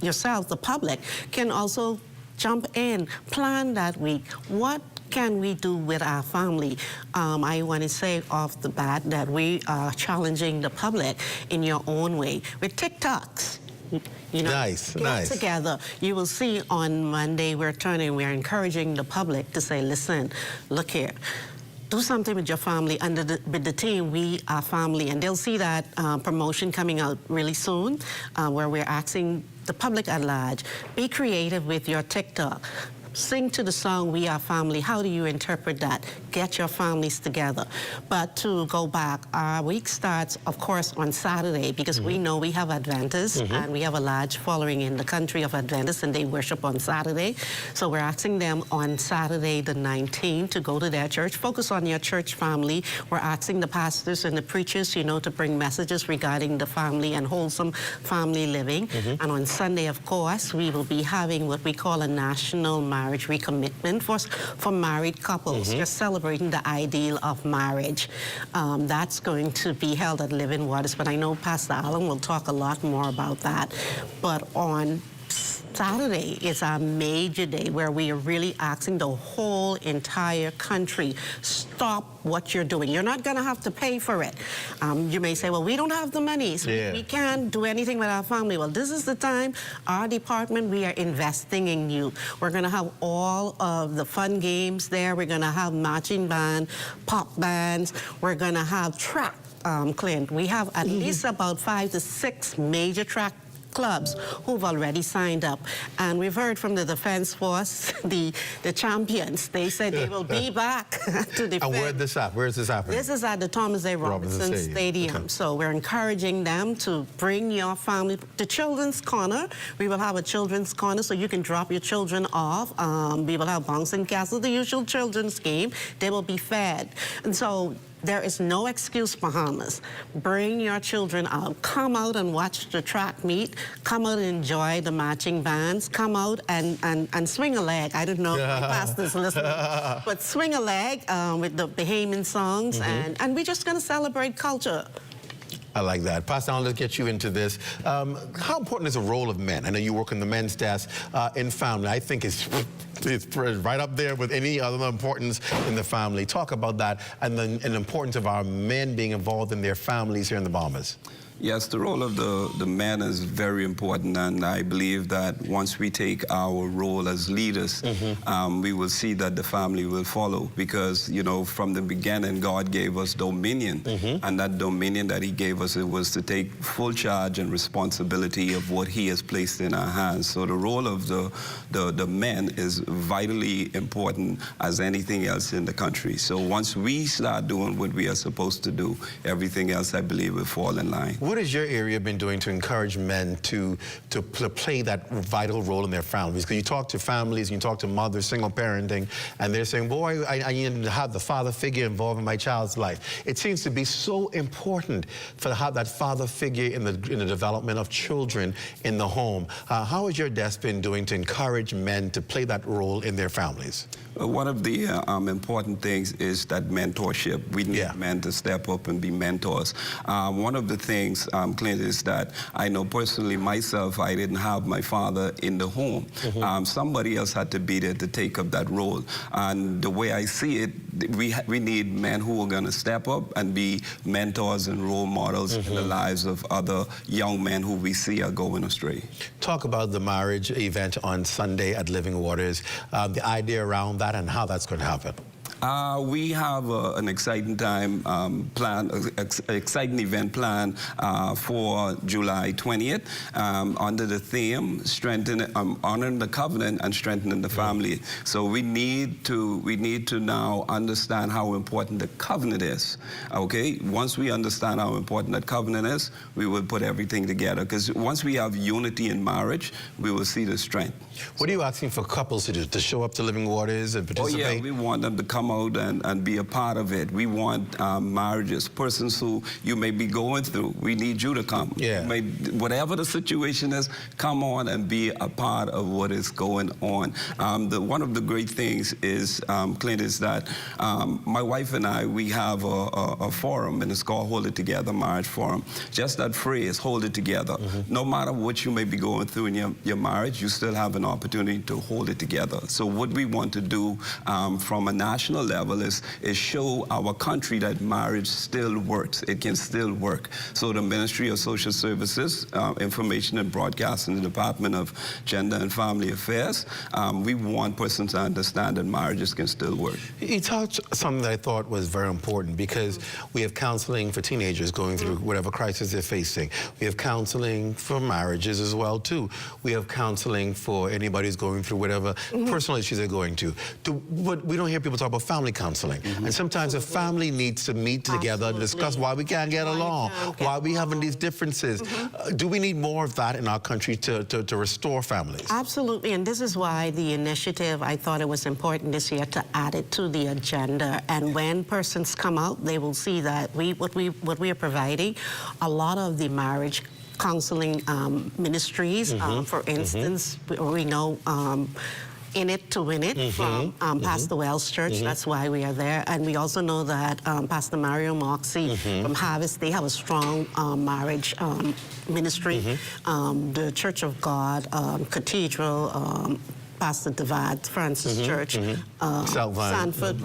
yourself, the public, can also jump in, plan that week. What can we do with our family? I want to say off the bat that we are challenging the public in your own way with TikToks. You know, get together. You will see on Monday we're encouraging the public to say, listen, look here. Do something with your family with the team, We Are Family. And they'll see that promotion coming out really soon, where we're asking the public at large, be creative with your TikTok. Sing to the song, We Are Family. How do you interpret that? Get your families together. But to go back, our week starts, of course, on Saturday, because we know we have Adventists, and we have a large following in the country of Adventists, and they worship on Saturday. So we're asking them on Saturday the 19th to go to their church. Focus on your church family. We're asking the pastors and the preachers, you know, to bring messages regarding the family and wholesome family living. And on Sunday, of course, we will be having what we call a national marriage recommitment for married couples, just celebrating the ideal of marriage. That's going to be held at Living Waters, but I know Pastor Allen will talk a lot more about that. But on Saturday is our major day where we are really asking the whole entire country, stop what you're doing. You're not going to have to pay for it. You may say, well, we don't have the money, so we can't do anything with our family. Well, this is the time, our department, we are investing in you. We're going to have all of the fun games there. We're going to have marching band, pop bands. We're going to have track, Clint. We have at least about 5 to 6 major track clubs who've already signed up. And we've heard from the Defense Force, the champions. They said they will be back to defend. And where is this happening? This is at the Thomas A. Robinson Stadium. Okay. So we're encouraging them to bring your family to Children's Corner. We will have a Children's Corner so you can drop your children off. We will have bouncing castle, the usual children's game. They will be fed. And so there is no excuse, Bahamas. Bring your children out. Come out and watch the track meet. Come out and enjoy the marching bands. Come out and swing a leg. I don't know if my pastor's listening, but swing a leg with the Bahamian songs, and we're just going to celebrate culture. I like that. Pastor, let's get you into this. How important is the role of men? I know you work in the men's desk in family. I think it's right up there with any other importance in the family. Talk about that and the importance of our men being involved in their families here in the Bahamas. Yes, the role of the men is very important, and I believe that once we take our role as leaders, we will see that the family will follow, because, you know, from the beginning, God gave us dominion, and that dominion that he gave us, it was to take full charge and responsibility of what he has placed in our hands. So the role of the men is vitally important as anything else in the country. So once we start doing what we are supposed to do, everything else, I believe, will fall in line. What has your area been doing to encourage men to play that vital role in their families? Because you talk to families, you talk to mothers, single parenting, and they're saying, boy, I need to have the father figure involved in my child's life. It seems to be so important to have that father figure in the development of children in the home. How has your desk been doing to encourage men to play that role in their families? One of the important things is that mentorship. We need men to step up and be mentors. One of the things, Clint, is that I know personally myself, I didn't have my father in the home. Somebody else had to be there to take up that role. And the way I see it, we need men who are going to step up and be mentors and role models in the lives of other young men who we see are going astray. Talk about the marriage event on Sunday at Living Waters, the idea around that and how that's going to happen. We have an exciting time exciting event planned for July 20th under the theme honoring the covenant and strengthening the family. So we need to now understand how important the covenant is. Okay, once we understand how important that covenant is, we will put everything together. Because once we have unity in marriage, we will see the strength. What are you asking for couples to do? To show up to Living Waters and participate? Oh yeah, we want them to come out and be a part of it. We want marriages, persons who you may be going through. We need you to come. Yeah. Whatever the situation is, come on and be a part of what is going on. One of the great things is, Clint, is that my wife and I, we have a forum, and it's called Hold It Together Marriage Forum. Just that phrase, hold it together. No matter what you may be going through in your marriage, you still have an opportunity to hold it together. So what we want to do from a national level is show our country that marriage still works. It can still work. So the Ministry of Social Services, Information and Broadcasting, the Department of Gender and Family Affairs, we want persons to understand that marriages can still work. You touched something that I thought was very important, because we have counseling for teenagers going through whatever crisis they're facing. We have counseling for marriages as well, too. We have counseling for anybody who's going through whatever personal issues they're going to. But we don't hear people talk about family counseling. And sometimes a family needs to meet together to discuss why we can't get along, why we having these differences. Do we need more of that in our country to restore families? Absolutely, and this is why the initiative, I thought it was important this year to add it to the agenda. And when persons come out, they will see that what we are providing, a lot of the marriage counseling ministries, for instance, we know In It to Win It from Pastor Wells Church. That's why we are there. And we also know that Pastor Mario Moxie from Harvest, they have a strong marriage ministry. The Church of God Cathedral, Pastor Devad Francis Church, Sanford,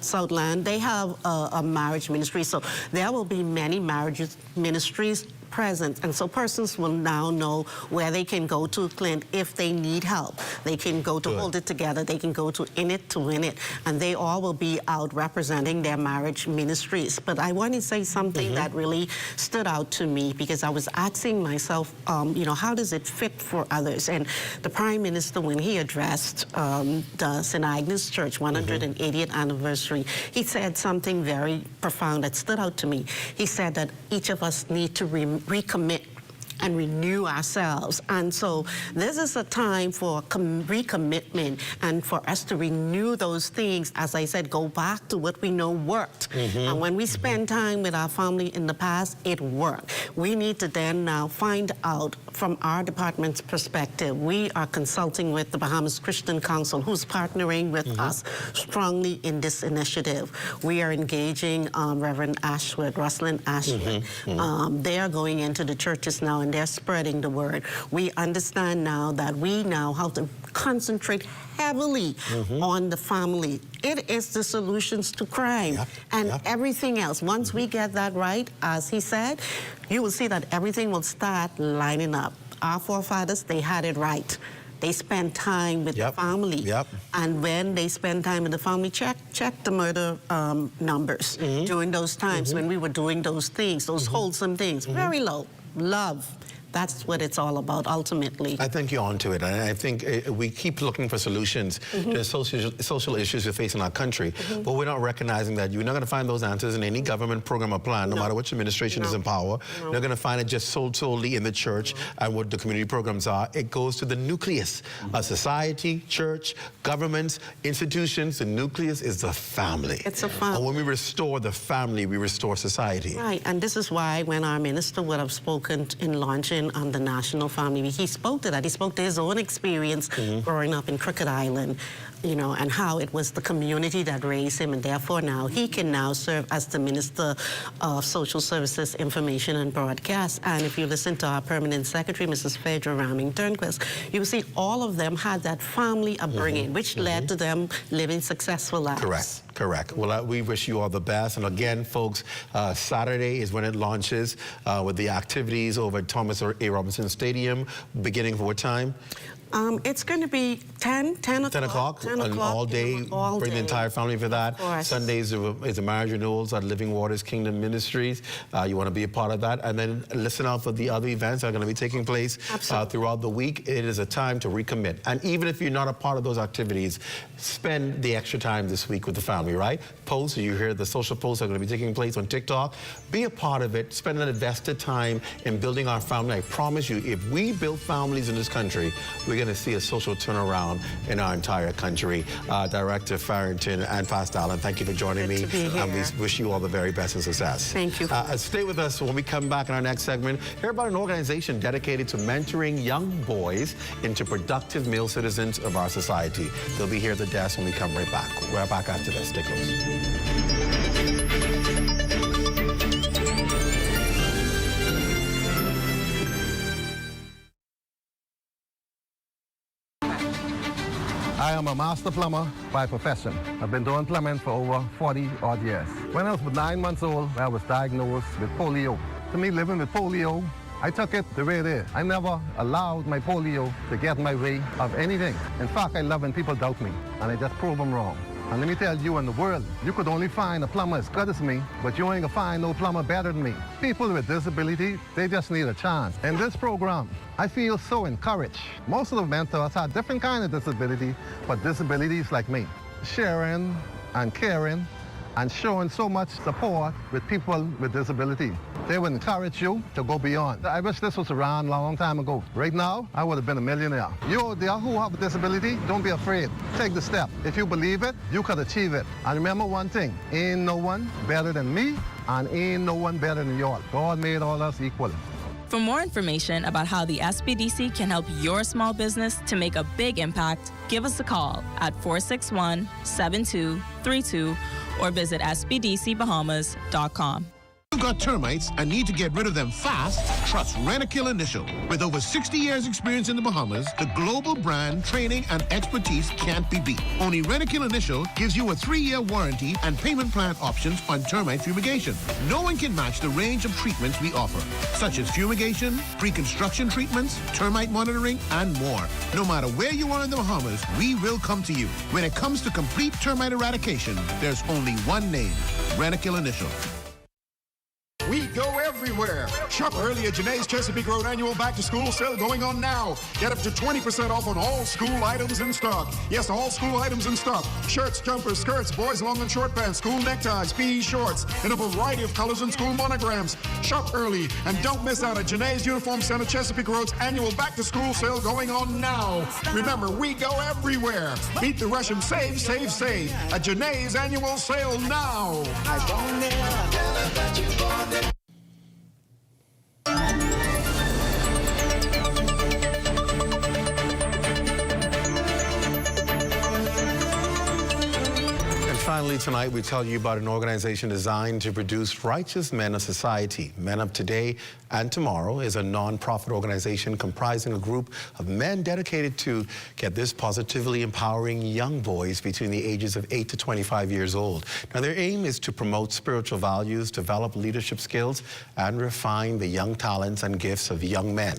Southland, they have a marriage ministry. So there will be many marriage ministries present, and so persons will now know where they can go to, Clint, if they need help. They can go to Hold It Together, they can go to In It to Win It, and they all will be out representing their marriage ministries. But I want to say something that really stood out to me, because I was asking myself, you know, how does it fit for others? And the Prime Minister, when he addressed the St. Agnes Church 180th anniversary, he said something very profound that stood out to me. He said that each of us need to recommit and renew ourselves. And so this is a time for recommitment and for us to renew those things, as I said, go back to what we know worked. And when we spend time with our family in the past, it worked. We need to then now find out from our department's perspective. We are consulting with the Bahamas Christian Council, who's partnering with us strongly in this initiative. We are engaging Reverend Ashwood, Rosalind Ashwood. They are going into the churches now and they're spreading the word. We understand now that we now have to concentrate heavily on the family. It is the solutions to crime and everything else. Once we get that right, as he said, you will see that everything will start lining up. Our forefathers, they had it right. They spend time with the family. And when they spend time with the family, check the murder numbers during those times when we were doing those things, those wholesome things. Very low. Love. That's what it's all about, ultimately. I think you're onto it. And I think we keep looking for solutions to social issues we face in our country, but we're not recognizing that you're not going to find those answers in any government program or plan, no matter which administration is in power. You're not going to find it just solely in the church and what the community programs are. It goes to the nucleus of society, church, governments, institutions. The nucleus is the family. It's a family. And when we restore the family, we restore society. Right, and this is why when our minister would have spoken in launching on the National Family Week, he spoke to that. He spoke to his own experience growing up in Crooked Island, you know, and how it was the community that raised him, and therefore now he can now serve as the Minister of Social Services, Information and Broadcast. And if you listen to our Permanent Secretary, Mrs. Phaedra Ramming-Turnquist, you will see all of them had that family upbringing, which led to them living successful lives. Correct. Well, we wish you all the best. And again, folks, Saturday is when it launches with the activities over at Thomas A. Robinson Stadium, beginning for what time? It's going to be 10 o'clock. All day, bring the entire family for that. Sundays is a marriage renewals at Living Waters Kingdom Ministries. You want to be a part of that. And then listen out for the other events that are going to be taking place throughout the week. It is a time to recommit. And even if you're not a part of those activities, spend the extra time this week with the family, right? Posts, you hear the social posts are going to be taking place on TikTok. Be a part of it. Spend an invested time in building our family. I promise you, if we build families in this country, we're going to see a social turnaround in our entire country. Director Farrington and Pastor Allen, thank you for joining me. And we wish you all the very best and success. Thank you. Stay with us when we come back in our next segment. Hear about an organization dedicated to mentoring young boys into productive male citizens of our society. They'll be here at the desk when we come right back. We're back after this. Stay close. I am a master plumber by profession. I've been doing plumbing for over 40-odd years. When I was 9 months old, I was diagnosed with polio. To me, living with polio, I took it the way it is. I never allowed my polio to get in my way of anything. In fact, I love when people doubt me, and I just prove them wrong. And let me tell you, in the world, you could only find a plumber as good as me, but you ain't gonna find no plumber better than me. People with disability, they just need a chance. In this program, I feel so encouraged. Most of the mentors have different kind of disability, but disabilities like me. Sharing and caring and showing so much support with people with disability. They would encourage you to go beyond. I wish this was around a long time ago. Right now, I would have been a millionaire. You out there who have a disability, don't be afraid. Take the step. If you believe it, you could achieve it. And remember one thing, ain't no one better than me, and ain't no one better than y'all. God made all us equal. For more information about how the SBDC can help your small business to make a big impact, give us a call at 461-7232 or visit sbdcbahamas.com. You've got termites and need to get rid of them fast? Trust Rentokil Initial. With over 60 years experience in the Bahamas, the global brand, training, and expertise can't be beat. Only Rentokil Initial gives you a 3-year warranty and payment plan options on termite fumigation. No one can match the range of treatments we offer, such as fumigation, pre-construction treatments, termite monitoring, and more. No matter where you are in the Bahamas, we will come to you. When it comes to complete termite eradication, there's only one name, Rentokil Initial. We go everywhere. Shop early at Janae's Chesapeake Road annual back-to-school sale going on now. Get up to 20% off on all school items in stock. Yes, all school items in stock. Shirts, jumpers, skirts, boys' long and short pants, school neckties, PE shorts, in a variety of colors and school monograms. Shop early and don't miss out at Janae's Uniform Center Chesapeake Road's annual back-to-school sale going on now. Remember, we go everywhere. Beat the rush and save, save, save at Janae's annual sale now. Finally, tonight, we tell you about an organization designed to produce righteous men of society. Men of Today and Tomorrow is a non-profit organization comprising a group of men dedicated to, get this, positively empowering young boys between the ages of 8 to 25 years old. Now, their aim is to promote spiritual values, develop leadership skills, and refine the young talents and gifts of young men.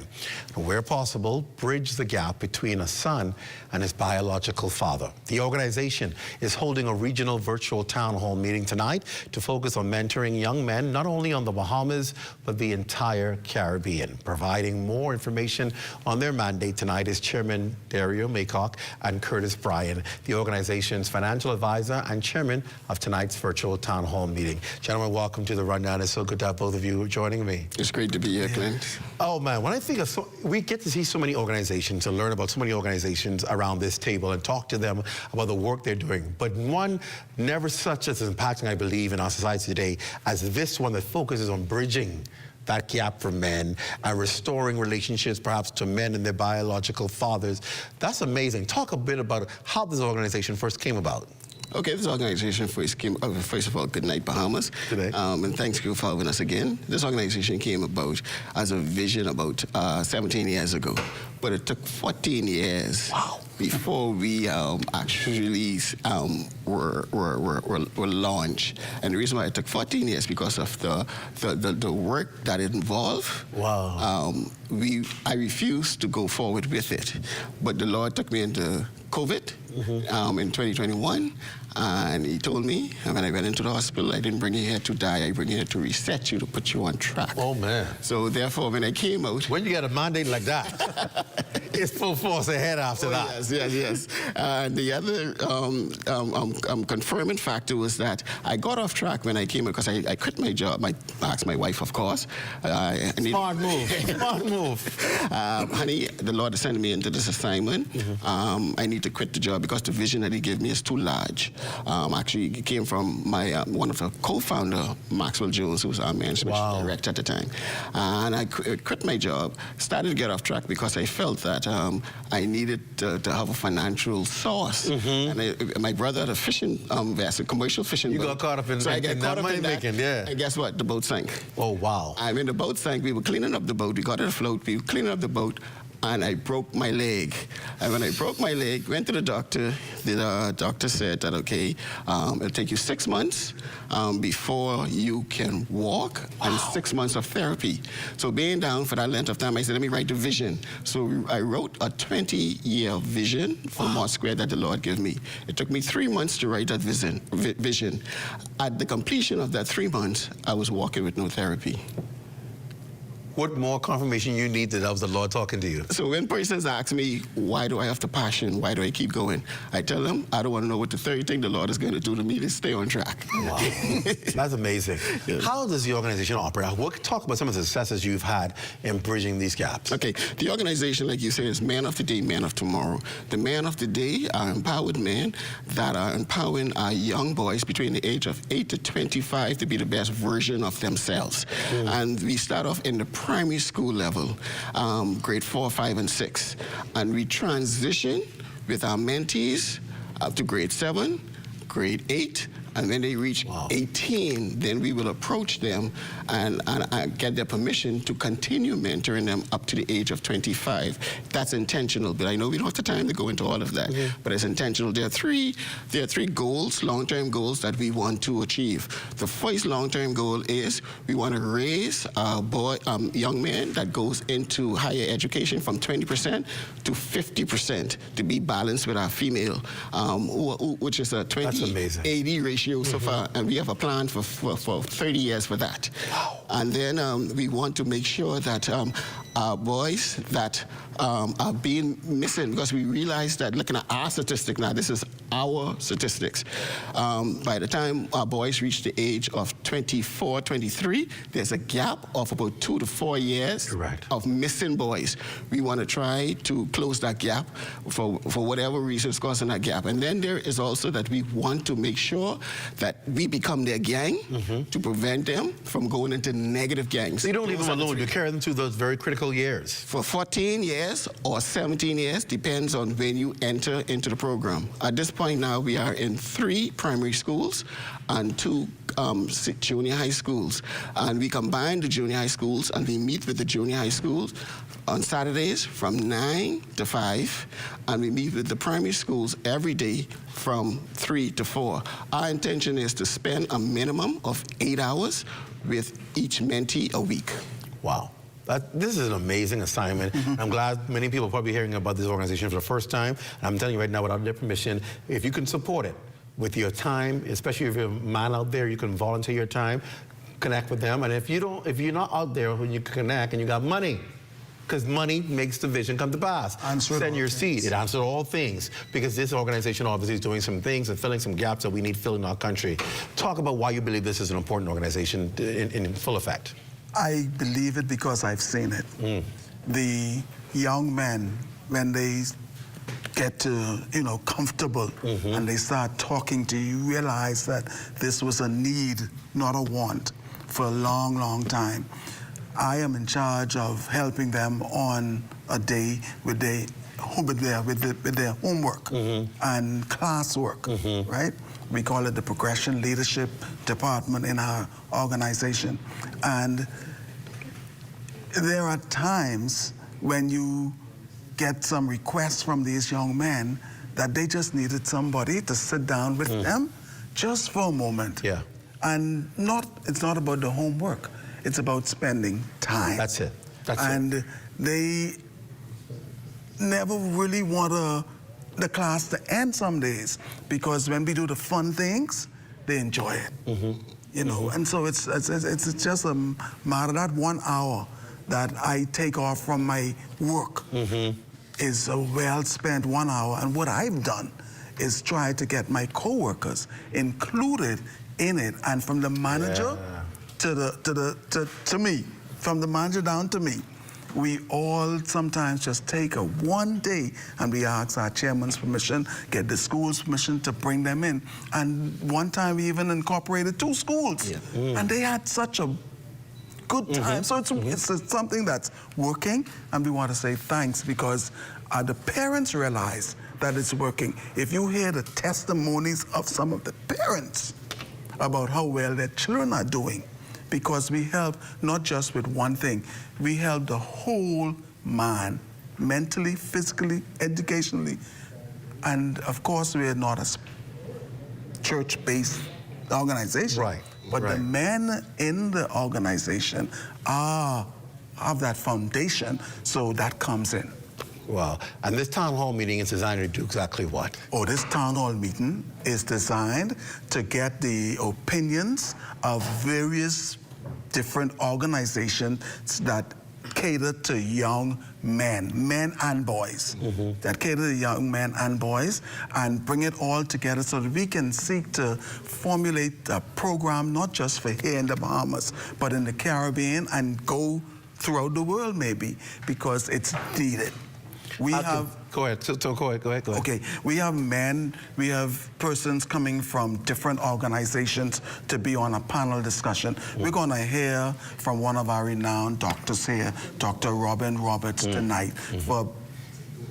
And where possible, bridge the gap between a son and his biological father. The organization is holding a regional virtual town hall meeting tonight to focus on mentoring young men, not only on the Bahamas, but the entire Caribbean. Providing more information on their mandate tonight is Chairman Dario Maycock and Curtis Bryan, the organization's financial advisor and chairman of tonight's virtual town hall meeting. Gentlemen, welcome to the Rundown. It's so good to have both of you joining me. It's great to be here, Clint. Oh man, when I think of we get to see so many organizations and learn about so many organizations around this table and talk to them about the work they're doing. But one never such as impacting, I believe, in our society today as this one that focuses on bridging that gap for men and restoring relationships perhaps to men and their biological fathers. That's amazing. Talk a bit about how this organization first came about. Okay, this organization first came, first of all, good night, Bahamas. Today. And thanks for following us again. This organization came about as a vision about 17 years ago, but it took 14 years before we actually were launched. And the reason why it took 14 years because of the work that it involved. Wow. I refused to go forward with it, but the Lord took me into COVID in 2021, and he told me, when I went into the hospital, I didn't bring you here to die, I bring you here to reset you, to put you on track. Oh, man. So therefore, when I came out... When you get a mandate like that, it's full force ahead after that. Yes. And the other confirming factor was that I got off track when I came out because I quit my job. I asked my wife, of course. Smart move. Smart move. Honey, the Lord sent me into this assignment. I need to quit the job because the vision that he gave me is too large. Actually, it came from my one of the co-founder, Maxwell Jones, who was our management director at the time. And I quit my job, started to get off track because I felt that I needed to have a financial source. And my brother had a fishing vessel, commercial fishing boat. You got caught up in, so I got caught up in that, yeah. And guess what? The boat sank. Oh, wow. I mean, the boat sank. We were cleaning up the boat. We got it afloat. We were cleaning up the boat. And I broke my leg. And when I broke my leg, went to the doctor. The doctor said that, okay, it'll take you 6 months before you can walk, and 6 months of therapy. So being down for that length of time, I said, let me write the vision. So I wrote a 20-year vision for Moss Square that the Lord gave me. It took me 3 months to write that vision. At the completion of that 3 months, I was walking with no therapy. What more confirmation you need that was the Lord talking to you? So when persons ask me, why do I have the passion? Why do I keep going? I tell them, I don't want to know what the third thing the Lord is going to do to me to stay on track. Wow. That's amazing. Yeah. How does the organization operate? Talk about some of the successes you've had in bridging these gaps. Okay. The organization, like you say, is Man of the Day, Man of Tomorrow. The Man of the Day are empowered men that are empowering our young boys between the age of 8 to 25 to be the best version of themselves. And we start off in the primary school level, grade 4, 5, and 6. And we transition with our mentees up to grade 7, grade 8, and when they reach 18, then we will approach them and get their permission to continue mentoring them up to the age of 25. That's intentional, but I know we don't have the time to go into all of that, but it's intentional. There are three goals, long-term goals that we want to achieve. The first long-term goal is we want to raise a young man that goes into higher education from 20% to 50% to be balanced with our female, which is a 20-80 ratio so far, and we have a plan for 30 years for that. And then we want to make sure that our boys that are being missing, because we realize that looking at our statistic now, this is our statistics. By the time our boys reach the age of 24, 23, there's a gap of about 2 to 4 years of missing boys. We want to try to close that gap for whatever reason is causing that gap. And then there is also that we want to make sure that we become their gang to prevent them from going into negative gangs. So you don't leave them alone, you carry them through those very critical years. For 14 years or 17 years, depends on when you enter into the program. At this point now, we are in 3 primary schools and 2 junior high schools. And we combine the junior high schools and we meet with the junior high schools on Saturdays from 9 to 5, and we meet with the primary schools every day from 3 to 4. Our intention is to spend a minimum of 8 hours with each mentee a week. Wow. This is an amazing assignment. I'm glad many people are probably hearing about this organization for the first time. And I'm telling you right now, without their permission, if you can support it with your time, especially if you're a man out there, you can volunteer your time, connect with them. And if you're not out there when you connect and you got money, because money makes the vision come to pass. Send your seed. It answers all things, because this organization obviously is doing some things and filling some gaps that we need filled in our country. Talk about why you believe this is an important organization in full effect. I believe it because I've seen it. The young men, when they get to, comfortable and they start talking to you, realize that this was a need, not a want, for a long, long time. I am in charge of helping them on a day with their homework and classwork, right? We call it the Progression Leadership Department in our organization. And there are times when you get some requests from these young men that they just needed somebody to sit down with them just for a moment. Yeah. And it's not about the homework. It's about spending time. That's it. And they never really want the class to end some days, because when we do the fun things, they enjoy it. And so it's just a matter of that 1 hour that I take off from my work is a well-spent 1 hour. And what I've done is try to get my coworkers included in it, and from the manager to me, from the manager down to me. We all sometimes just take a 1 day and we ask our chairman's permission, get the school's permission to bring them in. And one time we even incorporated 2 schools. And they had such a good time. So it's something that's working, and we want to say thanks, because the parents realize that it's working. If you hear the testimonies of some of the parents about how well their children are doing, because we help not just with one thing, we help the whole man, mentally, physically, educationally. And of course, we are not a church-based organization. But the men in the organization have that foundation, so that comes in. Wow. And this town hall meeting is designed to do exactly what? Oh, this town hall meeting is designed to get the opinions of various different organizations that cater to young men and boys, that cater to young men and boys, and bring it all together so that we can seek to formulate a program not just for here in the Bahamas, but in the Caribbean, and go throughout the world maybe, because it's needed. We have Go ahead. Go ahead. Okay, we have men, we have persons coming from different organizations to be on a panel discussion. We're going to hear from one of our renowned doctors here, Dr. Robin Roberts, tonight for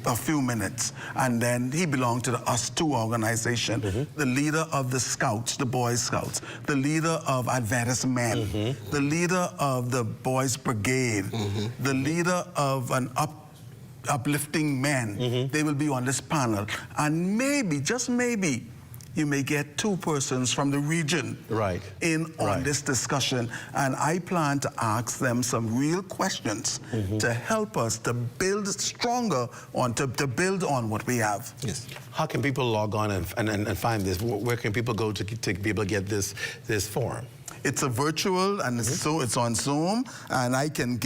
a few minutes. And then he belonged to the US2 organization, the leader of the Scouts, the Boy Scouts, the leader of Adventist Men, the leader of the Boys Brigade, the leader of an uplifting men. They will be on this panel. And maybe, just maybe, you may get 2 persons from the region in on this discussion. And I plan to ask them some real questions to help us to build stronger on, to build on what we have. Yes. How can people log on and find this? Where can people go to be able to get this forum? It's a virtual, and so it's on Zoom, and I can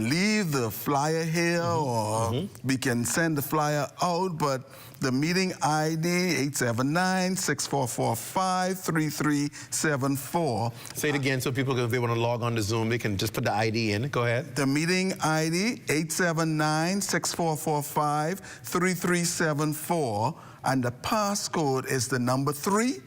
leave the flyer here, or we can send the flyer out, but the meeting ID, 879-6445-3374. Say it again so people, if they want to log on to Zoom, they can just put the ID in. Go ahead. The meeting ID, 879-6445-3374, and the passcode is the number 3,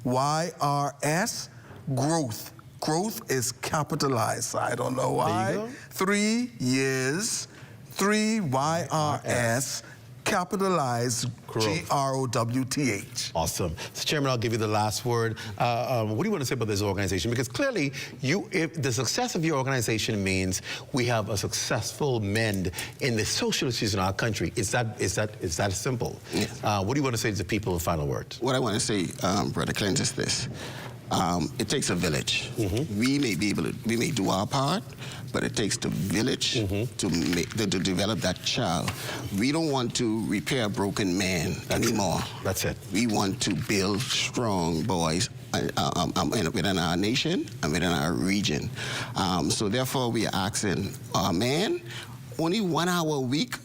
YRS, growth. Growth is capitalized. I don't know why. 3 years, 3 YRS, capitalized GROWTH. Awesome. So, Chairman, I'll give you the last word. What do you want to say about this organization? Because clearly, if the success of your organization means we have a successful men in the social issues in our country. Is that simple? Yes. What do you want to say to the people in final words? What I want to say, Brother Clint, is this. It takes a village. We may do our part, but it takes the village to develop that child. We don't want to repair a broken man anymore. That's it. We want to build strong boys within our nation and within our region. So therefore, we are asking our men only 1 hour a week.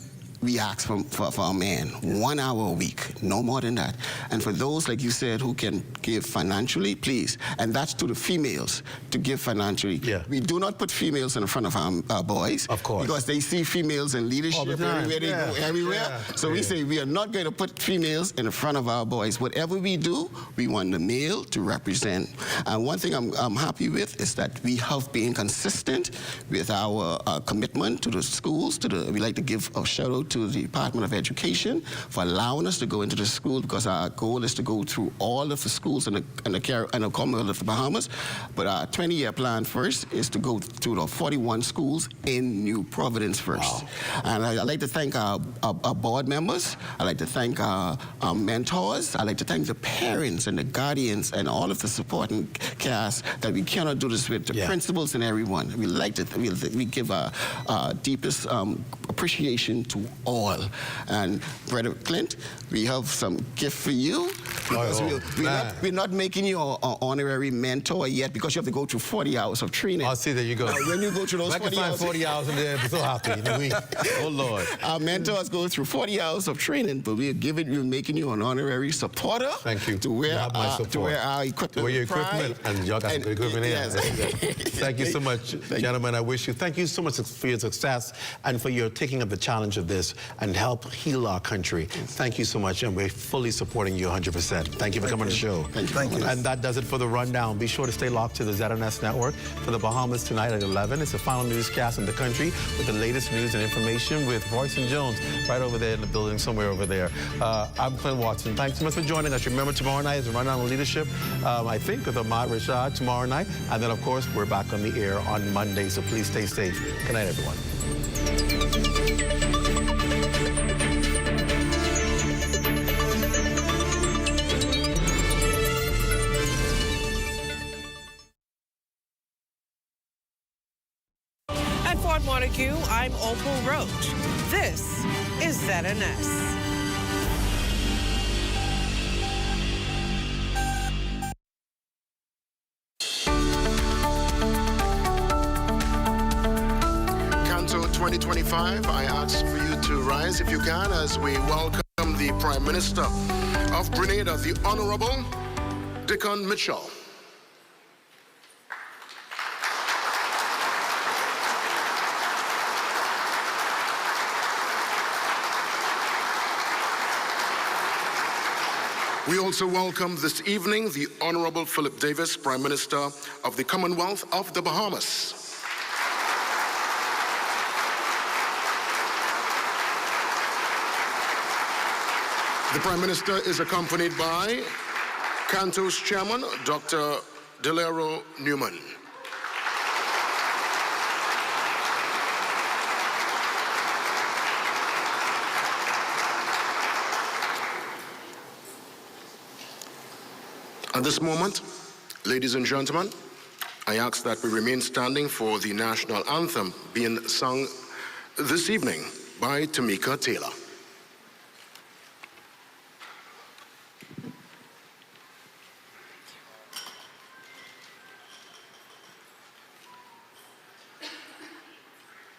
We ask for our man, 1 hour a week, no more than that. And for those, like you said, who can give financially, please. And that's to the females, to give financially. Yeah. We do not put females in front of our boys. Of course. Because they see females in leadership everywhere they go, everywhere. Yeah. So we say we are not going to put females in front of our boys. Whatever we do, we want the male to represent. And one thing I'm happy with is that we have been consistent with our commitment to the schools. We like to give a shout out to the Department of Education for allowing us to go into the school, because our goal is to go through all of the schools in the Commonwealth of the Bahamas. But our 20-year plan first is to go through the 41 schools in New Providence first. Wow. And I'd like to thank our board members. I'd like to thank our mentors. I'd like to thank the parents and the guardians and all of the supporting cast that we cannot do this with, the principals and everyone. We give our deepest appreciation to all. And Brother Clint, we have some gift for you, because we're not making you an honorary mentor yet, because you have to go through 40 hours of training. I'll see, there you go. When you go through those 40 hours. 40 hours in there, I'm so happy in a week. Oh, Lord. Our mentors go through 40 hours of training, but we're making you an honorary supporter. Thank you. To wear our equipment. To wear your equipment, and y'all got some good equipment here. Yes. Thank you so much, gentlemen. I wish you, thank you so much for your success and for your taking up the challenge of this and help heal our country. Thank you so much, and we're fully supporting you 100%. Thank you for coming on the show. Thank you. And that does it for the rundown. Be sure to stay locked to the ZNS network for the Bahamas tonight at 11. It's the final newscast in the country with the latest news and information with Royce and Jones right over there in the building, somewhere over there. I'm Clint Watson. Thanks so much for joining us. Remember, tomorrow night is the rundown on leadership, I think, with Ahmad Rashad tomorrow night. And then, of course, we're back on the air on Monday, so please stay safe. Good night, everyone. At Fort Montague, I'm Opal Roach. This is ZNS. Canto 2025, I ask for you to rise if you can as we welcome the Prime Minister of Grenada, the Honorable Dickon Mitchell. We also welcome this evening the Honorable Philip Davis, Prime Minister of the Commonwealth of the Bahamas. The Prime Minister is accompanied by Canto's Chairman, Dr. Delero Newman. At this moment, ladies and gentlemen, I ask that we remain standing for the national anthem being sung this evening by Tamika Taylor.